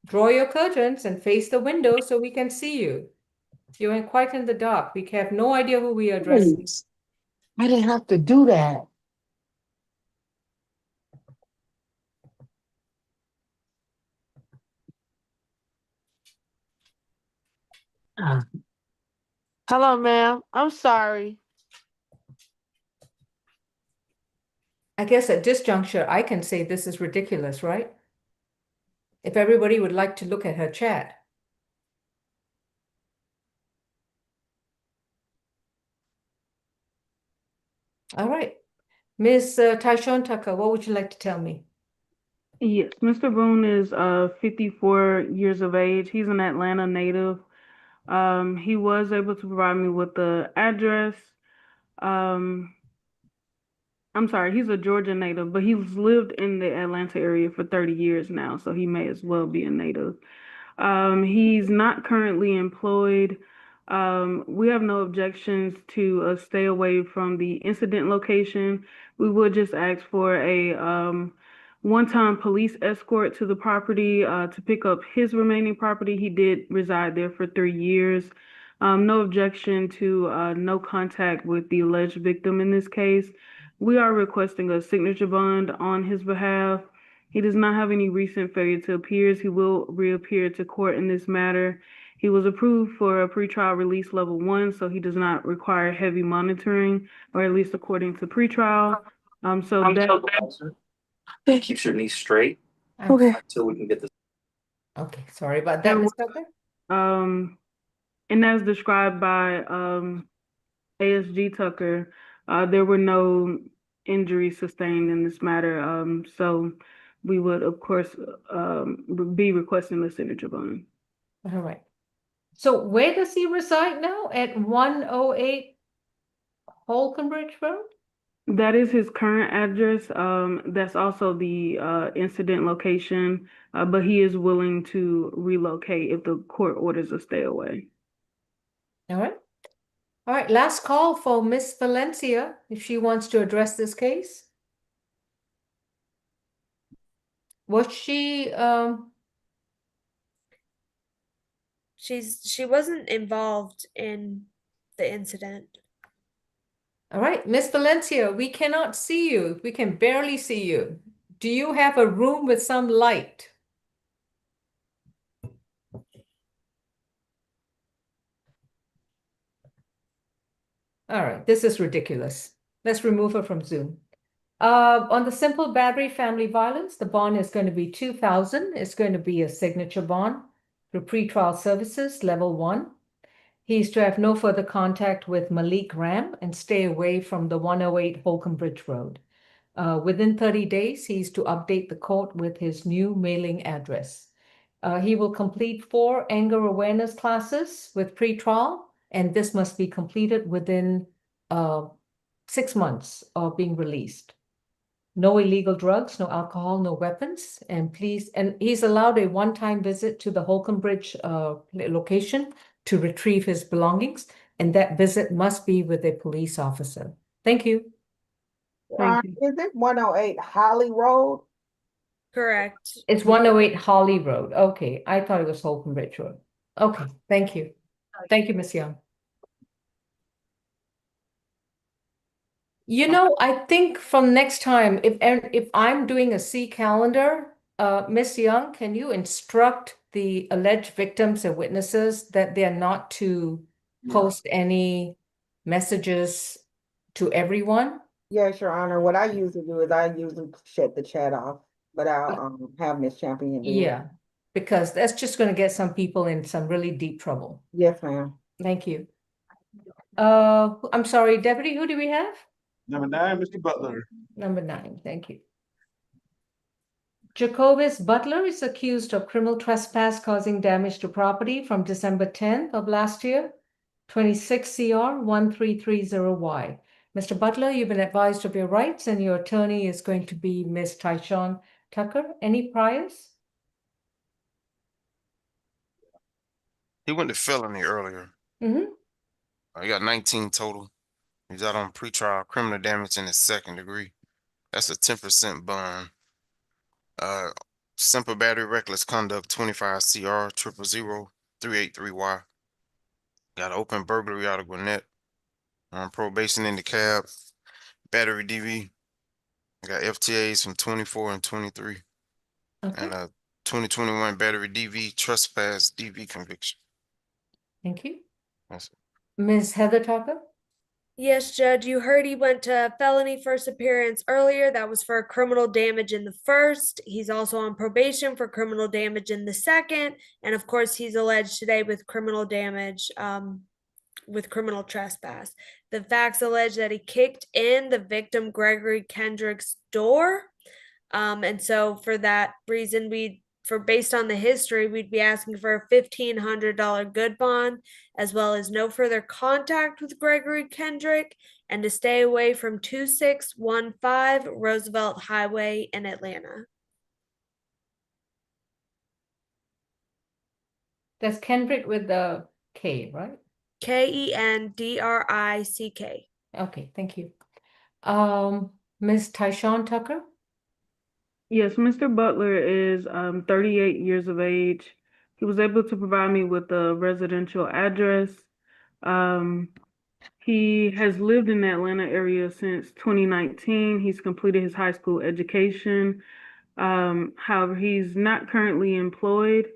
S3: Draw your curtains and face the window so we can see you. You're quite in the dark. We have no idea who we are addressing.
S14: I didn't have to do that. Hello, ma'am. I'm sorry.
S3: I guess at this juncture, I can say this is ridiculous, right? If everybody would like to look at her chat. All right. Ms. Tyshawn Tucker, what would you like to tell me?
S10: Yes, Mr. Boone is 54 years of age. He's an Atlanta native. He was able to provide me with the address. I'm sorry, he's a Georgia native, but he's lived in the Atlanta area for 30 years now, so he may as well be a native. He's not currently employed. We have no objections to stay away from the incident location. We would just ask for a one-time police escort to the property to pick up his remaining property. He did reside there for 3 years. No objection to no contact with the alleged victim in this case. We are requesting a signature bond on his behalf. He does not have any recent failure to appears. He will reappear to court in this matter. He was approved for a pretrial release level 1, so he does not require heavy monitoring, or at least according to pretrial.
S22: Keeps your knees straight.
S10: Okay.
S22: Until we can get this.
S3: Okay, sorry about that, Ms. Tucker.
S10: And as described by ASG Tucker, there were no injuries sustained in this matter. So we would, of course, be requesting the signature bond.
S3: All right. So where does he reside now? At 108 Holcomb Road?
S10: That is his current address. That's also the incident location, but he is willing to relocate if the court orders a stay away.
S3: All right. All right, last call for Miss Valencia, if she wants to address this case. Was she,
S6: She wasn't involved in the incident.
S3: All right, Miss Valencia, we cannot see you. We can barely see you. Do you have a room with some light? All right, this is ridiculous. Let's remove her from Zoom. On the simple battery family violence, the bond is going to be $2,000. It's going to be a signature bond for pretrial services, level 1. He's to have no further contact with Malik Ram and stay away from the 108 Holcomb Bridge Road. Within 30 days, he's to update the court with his new mailing address. He will complete 4 anger awareness classes with pretrial, and this must be completed within 6 months of being released. No illegal drugs, no alcohol, no weapons, and he's allowed a one-time visit to the Holcomb Bridge location to retrieve his belongings, and that visit must be with a police officer. Thank you.
S1: Is it 108 Holly Road?
S6: Correct.
S3: It's 108 Holly Road. Okay, I thought it was Holcomb Bridge Road. Okay, thank you. Thank you, Ms. Young. You know, I think from next time, if I'm doing a C calendar, Miss Young, can you instruct the alleged victims and witnesses that they're not to post any messages to everyone?
S1: Yes, Your Honor. What I usually do is I usually shut the chat off, but I'll have Miss Champion do it.
S3: Yeah, because that's just going to get some people in some really deep trouble.
S1: Yes, ma'am.
S3: Thank you. I'm sorry, Deputy, who do we have?
S8: Number 9, Mr. Butler.
S3: Number 9, thank you. Jacobus Butler is accused of criminal trespass causing damage to property from December 10th of last year, 26 CR 1330Y. Mr. Butler, you've been advised of your rights and your attorney is going to be Ms. Tyshawn Tucker. Any priors?
S4: He went to felony earlier. He got 19 total. He's out on pretrial criminal damage in his second degree. That's a 10% bond. Simple battery, reckless conduct, 25 CR 000383Y. Got an open burglary out of Gwinnett. On probation in the cab. Battery DV. Got FTAs from 24 and 23.
S3: Okay.
S4: And a 2021 battery DV trespass DV conviction.
S3: Thank you.
S4: That's it.
S3: Ms. Heather Tucker?
S6: Yes, Judge, you heard he went to felony first appearance earlier. That was for criminal damage in the first. He's also on probation for criminal damage in the second. And of course, he's alleged today with criminal damage, with criminal trespass. The facts allege that he kicked in the victim Gregory Kendrick's door. And so for that reason, based on the history, we'd be asking for a $1,500 good bond, as well as no further contact with Gregory Kendrick, and to stay away from 2615 Roosevelt Highway in Atlanta.
S3: That's Kendrick with the K, right?
S6: Kendrick.
S3: Okay, thank you. Ms. Tyshawn Tucker?
S10: Yes, Mr. Butler is 38 years of age. He was able to provide me with a residential address. He has lived in the Atlanta area since 2019. He's completed his high school education. However, he's not currently employed.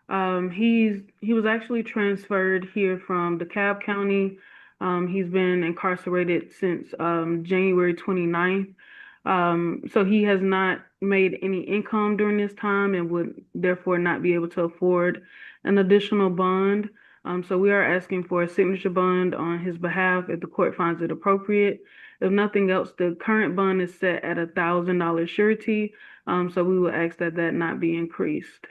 S10: He was actually transferred here from DeKalb County. He's been incarcerated since January 29th. So he has not made any income during this time and would therefore not be able to afford an additional bond. So we are asking for a signature bond on his behalf if the court finds it appropriate. If nothing else, the current bond is set at $1,000 surety. So we will ask that that not be increased.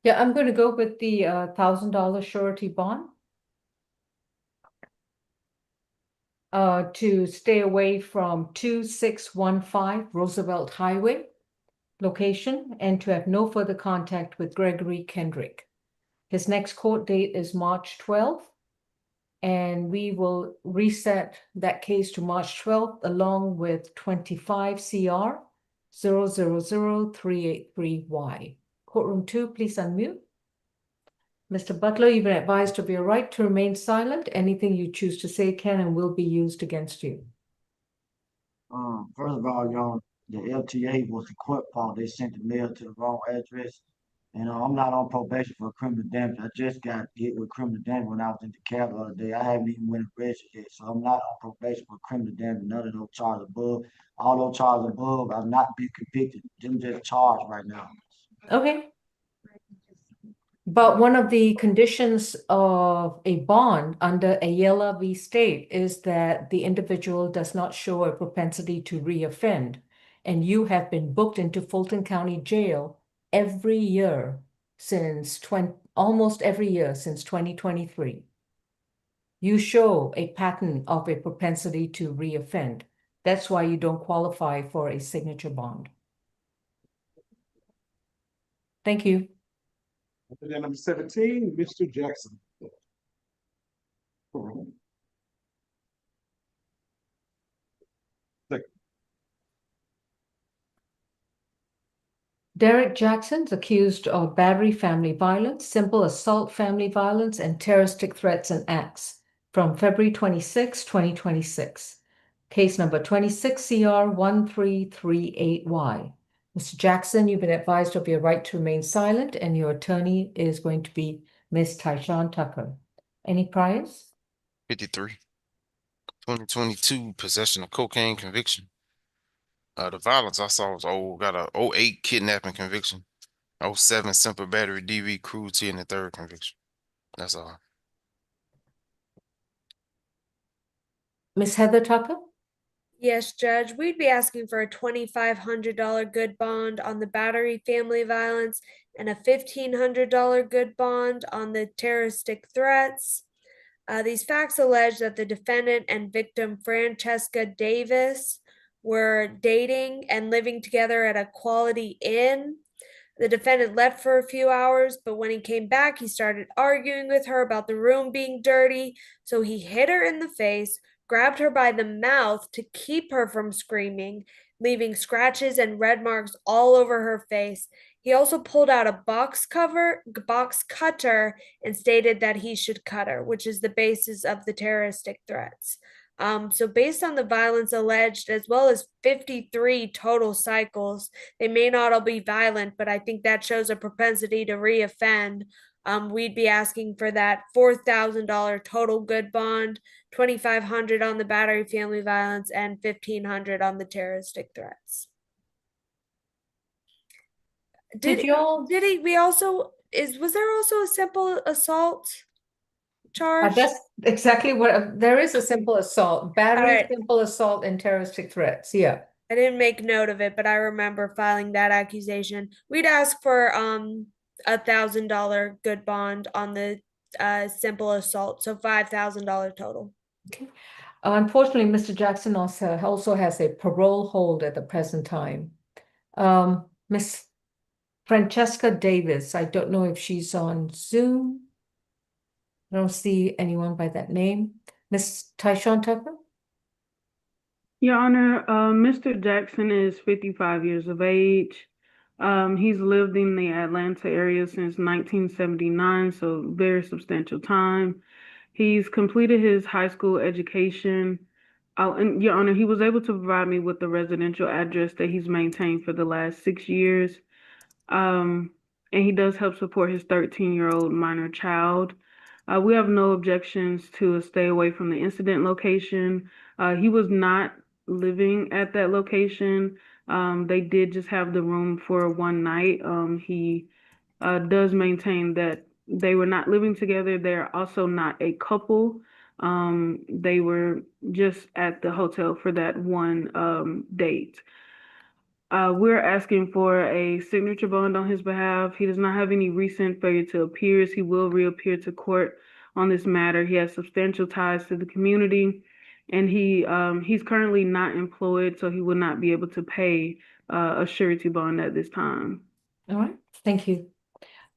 S3: Yeah, I'm going to go with the $1,000 surety bond. To stay away from 2615 Roosevelt Highway location and to have no further contact with Gregory Kendrick. His next court date is March 12th, and we will reset that case to March 12th along with 25 CR 000383Y. Courtroom 2, please unmute. Mr. Butler, you've been advised of your right to remain silent. Anything you choose to say can and will be used against you.
S17: First of all, y'all, the LTA was the court fault. They sent the mail to the wrong address. And I'm not on probation for criminal damage. I just got hit with criminal damage when I was in the cab the other day. I haven't even went arrested yet. So I'm not on probation for criminal damage. None of those charges above. All those charges above, I've not been convicted. Them just charged right now.
S3: Okay. But one of the conditions of a bond under Ayala v. State is that the individual does not show a propensity to reoffend. And you have been booked into Fulton County Jail every year since almost every year since 2023. You show a pattern of a propensity to reoffend. That's why you don't qualify for a signature bond. Thank you.
S8: And then number 17, Mr. Jackson.
S3: Derek Jackson's accused of battery family violence, simple assault family violence, and terroristic threats and acts. from February 26, 2026. Case number 26CR1338Y. Mr. Jackson, you've been advised of your right to remain silent, and your attorney is going to be Ms. Tyshawn Tucker. Any priors?
S4: 53. 2022 possession of cocaine conviction. The violence I saw was old. Got a '08 kidnapping conviction. '07 simple battery DV cruelty in the third conviction. That's all.
S3: Ms. Heather Tucker?
S6: Yes, Judge, we'd be asking for a $2,500 good bond on the battery family violence and a $1,500 good bond on the terroristic threats. These facts allege that the defendant and victim Francesca Davis were dating and living together at a Quality Inn. The defendant left for a few hours, but when he came back, he started arguing with her about the room being dirty. So he hit her in the face, grabbed her by the mouth to keep her from screaming, leaving scratches and red marks all over her face. He also pulled out a box cutter, and stated that he should cut her, which is the basis of the terroristic threats. So based on the violence alleged, as well as 53 total cycles, they may not all be violent, but I think that shows a propensity to reoffend. We'd be asking for that $4,000 total good bond, $2,500 on the battery family violence, and $1,500 on the terroristic threats. Was there also a simple assault charge?
S3: That's exactly what, there is a simple assault, battery,
S6: Alright.
S3: simple assault, and terroristic threats, yeah.
S6: I didn't make note of it, but I remember filing that accusation. We'd ask for $1,000 good bond on the simple assault, so $5,000 total.
S3: Okay. Unfortunately, Mr. Jackson also has a parole hold at the present time. Miss Francesca Davis, I don't know if she's on Zoom. I don't see anyone by that name. Miss Tyshawn Tucker?
S10: Your Honor, Mr. Jackson is 55 years of age. He's lived in the Atlanta area since 1979, so very substantial time. He's completed his high school education. And Your Honor, he was able to provide me with the residential address that he's maintained for the last 6 years. And he does help support his 13-year-old minor child. We have no objections to a stay away from the incident location. He was not living at that location. They did just have the room for one night. He does maintain that they were not living together. They're also not a couple. They were just at the hotel for that one date. We're asking for a signature bond on his behalf. He does not have any recent failure to appears. He will reappear to court on this matter. He has substantial ties to the community, and he's currently not employed, so he will not be able to pay a surety bond at this time.
S3: All right, thank you.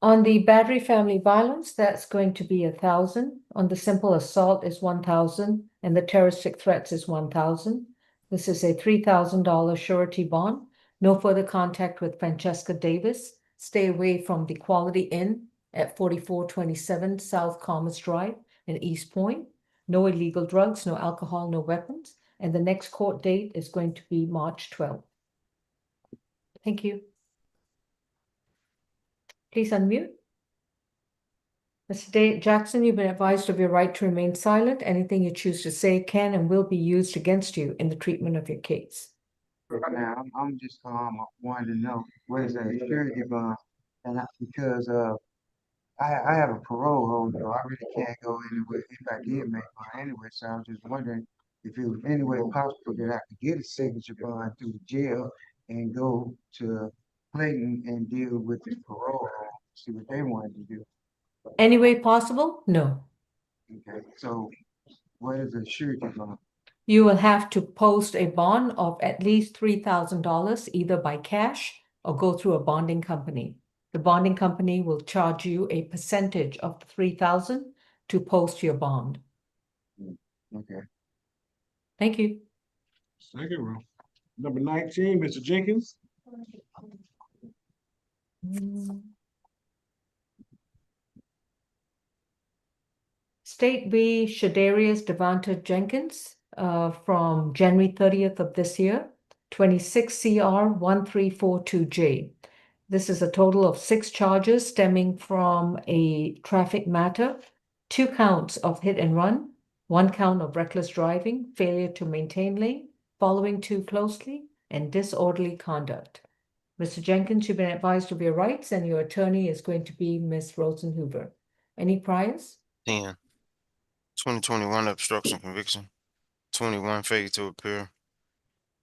S3: On the battery family violence, that's going to be 1,000. On the simple assault is 1,000, and the terroristic threats is 1,000. This is a $3,000 surety bond. No further contact with Francesca Davis. Stay away from the Quality Inn at 4427 South Commerce Drive in East Point. No illegal drugs, no alcohol, no weapons. And the next court date is going to be March 12th. Thank you. Please unmute. Mr. Jackson, you've been advised of your right to remain silent. Anything you choose to say can and will be used against you in the treatment of your case.
S11: Now, I'm just wanting to know what is a surety bond, and because I have a parole hold, so I really can't go anywhere if I did make one anyway. So I was just wondering if it was any way possible that I could get a signature bond through the jail and go to Clayton and deal with this parole hold, see what they wanted to do.
S3: Any way possible? No.
S11: Okay, so what is a surety bond?
S3: You will have to post a bond of at least $3,000 either by cash or go through a bonding company. The bonding company will charge you a percentage of the $3,000 to post your bond.
S11: Okay.
S3: Thank you.
S8: Second row. Number 19, Mr. Jenkins.
S3: State v. Shadarius Devonta Jenkins from January 30th of this year, 26 CR 1342J. This is a total of 6 charges stemming from a traffic matter, 2 counts of hit and run, 1 count of reckless driving, failure to maintain lane, following too closely, and disorderly conduct. Mr. Jenkins, you've been advised of your rights, and your attorney is going to be Ms. Rosenhuber. Any priors?
S4: 10. 2021 obstruction conviction. 21 failure to appear.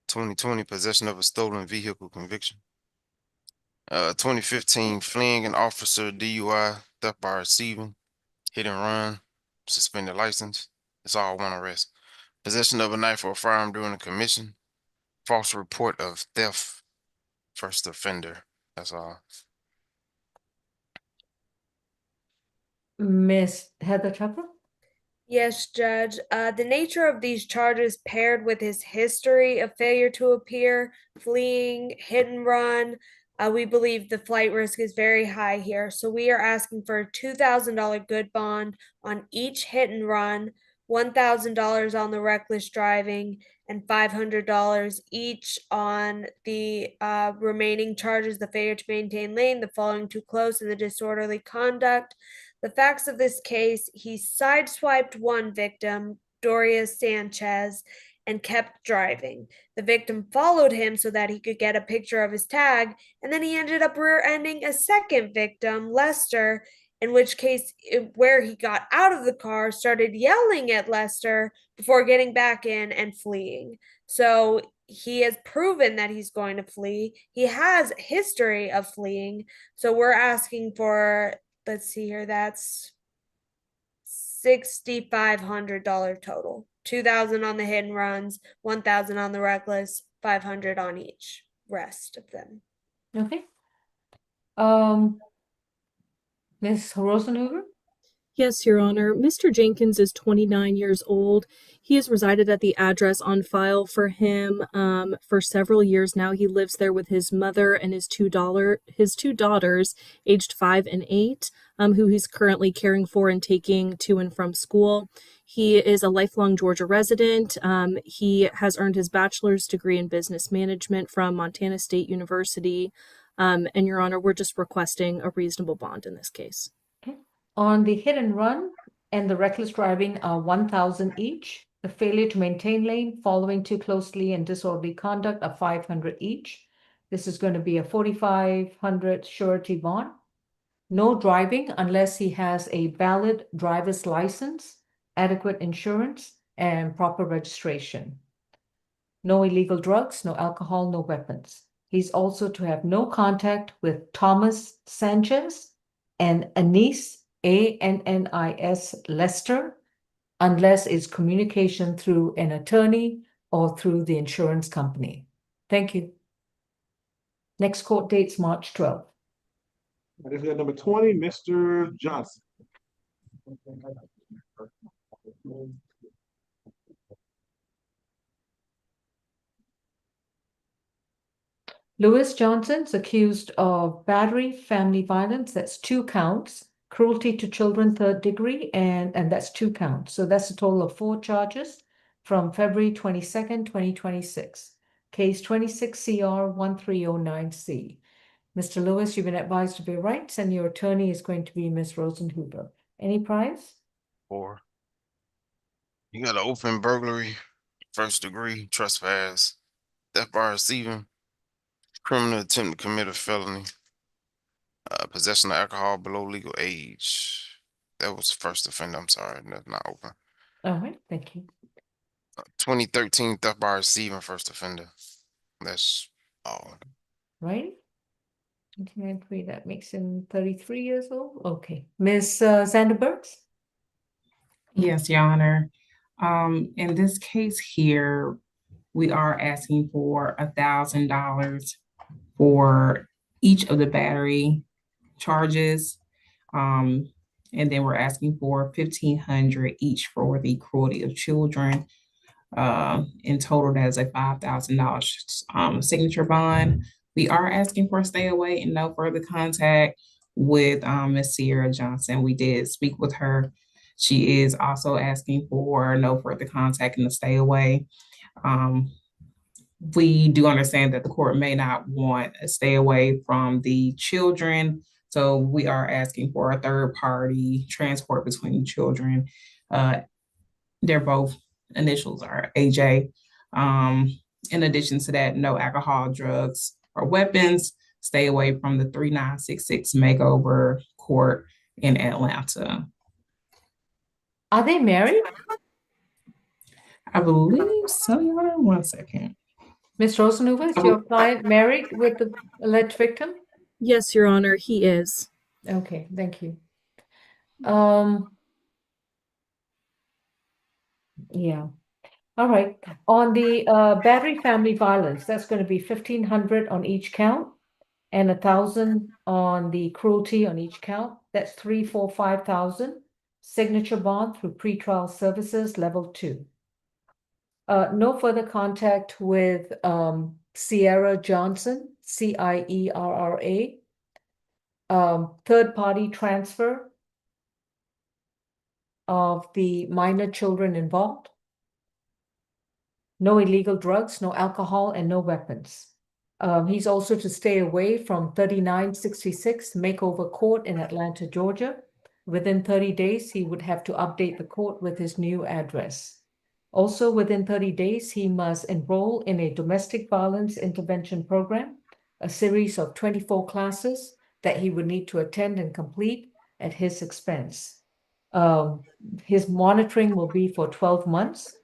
S4: 2020 possession of a stolen vehicle conviction. 2015 fleeing an officer, DUI, theft by receiving, hit and run, suspended license. It's all one arrest. Possession of a knife or a firearm during a commission. False report of theft. First offender. That's all.
S3: Miss Heather Tucker?
S6: Yes, Judge. The nature of these charges paired with his history of failure to appear, fleeing, hit and run, we believe the flight risk is very high here. So we are asking for a $2,000 good bond on each hit and run, $1,000 on the reckless driving, and $500 each on the remaining charges, the failure to maintain lane, the following too close, and the disorderly conduct. The facts of this case, he sideswiped one victim, Doria Sanchez, and kept driving. The victim followed him so that he could get a picture of his tag, and then he ended up rear-ending a second victim, Lester, in which case, where he got out of the car, started yelling at Lester before getting back in and fleeing. So he has proven that he's going to flee. He has history of fleeing. So we're asking for, let's see here, that's $6,500 total. $2,000 on the hit and runs, $1,000 on the reckless, $500 on each rest of them.
S3: Okay. Ms. Rosenhuber?
S16: Yes, Your Honor. Mr. Jenkins is 29 years old. He has resided at the address on file for him for several years now. He lives there with his mother and his two daughters, aged 5 and 8, who he's currently caring for and taking to and from school. He is a lifelong Georgia resident. He has earned his bachelor's degree in business management from Montana State University. And Your Honor, we're just requesting a reasonable bond in this case.
S3: Okay. On the hit and run and the reckless driving are 1,000 each. The failure to maintain lane, following too closely, and disorderly conduct are 500 each. This is going to be a 4,500 surety bond. No driving unless he has a valid driver's license, adequate insurance, and proper registration. No illegal drugs, no alcohol, no weapons. He's also to have no contact with Thomas Sanchez and Annis, Annis Lester, unless it's communication through an attorney or through the insurance company. Thank you. Next court date's March 12th.
S8: This is number 20, Mr. Johnson.
S3: Lewis Johnson's accused of battery, family violence, that's 2 counts, cruelty to children, 3rd degree, and that's 2 counts. So that's a total of 4 charges from February 22nd, 2026. Case 26 CR 1309C. Mr. Lewis, you've been advised of your rights, and your attorney is going to be Ms. Rosenhuber. Any priors?
S4: 4. You got an open burglary, 1st degree, trespass, theft by receiving, criminal attempt to commit a felony, possession of alcohol below legal age. That was first offender. I'm sorry, that's not open.
S3: All right, thank you.
S4: 2013 theft by receiving, first offender. That's all.
S3: Right? 1993, that makes him 33 years old. Okay. Ms. Zanderbergs?
S13: Yes, Your Honor. In this case here, we are asking for $1,000 for each of the battery charges. And then we're asking for $1,500 each for the cruelty of children. In total, that is a $5,000 signature bond. We are asking for a stay away and no further contact with Ms. Sierra Johnson. We did speak with her She is also asking for no further contact and to stay away. We do understand that the court may not want a stay away from the children, so we are asking for a third party transport between children. Their both initials are AJ. In addition to that, no alcohol, drugs, or weapons. Stay away from the 3966 Makeover Court in Atlanta.
S3: Are they married?
S13: I believe so, Your Honor. 1 second.
S3: Ms. Rosenhuber, is your client married with the alleged victim?
S16: Yes, Your Honor, he is.
S3: Okay, thank you. Yeah. All right. On the battery family violence, that's going to be 1,500 on each count and 1,000 on the cruelty on each count. That's 3, 4, 5,000. Signature bond through pretrial services level 2. No further contact with Sierra Johnson, Cierra. Third party transfer of the minor children involved. No illegal drugs, no alcohol, and no weapons. He's also to stay away from 3966 Makeover Court in Atlanta, Georgia. Within 30 days, he would have to update the court with his new address. Also, within 30 days, he must enroll in a domestic violence intervention program, a series of 24 classes that he would need to attend and complete at his expense. His monitoring will be for 12 months.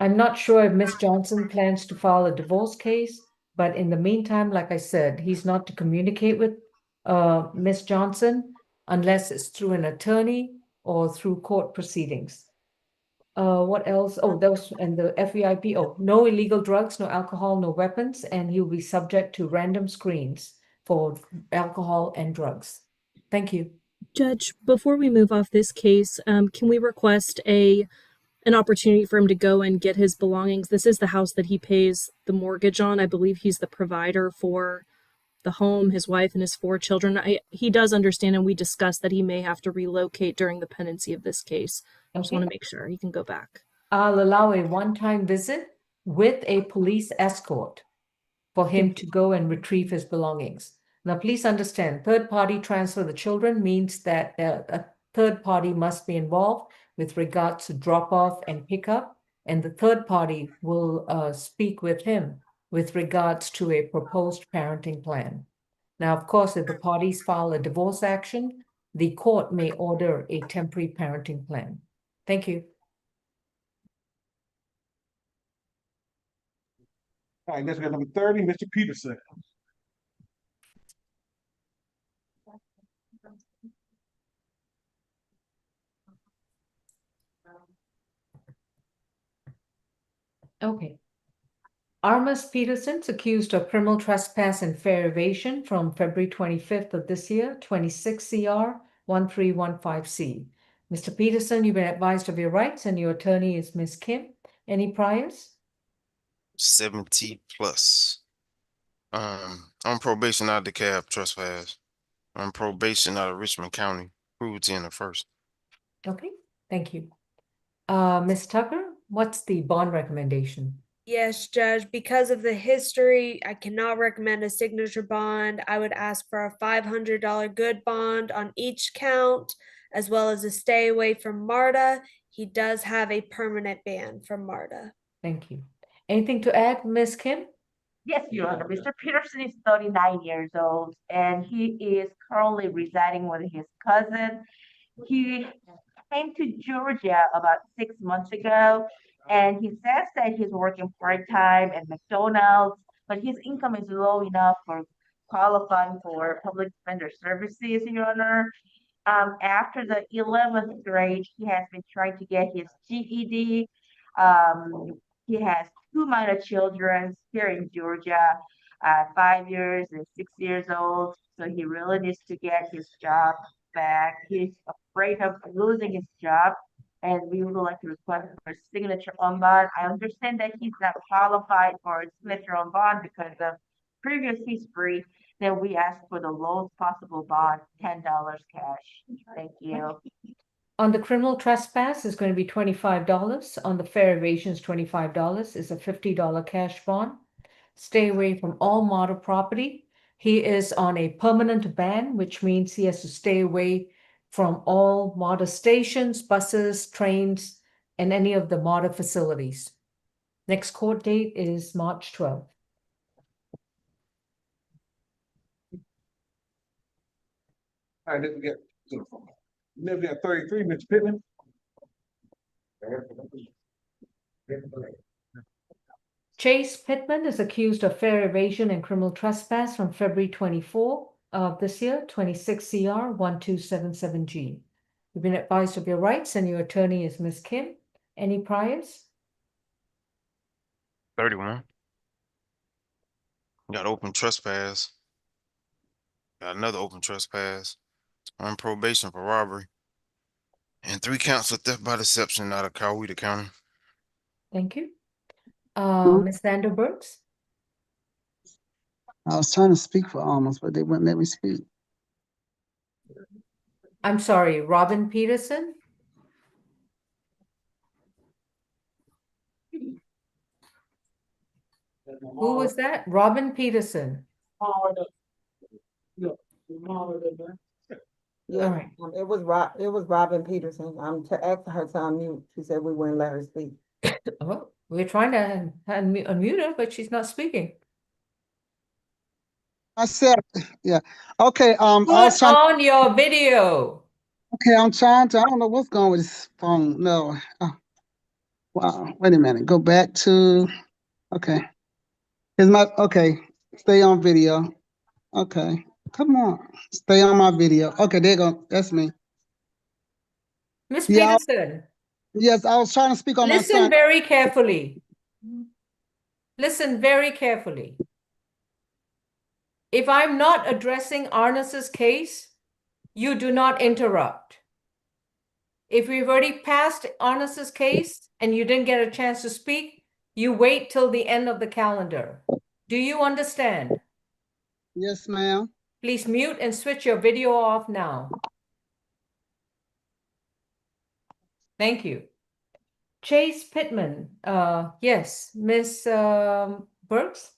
S3: I'm not sure if Ms. Johnson plans to file a divorce case, but in the meantime, like I said, he's not to communicate with Ms. Johnson unless it's through an attorney or through court proceedings. What else? Oh, those and the FEIP. Oh, no illegal drugs, no alcohol, no weapons, and he'll be subject to random screens for alcohol and drugs. Thank you.
S16: Judge, before we move off this case, can we request an opportunity for him to go and get his belongings? This is the house that he pays the mortgage on. I believe he's the provider for the home, his wife, and his 4 children. He does understand, and we discussed that he may have to relocate during the pendency of this case. I just want to make sure he can go back.
S3: I'll allow a one-time visit with a police escort for him to go and retrieve his belongings. Now, please understand, third-party transfer of the children means that a third party must be involved with regards to drop-off and pickup, and the third party will speak with him with regards to a proposed parenting plan. Now, of course, if the parties file a divorce action, the court may order a temporary parenting plan. Thank you.
S9: All right, next we got number 30, Mr. Peterson.
S3: Okay. Armas Peterson's accused of criminal trespass and fair evasion from February 25th of this year, 26 CR 1315C. Mr. Peterson, you've been advised of your rights and your attorney is Ms. Kim. Any priors?
S4: 70 plus. On probation out of DeKalb, trespass. On probation out of Richmond County, cruelty in the first.
S3: Okay, thank you. Ms. Tucker, what's the bond recommendation?
S6: Yes, Judge, because of the history, I cannot recommend a signature bond. I would ask for a $500 good bond on each count, as well as a stay away from MARTA. He does have a permanent ban from MARTA.
S3: Thank you. Anything to add, Ms. Kim?
S2: Yes, Your Honor. Mr. Peterson is 39 years old and he is currently residing with his cousin. He came to Georgia about 6 months ago, and he says that he's working part-time at McDonald's, but his income is low enough for qualifying for public defender services, Your Honor. After the 11th grade, he has been trying to get his GED. He has 2 minor children here in Georgia, 5 years and 6 years old. So he really needs to get his job back. He's afraid of losing his job, and we would like to request for a signature on bond. I understand that he's not qualified for a signature on bond because of previous history, then we ask for the lowest possible bond, $10 cash. Thank you.
S3: On the criminal trespass is going to be $25. On the fair evasion is $25. It's a $50 cash bond. Stay away from all model property. He is on a permanent ban, which means he has to stay away from all model stations, buses, trains, and any of the model facilities. Next court date is March 12th.
S5: All right, then we get to the phone. Never got 33, Mr. Pitman.
S3: Chase Pitman is accused of fair evasion and criminal trespass from February 24 of this year, 26 CR 1277G. You've been advised of your rights and your attorney is Ms. Kim. Any priors?
S4: 31. Got open trespass. Got another open trespass. On probation for robbery. And 3 counts of theft by deception out of Coweta County.
S3: Thank you. Ms. Vanderbergs?
S18: I was trying to speak for Armas, but they wouldn't let me speak.
S3: I'm sorry, Robin Peterson? Who was that? Robin Peterson.
S1: Yeah,
S3: All right.
S1: it was Robin Peterson. To ask her to unmute. She said we wouldn't let her speak.
S3: Oh, we're trying to unmute her, but she's not speaking.
S18: I said, yeah. Okay, I was
S3: Put
S18: trying.
S3: on your video.
S18: Okay, I'm trying to. I don't know what's going with this phone. No. Oh, wow. Wait a minute. Go back to. Okay. Okay. Stay on video. Okay. Come on. Stay on my video. Okay, there you go. That's me.
S3: Miss
S18: Yeah.
S3: Peterson.
S18: Yes, I was trying to speak on my
S3: Listen
S18: son.
S3: very carefully. Listen very carefully. If I'm not addressing Arnas's case, you do not interrupt. If we've already passed Arnas's case and you didn't get a chance to speak, you wait till the end of the calendar. Do you understand?
S18: Yes, ma'am.
S3: Please mute and switch your video off now. Thank you. Chase Pitman, yes, Miss Burks?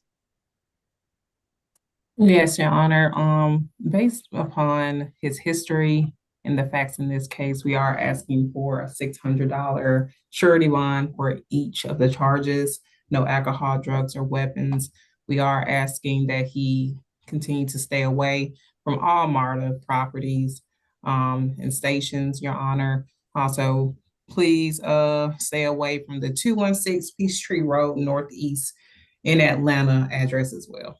S13: Yes, Your Honor. Based upon his history and the facts in this case, we are asking for a $600 surety bond for each of the charges. No alcohol, drugs, or weapons. We are asking that he continue to stay away from all MARTA properties and stations, Your Honor. Also, please stay away from the 216 Peachtree Road Northeast in Atlanta address as well.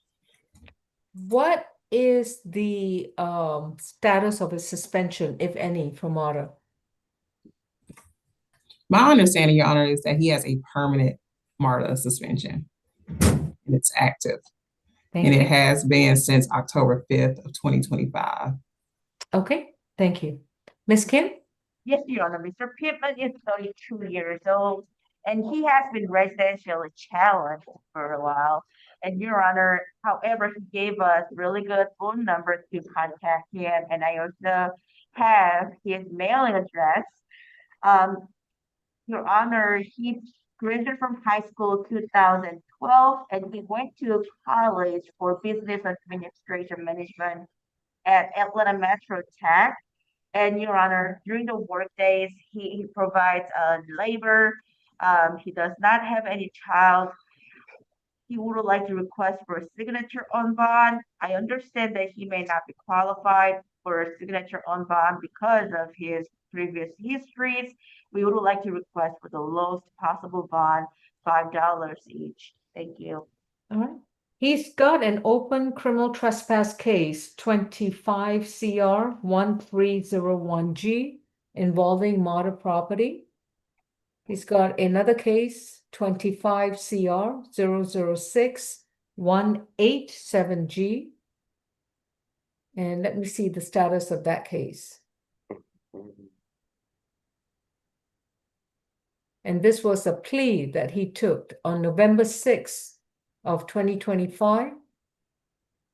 S3: What is the status of his suspension, if any, from MARTA?
S13: My understanding, Your Honor, is that he has a permanent MARTA suspension and it's active.
S3: Thank you.
S13: It has been since October 5th of 2025.
S3: Okay, thank you. Ms. Kim?
S2: Yes, Your Honor. Mr. Pitman is 32 years old, and he has been residentially challenged for a while. And Your Honor, however, he gave us really good phone number to contact him, and I also have his mailing address. Your Honor, he graduated from high school 2012, and he went to college for business administration management at Atlanta Metro Tech. And Your Honor, during the work days, he provides labor. He does not have any child. He would like to request for a signature on bond. I understand that he may not be qualified for a signature on bond because of his previous histories. We would like to request for the lowest possible bond, $5 each. Thank you.
S3: All right. He's got an open criminal trespass case, 25 CR 1301G, involving MARTA property. He's got another case, 25 CR 006 187G. And let me see the status of that case. And this was a plea that he took on November 6th of 2025.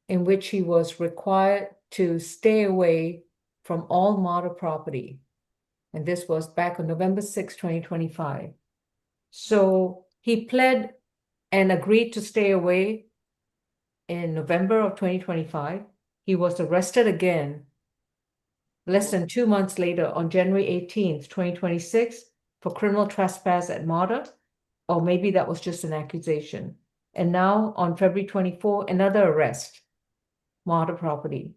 S3: in which he was required to stay away from all model property. And this was back on November 6, 2025. So he pled and agreed to stay away in November of 2025. He was arrested again less than 2 months later on January 18th, 2026 for criminal trespass at Marta, or maybe that was just an accusation. And now on February 24, another arrest, Marta property.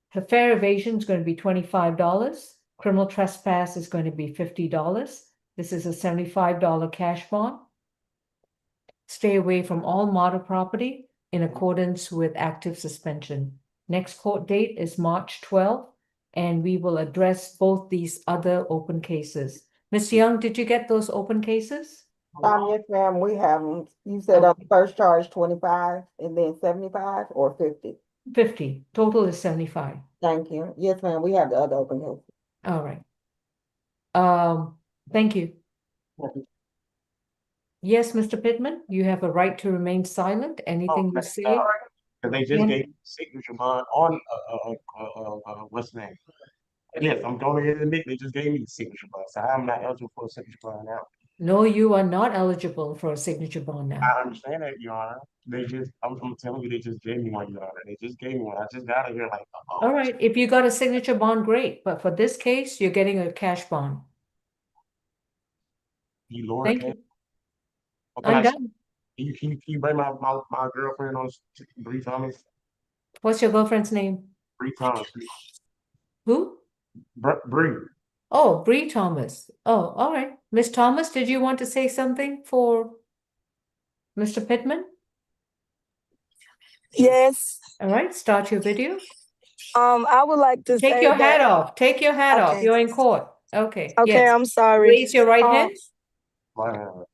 S3: Her fare evasion is going to be $25. Criminal trespass is going to be $50. This is a $75 cash bond. Stay away from all Marta property in accordance with active suspension. Next court date is March 12th, and we will address both these other open cases. Ms. Young, did you get those open cases?
S1: Yes, ma'am, we have them. You said on the first charge 25 and then 75 or 50?
S3: 50. Total is 75.
S1: Thank you. Yes, ma'am, we have the other open cases.
S3: All right. Thank you. Yes, Mr. Pitman, you have a right to remain silent. Anything you say.
S8: Cause they just
S3: Can-
S8: gave me a signature bond on, what's the name? Yes, I'm going ahead and admit they just gave me a signature bond, so I'm not eligible for a signature bond now.
S3: No, you are not eligible for a signature bond now.
S8: I understand that, Your Honor. I'm telling you, they just gave me one, Your Honor. They just gave me one. I just got it here like,
S3: All right, if you got a signature bond, great. But for this case, you're getting a cash bond.
S8: you Lord.
S3: Thank you.
S8: What can
S3: I'm
S8: I say?
S3: done.
S8: Can you bring my girlfriend on Bree Thomas?
S3: What's your girlfriend's name?
S8: Bree Thomas.
S3: Who?
S8: Bree.
S3: Oh, Bree Thomas. Oh, all right. Miss Thomas, did you want to say something for Mr. Pitman?
S19: Yes.
S3: All right, start your video.
S19: I would like to
S3: Take
S19: say
S3: your hat
S19: that.
S3: off. Take your hat off.
S19: Okay.
S3: You're in court. Okay.
S19: Okay,
S3: Yes.
S19: I'm sorry.
S3: Raise your right
S19: Um,
S3: hand.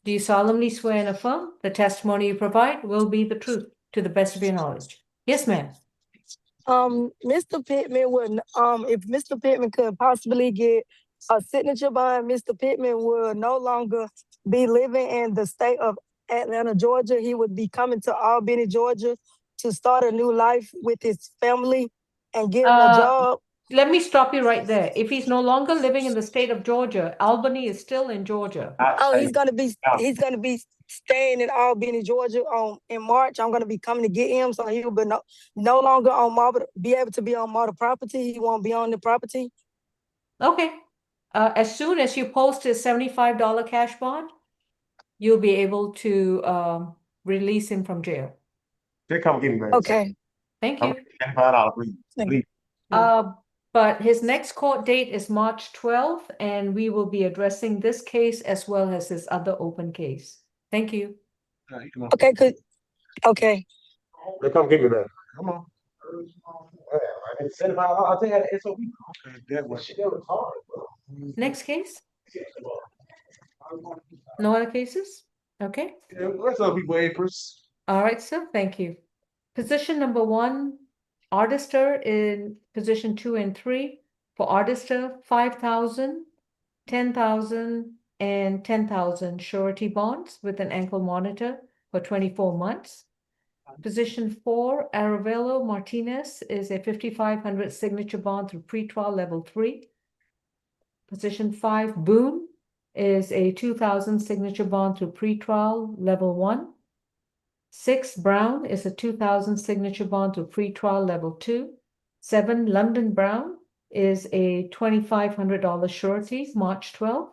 S3: Do you solemnly swear and affirm the testimony you provide will be the truth to the best of your knowledge? Yes, ma'am.
S19: Mr. Pittman would, if Mr. Pittman could possibly get a signature bond, Mr. Pittman would no longer be living in the state of Atlanta, Georgia. He would be coming to Albany, Georgia to start a new life with his family and getting a job.
S3: Let me stop you right there. If he's no longer living in the state of Georgia, Albany is still in Georgia.
S19: Oh, he's gonna be staying in Albany, Georgia in March. I'm gonna be coming to get him, so he will be no longer on Marble, be able to be on Marble property. He won't be on the property.
S3: Okay. As soon as you post his $75 cash bond, you'll be able to release him from jail.
S8: They come get me, baby.
S19: Okay.
S3: Thank you.
S8: $5, please.
S3: But his next court date is March 12th, and we will be addressing this case as well as his other open case. Thank you.
S19: Okay, good. Okay.
S8: They come get me, baby. Come on. I'll tell you how the SOB. Okay, that was hard, bro.
S3: Next case? No other cases? Okay.
S8: What's up, people, Aprils?
S3: All right, sir. Thank you. Position number 1, Arister in position 2 and 3. For Arister, 5,000, 10,000, and 10,000 surety bonds with an ankle monitor for 24 months. Position 4, Aravello Martinez is a 5,500 signature bond through pretrial level 3. Position 5, Boone is a 2,000 signature bond through pretrial level 1. 6, Brown is a 2,000 signature bond through pretrial level 2. 7, London Brown is a $2,500 surety, March 12th.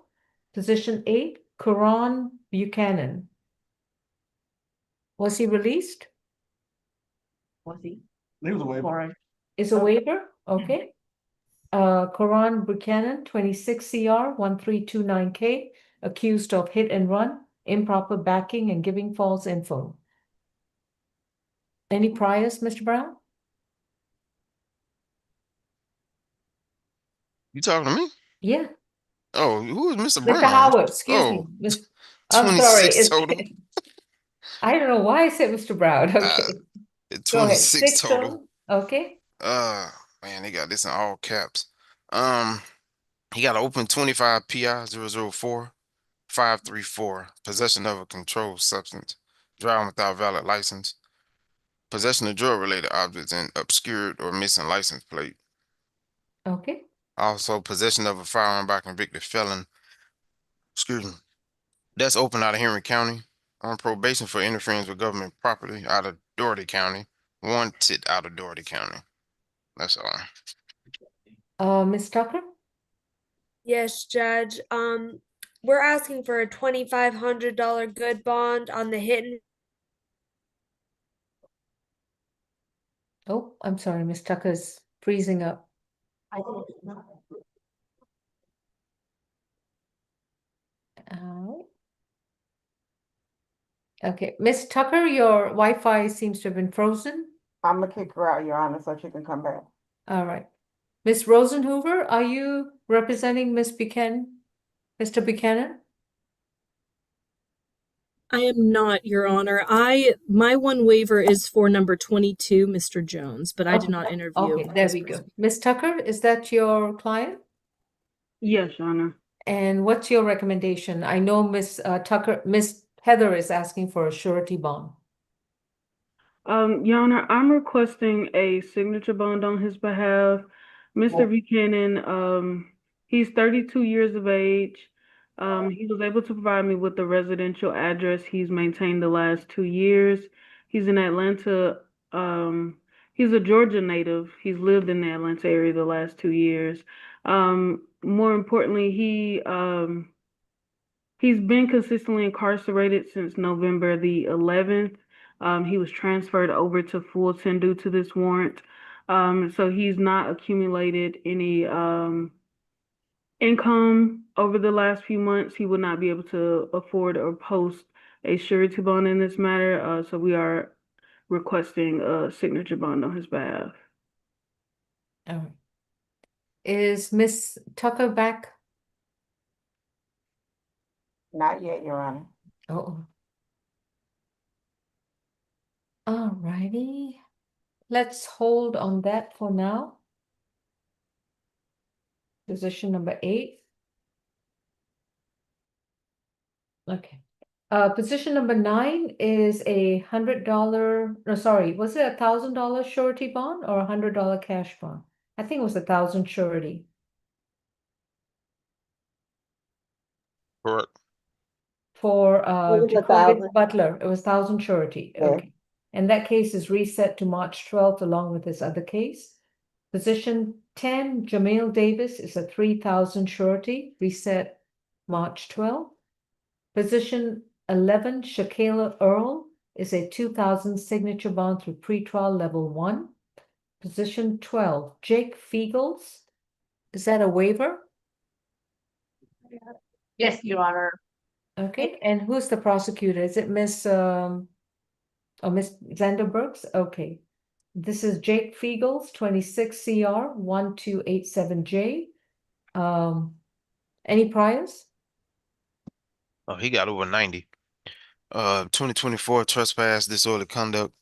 S3: Position 8, Kuran Buchanan. Was he released?
S2: Was he?
S8: He was a waiver.
S3: Is a waiver? Okay. Kuran Buchanan, 26 CR 1329K, accused of hit and run, improper backing, and giving false info. Any priors, Mr. Brown?
S4: You talking to me?
S3: Yeah.
S4: Oh, who is Mr.
S3: Mr.
S4: Brown?
S3: Howard, excuse
S4: Oh,
S3: me. I'm sorry.
S4: 26 total.
S3: I don't know why I said Mr. Brown. Okay. Go ahead.
S4: 26
S3: 6
S4: total.
S3: Okay.
S4: Man, they got this in all caps. He got to open 25 PI 004 534. Possession of a controlled substance. Driving without valid license. possession of drug-related objects and obscured or missing license plate.
S3: Okay.
S4: Also, possession of a firearm by convicted felon. Excuse me. That's open out of Henry County. On probation for interference with government property out of Doherty County. Wanted out of Doherty County. That's all.
S3: Ms. Tucker?
S6: Yes, Judge. We're asking for a $2,500 good bond on the hit and
S3: Oh, I'm sorry, Ms. Tucker's freezing up. Okay, Ms. Tucker, your Wi-Fi seems to have been frozen.
S1: I'm gonna kick her out, Your Honor, so she can come back.
S3: All right. Ms. Rosenhoover, are you representing Ms. Buchanan? Mr. Buchanan?
S16: I am not, Your Honor. My one waiver is for number 22, Mr. Jones, but I did not interview.
S3: Okay, there we go. Ms. Tucker, is that your client?
S10: Yes, Your Honor.
S3: And what's your recommendation? I know Ms. Tucker, Ms. Heather is asking for a surety bond.
S10: Your Honor, I'm requesting a signature bond on his behalf. Mr. Buchanan, he's 32 years of age. He was able to provide me with the residential address he's maintained the last 2 years. He's in Atlanta. He's a Georgia native. He's lived in the Atlanta area the last 2 years. More importantly, he's been consistently incarcerated since November the 11th. He was transferred over to Fulton due to this warrant. So he's not accumulated any income over the last few months. He would not be able to afford or post a surety bond in this matter. So we are requesting a signature bond on his behalf.
S3: All right. Is Ms. Tucker back?
S1: Not yet, Your Honor.
S3: Oh. All righty. Let's hold on that for now. Position number 8. Okay. Position number 9 is $100. No, sorry, was it $1,000 surety bond or $100 cash bond? I think it was 1,000 surety.
S4: Correct.
S3: For
S1: It was
S3: Jacoby
S1: 1,000.
S3: Butler, it was 1,000 surety.
S1: Yeah.
S3: Okay. And that case is reset to March 12th along with this other case. Position 10, Jamal Davis is a 3,000 surety, reset March 12th. Position 11, Shaquila Earl is a 2,000 signature bond through pretrial level 1. Position 12, Jake Fiegels, is that a waiver?
S2: Yes, Your Honor.
S3: Okay, and who's the prosecutor? Is it Miss Miss Zanderbergs? Okay. This is Jake Fiegels, 26 CR 1287J. Any priors?
S4: Oh, he got over 90. 2024 trespass, disorderly conduct.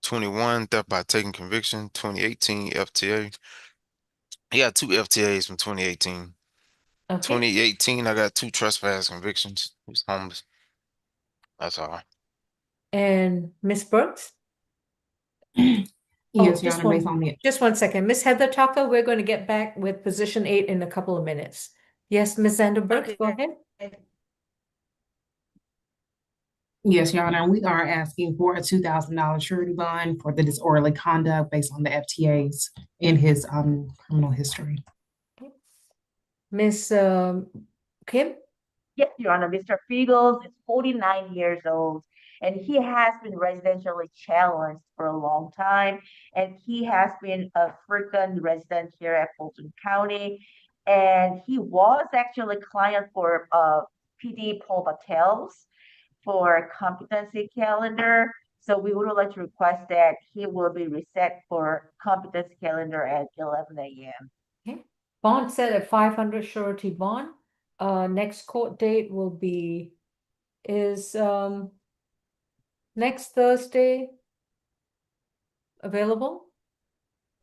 S4: 21 theft by taking conviction. 2018 FTA. He got 2 FTAs from 2018.
S3: Okay.
S4: 2018, I got 2 trespass convictions. He was homeless. That's all.
S3: And Miss Brooks?
S13: Yes, Your
S3: just
S13: Honor, based on the
S3: just one second. Miss Heather Tucker, we're going to get back with position 8 in a couple of minutes. Yes, Miss Zanderberg, go ahead.
S13: Yes, Your Honor, we are asking for a $2,000 surety bond for the disorderly conduct based on the FTAs in his criminal history.
S3: Miss Kim?
S2: Yes, Your Honor. Mr. Fiegels is 49 years old, and he has been residentially challenged for a long time, and he has been a frequent resident here at Fulton County, and he was actually a client for PD Paul Patel's for competency calendar. So we would like to request that he will be reset for competency calendar at 11 a.m.
S3: Okay. Bond set at 500 surety bond. Next court date will be next Thursday available?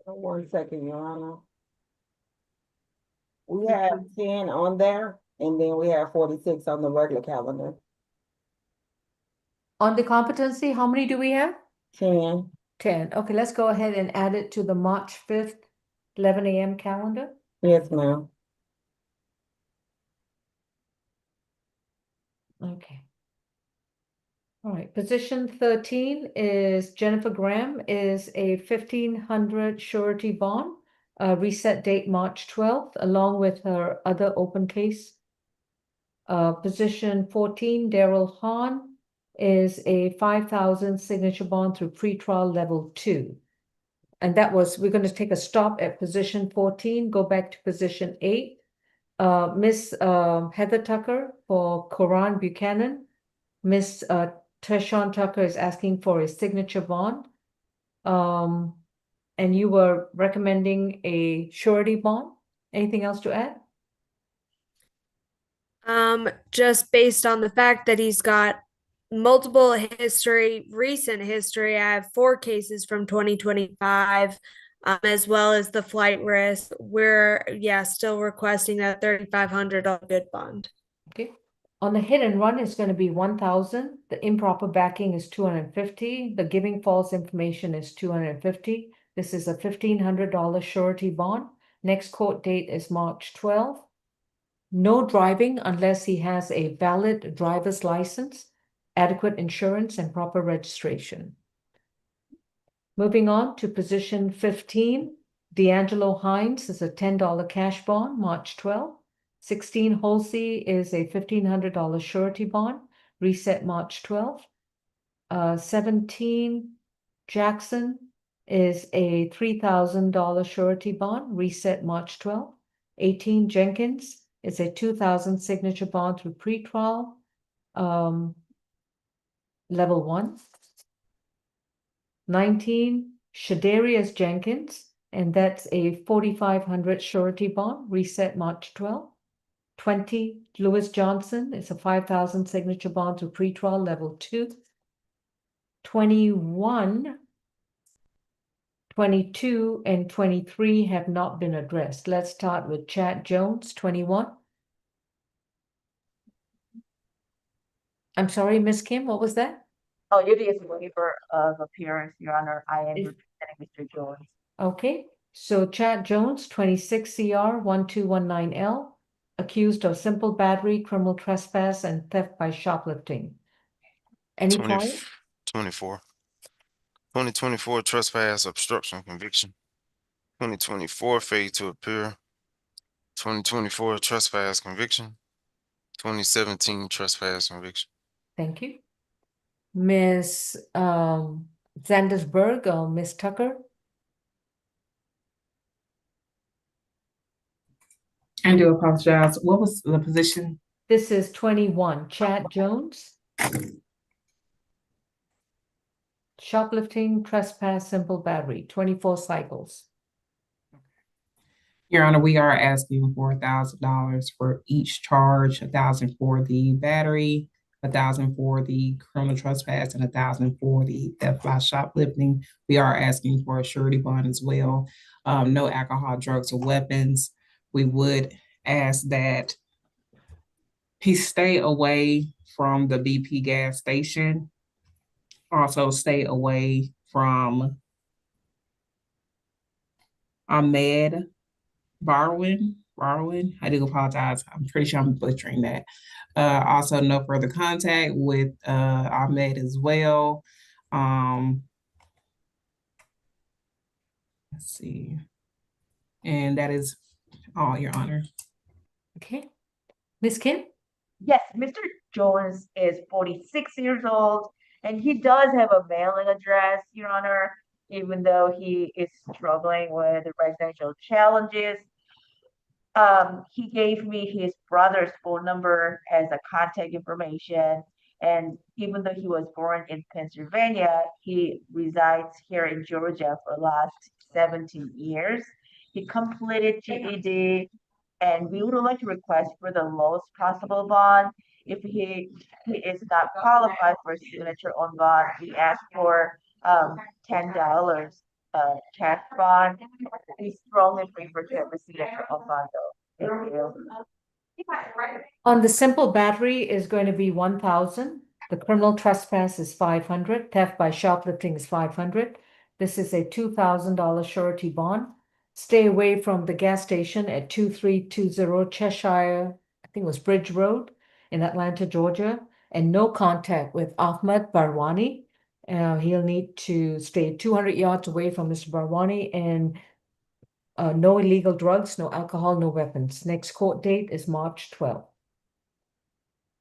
S1: 1 second, Your Honor. We have 10 on there, and then we have 46 on the regular calendar.
S3: On the competency, how many do we have?
S1: 10.
S3: 10. Okay, let's go ahead and add it to the March 5th, 11 a.m. calendar.
S1: Yes, ma'am.
S3: Okay. All right, position 13 is Jennifer Graham, is a 1,500 surety bond, reset date March 12th, along with her other open case. Position 14, Daryl Han, is a 5,000 signature bond through pretrial level 2. And that was, we're going to take a stop at position 14, go back to position 8. Miss Heather Tucker for Kuran Buchanan. Miss Treshawn Tucker is asking for a signature bond. And you were recommending a surety bond. Anything else to add?
S6: Just based on the fact that he's got multiple recent history. I have 4 cases from 2025, as well as the flight risk. We're, still requesting that $3,500 bid bond.
S3: Okay. On the hit and run, it's going to be 1,000. The improper backing is 250. The giving false information is 250. This is a $1,500 surety bond. Next court date is March 12th. No driving unless he has a valid driver's license, adequate insurance, and proper registration. Moving on to position 15, D'Angelo Hines is a $10 cash bond, March 12th. 16, Holsey is a $1,500 surety bond, reset March 12th. 17, Jackson is a $3,000 surety bond, reset March 12th. 18, Jenkins is a 2,000 signature bond through pretrial, level 1. 19, Shadarius Jenkins, and that's a 4,500 surety bond, reset March 12th. 20, Lewis Johnson is a 5,000 signature bond through pretrial, level 2. 21, 22, and 23 have not been addressed. Let's start with Chad Jones, 21. I'm sorry, Miss Kim, what was that?
S2: Oh, it is waiver of appearance, Your Honor. I am representing Mr. Jones.
S3: Okay, so Chad Jones, 26 CR 1219L, accused of simple battery, criminal trespass, and theft by shoplifting. Any
S4: 20
S3: client?
S4: 24. 2024 trespass obstruction conviction. 2024 failure to appear. 2024 trespass conviction. 2017 trespass conviction.
S3: Thank you. Miss Zandersberg or Miss Tucker?
S13: I do apologize. What was the position?
S3: This is 21, Chad Jones. Shoplifting, trespass, simple battery, 24 cycles.
S13: Your Honor, we are asking for $1,000 for each charge, 1,000 for the battery, 1,000 for the criminal trespass, and 1,000 for the theft by shoplifting. We are asking for a surety bond as well. No alcohol, drugs, or weapons. We would ask that he stay away from the BP gas station. Also stay away from Ahmed Barwin. I do apologize. I'm pretty sure I'm butchering that. Also, no further contact with Ahmed as well. Let's see. And that is all, Your Honor.
S3: Okay. Miss Kim?
S2: Yes, Mr. Jones is 46 years old, and he does have a mailing address, Your Honor, even though he is struggling with residential challenges. He gave me his brother's phone number as a contact information, and even though he was born in Pennsylvania, he resides here in Georgia for the last 17 years. He completed GED, and we would like to request for the lowest possible bond. If he is not qualified for signature on bond, we ask for $10 cash bond. We strongly prefer to have a signature on bond though. Thank you.
S3: On the simple battery is going to be 1,000. The criminal trespass is 500. Theft by shoplifting is 500. This is a $2,000 surety bond. Stay away from the gas station at 2320 Cheshire, I think it was Bridge Road in Atlanta, Georgia, and no contact with Ahmed Barwani. He'll need to stay 200 yards away from Mr. Barwani, and no illegal drugs, no alcohol, no weapons. Next court date is March 12th.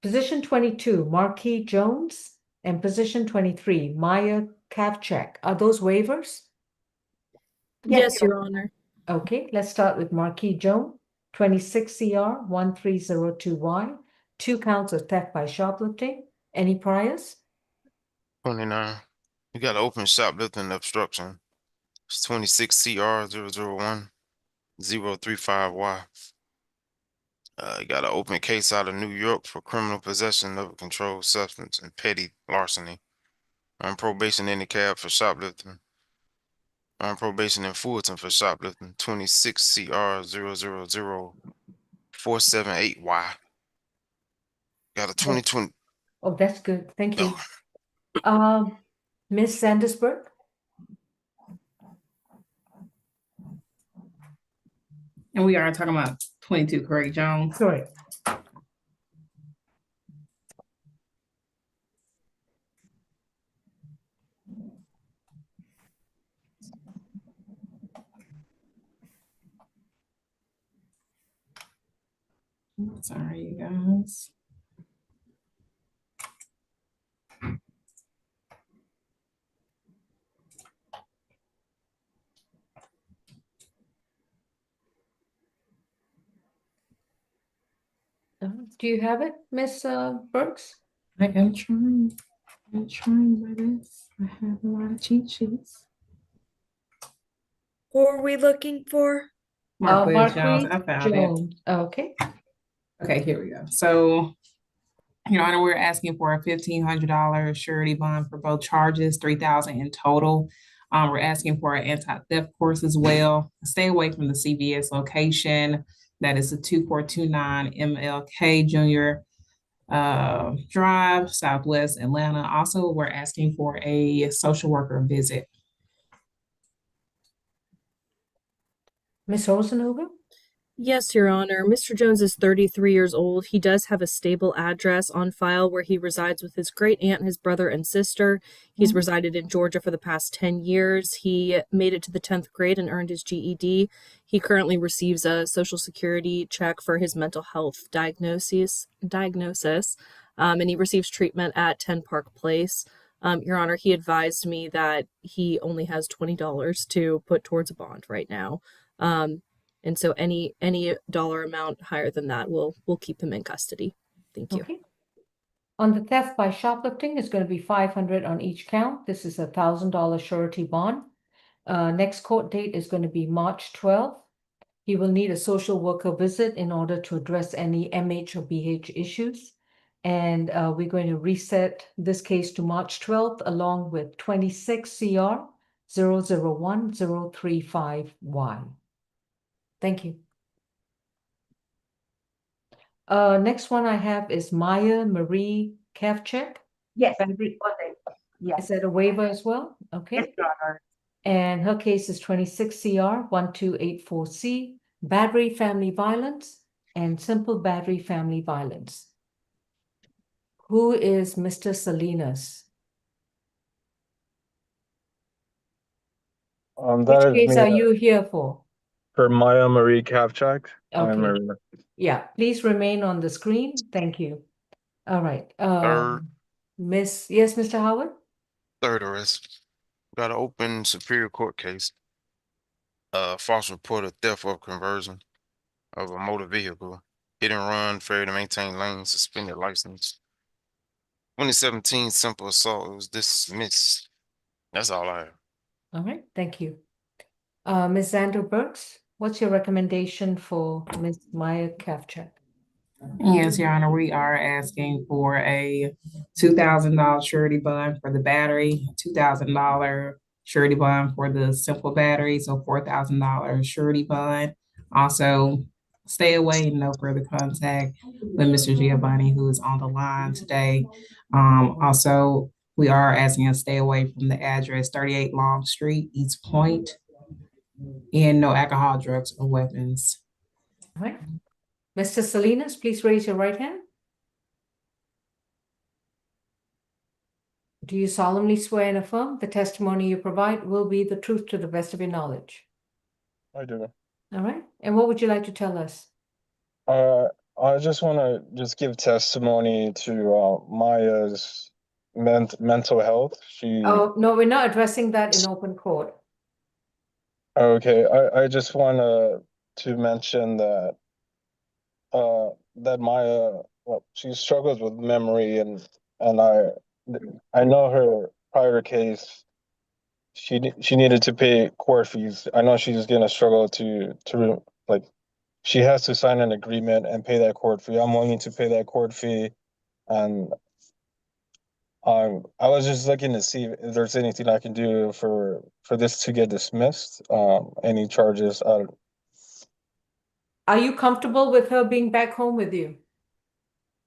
S3: Position 22, Marquis Jones, and position 23, Maya Kavchak. Are those waivers?
S16: Yes, Your Honor.
S3: Okay, let's start with Marquis Jones, 26 CR 1302Y, 2 counts of theft by shoplifting. Any priors?
S4: 29. You got an open shoplifting and obstruction. It's 26 CR 001 035Y. You got an open case out of New York for criminal possession of a controlled substance and petty larceny. On probation in the cab for shoplifting. On probation in Fulton for shoplifting. 26 CR 000-478Y. Got a 2020.
S3: Oh, that's good. Thank you. Ms. Sandersberg?
S13: And we are talking about 22, correct, Jones?
S3: Correct.
S13: Sorry, you guys.
S3: Do you have it, Miss Burks?
S13: I am trying. I'm trying my best. I have a lot of cheat sheets.
S6: Who are we looking for?
S13: Marquis Jones. I found
S3: Jones. Okay.
S13: Okay, here we go. So, Your Honor, we're asking for a $1,500 surety bond for both charges, $3,000 in total. We're asking for an anti-theft course as well. Stay away from the CVS location. That is the 2429 MLK Junior Drive, Southwest Atlanta. Also, we're asking for a social worker visit.
S3: Ms. Rosenhuber?
S16: Yes, Your Honor. Mr. Jones is 33 years old. He does have a stable address on file where he resides with his great aunt, his brother, and sister. He's resided in Georgia for the past 10 years. He made it to the 10th grade and earned his GED. He currently receives a Social Security check for his mental health diagnosis, and he receives treatment at 10 Park Place. Your Honor, he advised me that he only has $20 to put towards a bond right now. And so any dollar amount higher than that will keep him in custody. Thank you.
S3: Okay. On the theft by shoplifting, it's going to be $500 on each count. This is a $1,000 surety bond. Next court date is going to be March 12th. He will need a social worker visit in order to address any MH or BH issues. And we're going to reset this case to March 12th along with 26 CR 001-035Y. Thank you. Next one I have is Maya Marie Kavchak.
S2: Yes.
S3: Yes. Is that a waiver as well? Okay.
S2: Yes, Your Honor.
S3: And her case is 26 CR 1284C, battery family violence and simple battery family violence. Who is Mr. Salinas?
S20: That
S3: Which case
S20: is me,
S3: are you here for?
S20: for Maya Marie Kavchak.
S3: Okay. Yeah, please remain on the screen. Thank you. All right.
S4: Third.
S3: Yes, Mr. Howard?
S4: Third arrest. Got an open Superior Court case. False report of theft or conversion of a motor vehicle. Hit and run, failure to maintain lane, suspended license. 2017 simple assault. It was dismissed. That's all I have.
S3: All right, thank you. Ms. Xander Burks, what's your recommendation for Ms. Maya Kavchak?
S13: Yes, Your Honor, we are asking for a $2,000 surety bond for the battery, $2,000 surety bond for the simple battery, so $4,000 surety bond. Also, stay away and no further contact with Mr. Giovanni, who is on the line today. Also, We are asking to stay away from the address 38 Long Street, East Point, and no alcohol, drugs, or weapons.
S3: All right. Mr. Salinas, please raise your right hand. Do you solemnly swear and affirm the testimony you provide will be the truth to the best of your knowledge?
S20: I do.
S3: All right. And what would you like to tell us?
S20: I just want to just give testimony to Maya's mental health.
S3: Oh, no, we're not addressing that in open court.
S20: Okay, I just want to mention that that Maya, well, she struggles with memory, and I know her prior case. She needed to pay court fees. I know she's gonna struggle to like, she has to sign an agreement and pay that court fee. I'm willing to pay that court fee, and I was just looking to see if there's anything I can do for this to get dismissed. Any charges.
S3: Are you comfortable with her being back home with you?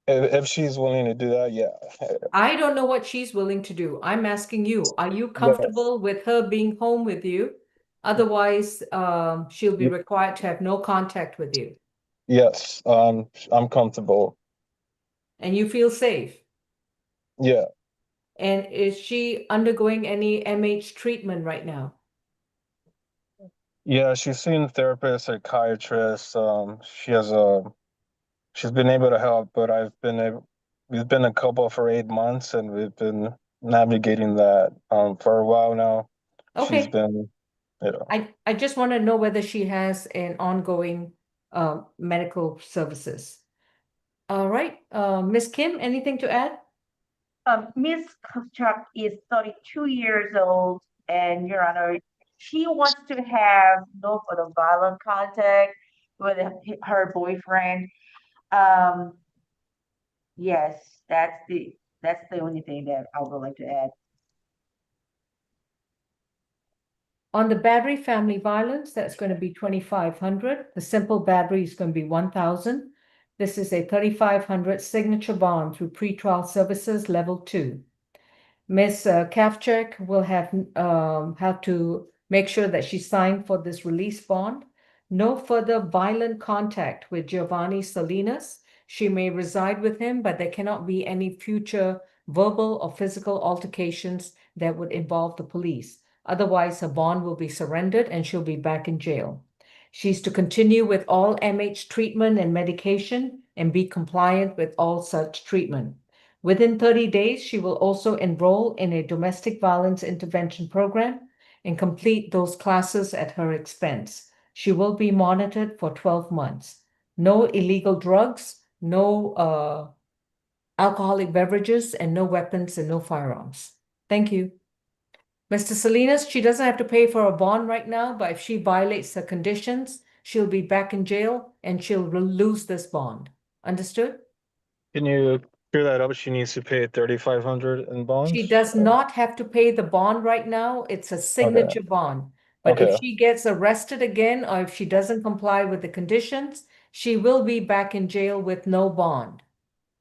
S20: If she's willing to do that, yeah.
S3: I don't know what she's willing to do. I'm asking you, are you
S20: Yes.
S3: comfortable with her being home with you? Otherwise, she'll be required to have no contact with you.
S20: Yes, I'm comfortable.
S3: And you feel safe?
S20: Yeah.
S3: And is she undergoing any MH treatment right now?
S20: Yeah, she's seen therapists, psychiatrists. She's been able to help, but we've been a couple for 8 months, and we've been navigating that for a while now. She's
S3: Okay.
S20: been, you know.
S3: I just want to know whether she has an ongoing medical services. All right, Miss Kim, anything to add?
S2: Miss Kovchuk is 32 years old, and Your Honor, she wants to have no further violent contact with her boyfriend. Yes, that's the only thing that I would like to add.
S3: On the battery family violence, that's going to be 2,500. The simple battery is going to be 1,000. This is a 3,500 signature bond through pretrial services level 2. Ms. Kavchuk will have to make sure that she signed for this release bond. No further violent contact with Giovanni Salinas. She may reside with him, but there cannot be any future verbal or physical altercations that would involve the police. Otherwise, her bond will be surrendered and she'll be back in jail. She's to continue with all MH treatment and medication and be compliant with all such treatment. Within 30 days, she will also enroll in a domestic violence intervention program and complete those classes at her expense. She will be monitored for 12 months. No illegal drugs, no alcoholic beverages, and no weapons and no firearms. Thank you. Mr. Salinas, she doesn't have to pay for a bond right now, but if she violates the conditions, she'll be back in jail and she'll lose this bond. Understood?
S20: Can you clear that up? She needs to pay 3,500 in bonds?
S3: She does not have to pay the bond right now. It's a signature bond. But if she gets arrested again, or if she doesn't comply with the conditions, she will be back in jail with no bond.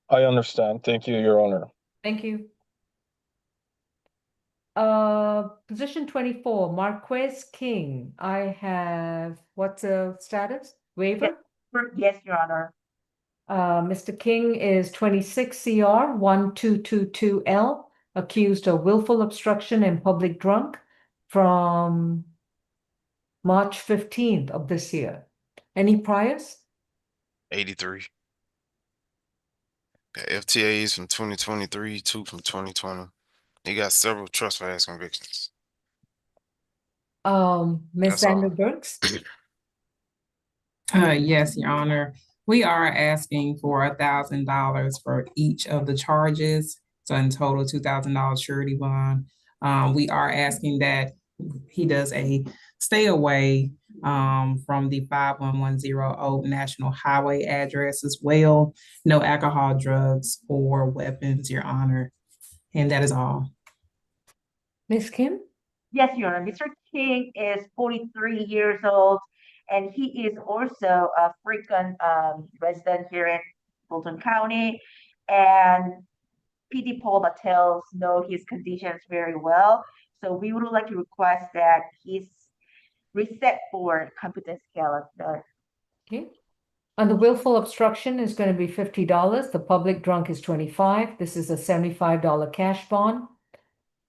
S20: I understand. Thank you, Your Honor.
S3: Thank you. Position 24, Marquez King. I have, what's the status? Waiver?
S2: Yes, Your Honor.
S3: Mr. King is 26 CR 1222L, accused of willful obstruction and public drunk from March 15th of this year. Any priors?
S4: 83. Got FTAs from 2023, 2 from 2020. He got several trespass convictions.
S3: Ms. Vanderbergs?
S13: Yes, Your Honor. We are asking for $1,000 for each of the charges. So in total, $2,000 surety bond. We are asking that he does a stay away from the 5110 Old National Highway address as well. No alcohol, drugs, or weapons, Your Honor. And that is all.
S3: Ms. Kim?
S2: Yes, Your Honor. Mr. King is 43 years old, and he is also a frequent resident here in Fulton County. And PD Paul Matels know his conditions very well. So we would like to request that his reset for competence scale.
S3: Okay. And the willful obstruction is going to be $50. The public drunk is $25. This is a $75 cash bond.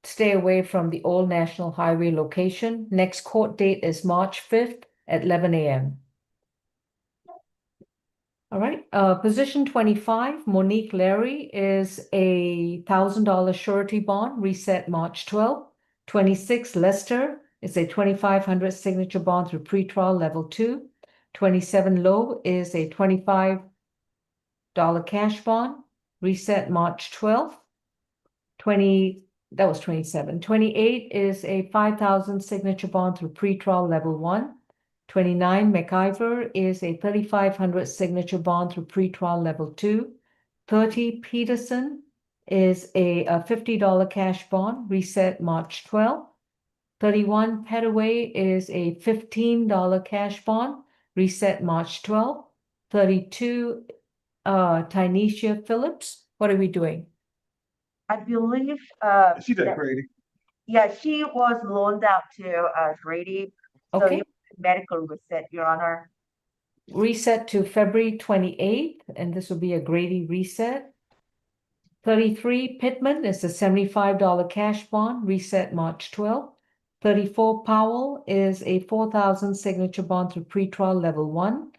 S3: Stay away from the Old National Highway location. Next court date is March 5th at 11 a.m. All right, position 25, Monnique Larry is a $1,000 surety bond, reset March 12th. 26, Lester is a 2,500 signature bond through pretrial level 2. 27, Lowe is a $25 cash bond, reset March 12th. 20, that was 27. 28 is a 5,000 signature bond through pretrial level 1. 29, McIver is a 3,500 signature bond through pretrial level 2. 30, Peterson is a $50 cash bond, reset March 12th. 31, Pedaway is a $15 cash bond, reset March 12th. 32, Tynesha Phillips, what are we doing?
S2: I believe
S5: She did Grady.
S2: yeah, she was loaned out to Grady. So
S3: Okay.
S2: you medical reset, Your Honor.
S3: Reset to February 28th, and this will be a Grady reset. 33, Pitman is a $75 cash bond, reset March 12th. 34, Powell is a 4,000 signature bond through pretrial level 1.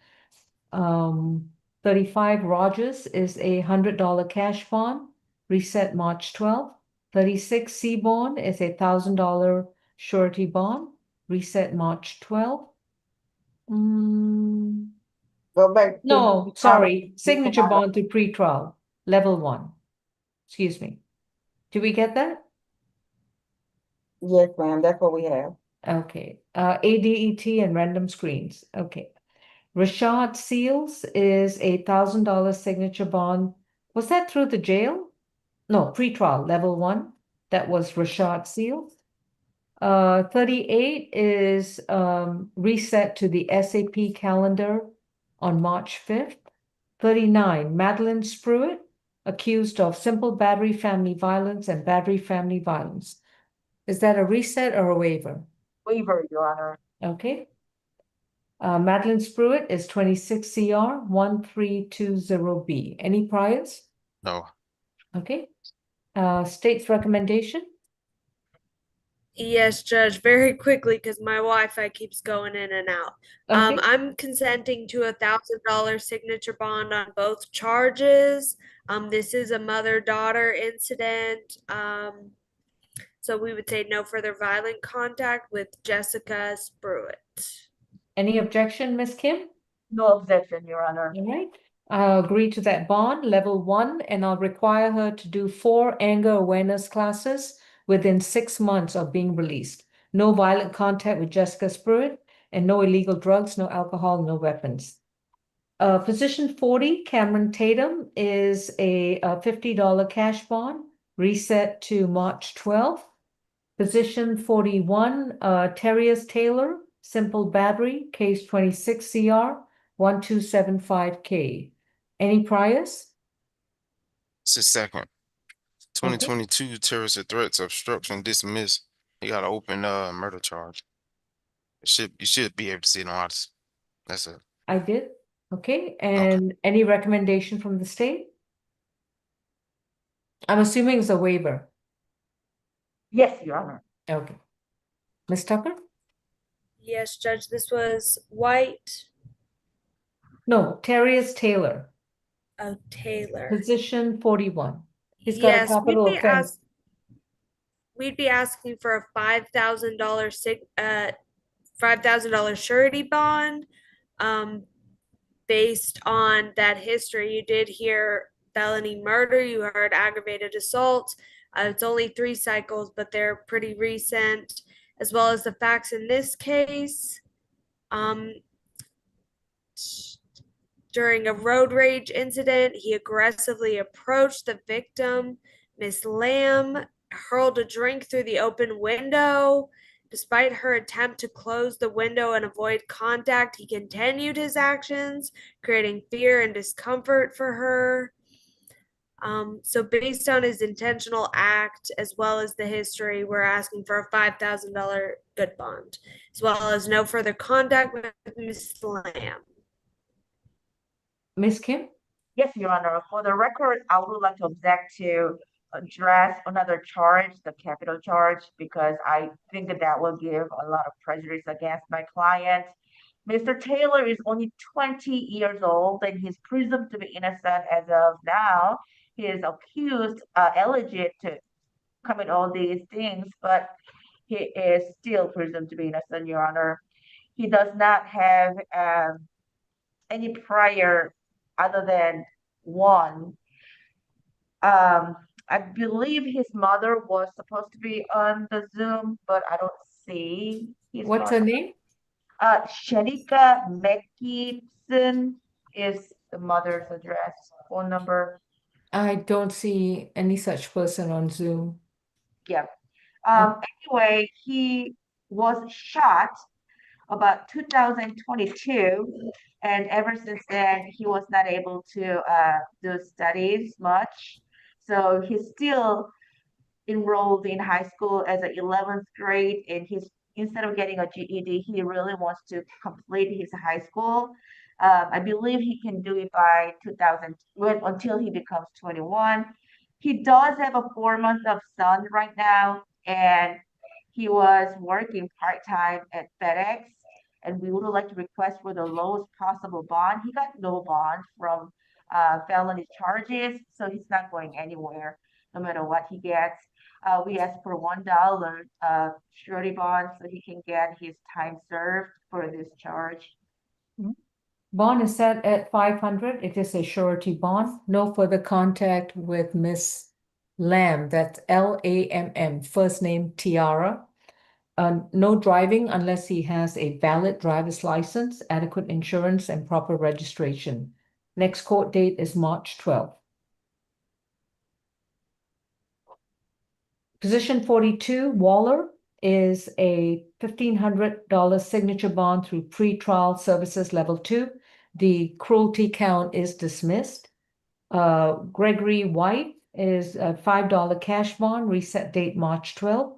S3: 35, Rogers is a $100 cash bond, reset March 12th. 36, Seaborn is a $1,000 surety bond, reset March 12th.
S1: Go back.
S3: No, sorry, signature bond through pretrial, level 1. Excuse me. Do we get that?
S1: Yes, ma'am, that's what we have.
S3: Okay. ADET and random screens. Okay. Rashad Seals is a $1,000 signature bond. Was that through the jail? No, pretrial, level 1. That was Rashad Seals. 38 is reset to the SAP calendar on March 5th. 39, Madeline Spruitt, accused of simple battery family violence and battery family violence. Is that a reset or a waiver?
S2: Waiver, Your Honor.
S3: Okay. Madeline Spruitt is 26 CR 1320B. Any priors?
S4: No.
S3: Okay. State's recommendation?
S6: Yes, Judge, very quickly because my Wi-Fi keeps going in and out.
S3: Okay.
S6: I'm consenting to $1,000 signature bond on both charges. This is a mother-daughter incident. So we would say no further violent contact with Jessica Spruitt.
S3: Any objection, Ms. Kim?
S2: No objection, Your Honor.
S3: All right. I'll agree to that bond, level 1, and I'll require her to do 4 anger awareness classes within 6 months of being released. No violent contact with Jessica Spruitt, and no illegal drugs, no alcohol, no weapons. Position 40, Cameron Tatum is a $50 cash bond, reset to March 12th. Position 41, Terrius Taylor, simple battery, case 26 CR 1275K. Any priors?
S4: It's his second. 2022 terrorist threats, obstruction, dismiss. He got an open murder charge. You should be able to see it on ours. That's it.
S3: I did. Okay. And any recommendation from the state? I'm assuming it's a waiver.
S2: Yes, Your Honor.
S3: Okay. Ms. Tucker?
S6: Yes, Judge, this was White.
S3: No, Terrius Taylor.
S6: Oh, Taylor.
S3: Position 41. He's got a
S6: Yes,
S3: capital offense.
S6: we'd be asking for a $5,000 surety bond. Based on that history, you did hear felony murder, you heard aggravated assault. It's only 3 cycles, but they're pretty recent, as well as the facts in this case. During a road rage incident, he aggressively approached the victim, Miss Lamb, hurled a drink through the open window. Despite her attempt to close the window and avoid contact, he continued his actions, creating fear and discomfort for her. So based on his intentional act as well as the history, we're asking for a $5,000 good bond, as well as no further contact with Ms. Lamb.
S3: Ms. Kim?
S2: Yes, Your Honor. For the record, I would like to object to address another charge, the capital charge, because I think that will give a lot of prejudice against my client. Mr. Taylor is only 20 years old and he's presumed to be innocent as of now. He is accused, alleged to commit all these things, but he is still presumed to be innocent, Your Honor. He does not have any prior other than one. I believe his mother was supposed to be on the Zoom, but I don't see his
S3: What's her
S2: mother.
S3: name?
S2: Shanika McGeeson is the mother's address, phone number.
S3: I don't see any such person on Zoom.
S2: Yeah. Anyway, he was shot about 2022, and ever since then, he was not able to do studies much. So he's still enrolled in high school as an 11th grade, and he's instead of getting a GED, he really wants to complete his high school. I believe he can do it by 2000 until he becomes 21. He does have a 4 month of son right now, and he was working part-time at FedEx, and we would like to request for the lowest possible bond. He got no bond from felony charges, so he's not going anywhere no matter what he gets. We ask for $1 surety bond so he can get his time served for this charge.
S3: Bond is set at 500. It is a surety bond. No further contact with Miss Lamb. That's Lamm. First name Tiara. No driving unless he has a valid driver's license, adequate insurance, and proper registration. Next court date is March 12th. Position 42, Waller, is a $1,500 signature bond through pretrial services level 2. The cruelty count is dismissed. Gregory White is a $5 cash bond, reset date March 12th.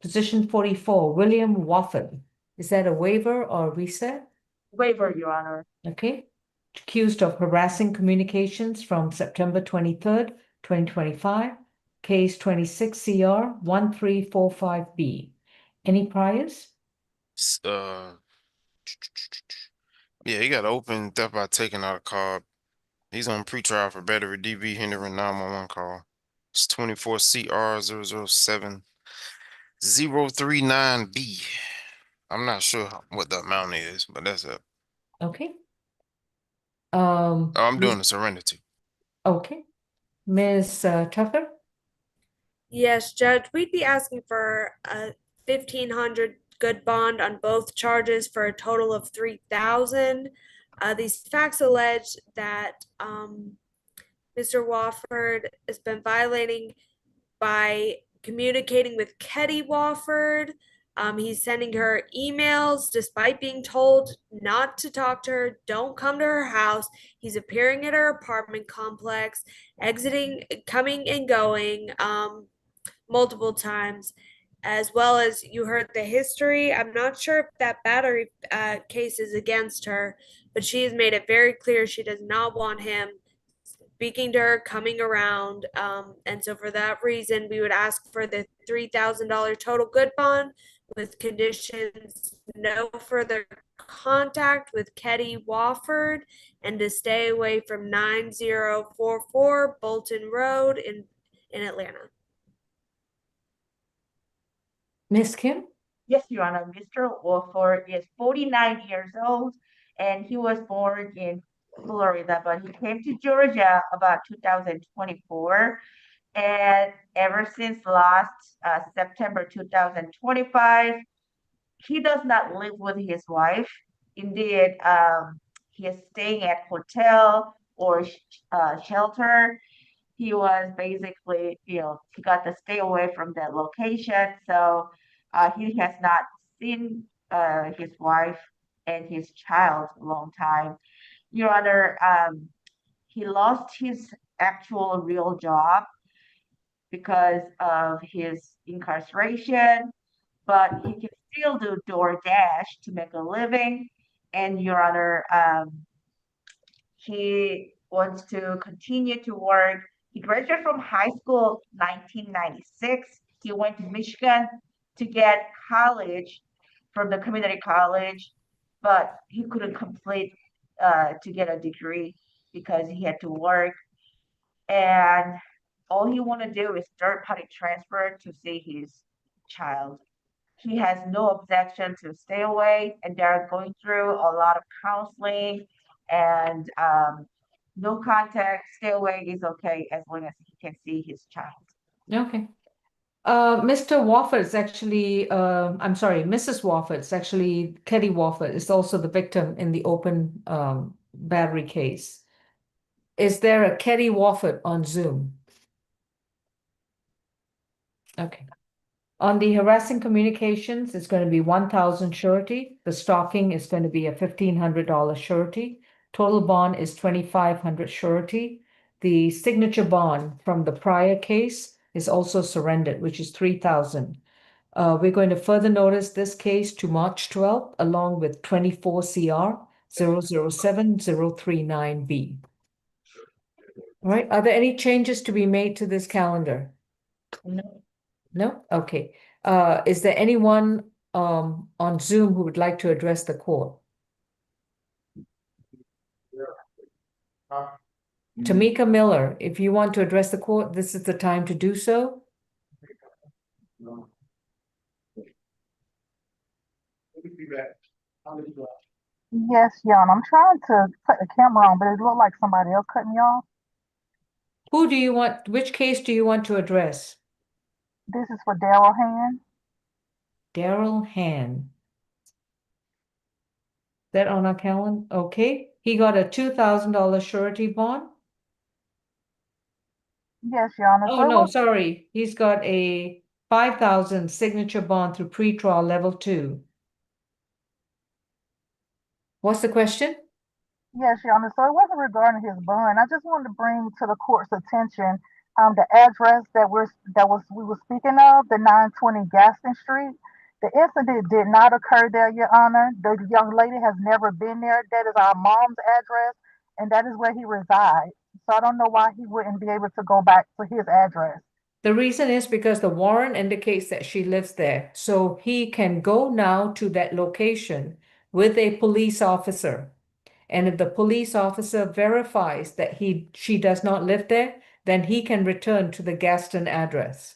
S3: Position 44, William Wofford. Is that a waiver or reset?
S2: Waiver, Your Honor.
S3: Okay. Accused of harassing communications from September 23rd, 2025. Case 26 CR 1345B. Any priors?
S4: Yeah, he got open theft by taking out a car. He's on pretrial for battery DV hindering 911 call. It's 24 CR 007-039B. I'm not sure what the amount is, but that's it.
S3: Okay.
S4: I'm doing a serenity.
S3: Okay. Ms. Tucker?
S6: Yes, Judge, we'd be asking for a 1,500 good bond on both charges for a total of 3,000. These facts allege that Mr. Wofford has been violating by communicating with Ketty Wofford. He's sending her emails despite being told not to talk to her, don't come to her house. He's appearing at her apartment complex, exiting, coming and going multiple times, as well as you heard the history. I'm not sure if that battery case is against her, but she has made it very clear she does not want him speaking to her, coming around. And so for that reason, we would ask for the $3,000 total good bond with conditions no further contact with Ketty Wofford and to stay away from 9044 Bolton Road in Atlanta.
S3: Ms. Kim?
S2: Yes, Your Honor. Mr. Wofford is 49 years old and he was born in Florida, but he came to Georgia about 2024. And ever since last September 2025, he does not live with his wife. Indeed, he is staying at hotel or shelter. He was basically, he got to stay away from that location. So he has not seen his wife and his child a long time. Your Honor, he lost his actual real job because of his incarceration, but he can still do DoorDash to make a living. And Your Honor, he wants to continue to work. He graduated from high school 1996. He went to Michigan to get college from the community college, but he couldn't complete to get a degree because he had to work. And all he want to do is third party transfer to see his child. He has no objection to stay away, and they're going through a lot of counseling and no contact, stay away is okay as long as he can see his child.
S3: Okay. Mr. Wofford is actually, I'm sorry, Mrs. Wofford is actually, Kelly Wofford is also the victim in the open battery case. Is there a Kelly Wofford on Zoom? Okay. On the harassing communications, it's going to be 1,000 surety. The stalking is going to be a $1,500 surety. Total bond is 2,500 surety. The signature bond from the prior case is also surrendered, which is 3,000. We're going to further notice this case to March 12th, along with 24 CR 007039B. All right, are there any changes to be made to this calendar?
S2: No.
S3: No? Okay. Is there anyone on Zoom who would like to address the court? Tamika Miller, if you want to address the court, this is the time to do so.
S15: Yes, Jan, I'm trying to put the camera on, but it looked like somebody else cut me off.
S3: Who do you want, which case do you want to address?
S15: This is for Daryl Han.
S3: Daryl Han. That on our calendar? Okay. He got a $2,000 surety bond.
S15: Yes, Jan.
S3: Oh, no, sorry. He's got a 5,000 signature bond through pretrial level 2. What's the question?
S15: Yes, Jan. So it wasn't regarding his bond. I just wanted to bring to the court's attention the address that we were speaking of, the 920 Gaston Street. The incident did not occur there, Your Honor. The young lady has never been there. That is our mom's address, and that is where he resides. So I don't know why he wouldn't be able to go back to his address.
S3: The reason is because the warrant indicates that she lives there. So he can go now to that location with a police officer. And if the police officer verifies that she does not live there, then he can return to the Gaston address.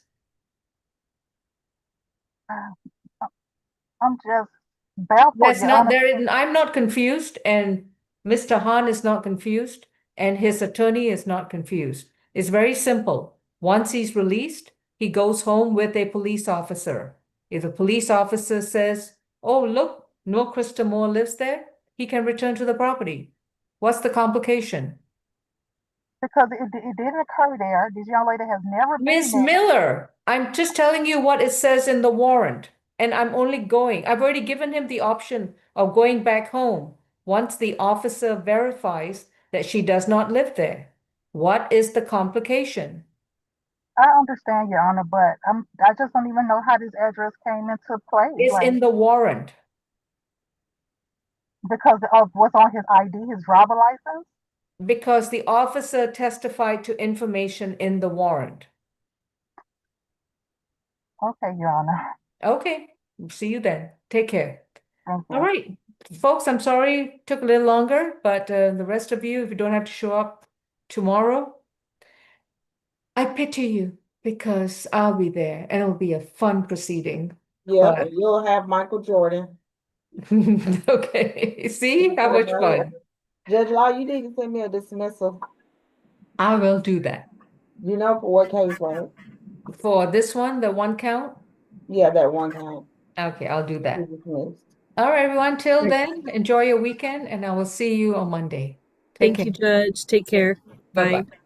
S15: I'm just baffled.
S3: That's
S15: Your
S3: not
S15: Honor.
S3: there. I'm not confused, and Mr. Han is not confused, and his attorney is not confused. It's very simple. Once he's released, he goes home with a police officer. If a police officer says, "Oh, look, no Krista Moore lives there," he can return to the property. What's the complication?
S15: Because it didn't occur there. This young lady has never been
S3: Ms.
S15: there.
S3: Miller, I'm just telling you what it says in the warrant, and I've already given him the option of going back home once the officer verifies that she does not live there. What is the complication?
S15: I understand, Your Honor, but I just don't even know how this address came into play.
S3: It's in the warrant.
S15: Because of what's on his ID, his driver license?
S3: Because the officer testified to information in the warrant.
S15: Okay, Your Honor.
S3: Okay, see you then. Take care.
S15: Thank you.
S3: All right, folks, I'm sorry it took a little longer, but the rest of you, if you don't have to show up tomorrow, I pity you because I'll be there and it'll be a fun proceeding.
S1: Yeah, but you'll have Michael Jordan.
S3: Okay, see how much fun.
S1: Judge Law, you need to send me a dismissal.
S3: I will do that.
S1: You know for what case, right?
S3: For this one, the one count?
S1: Yeah, that one count.
S3: Okay, I'll do that.
S1: Dismissed.
S3: All right, everyone, till then, enjoy your weekend and I will see you on Monday. Take
S16: Thank
S3: care.
S16: you, Judge. Take care.
S3: Bye-bye.
S16: Bye.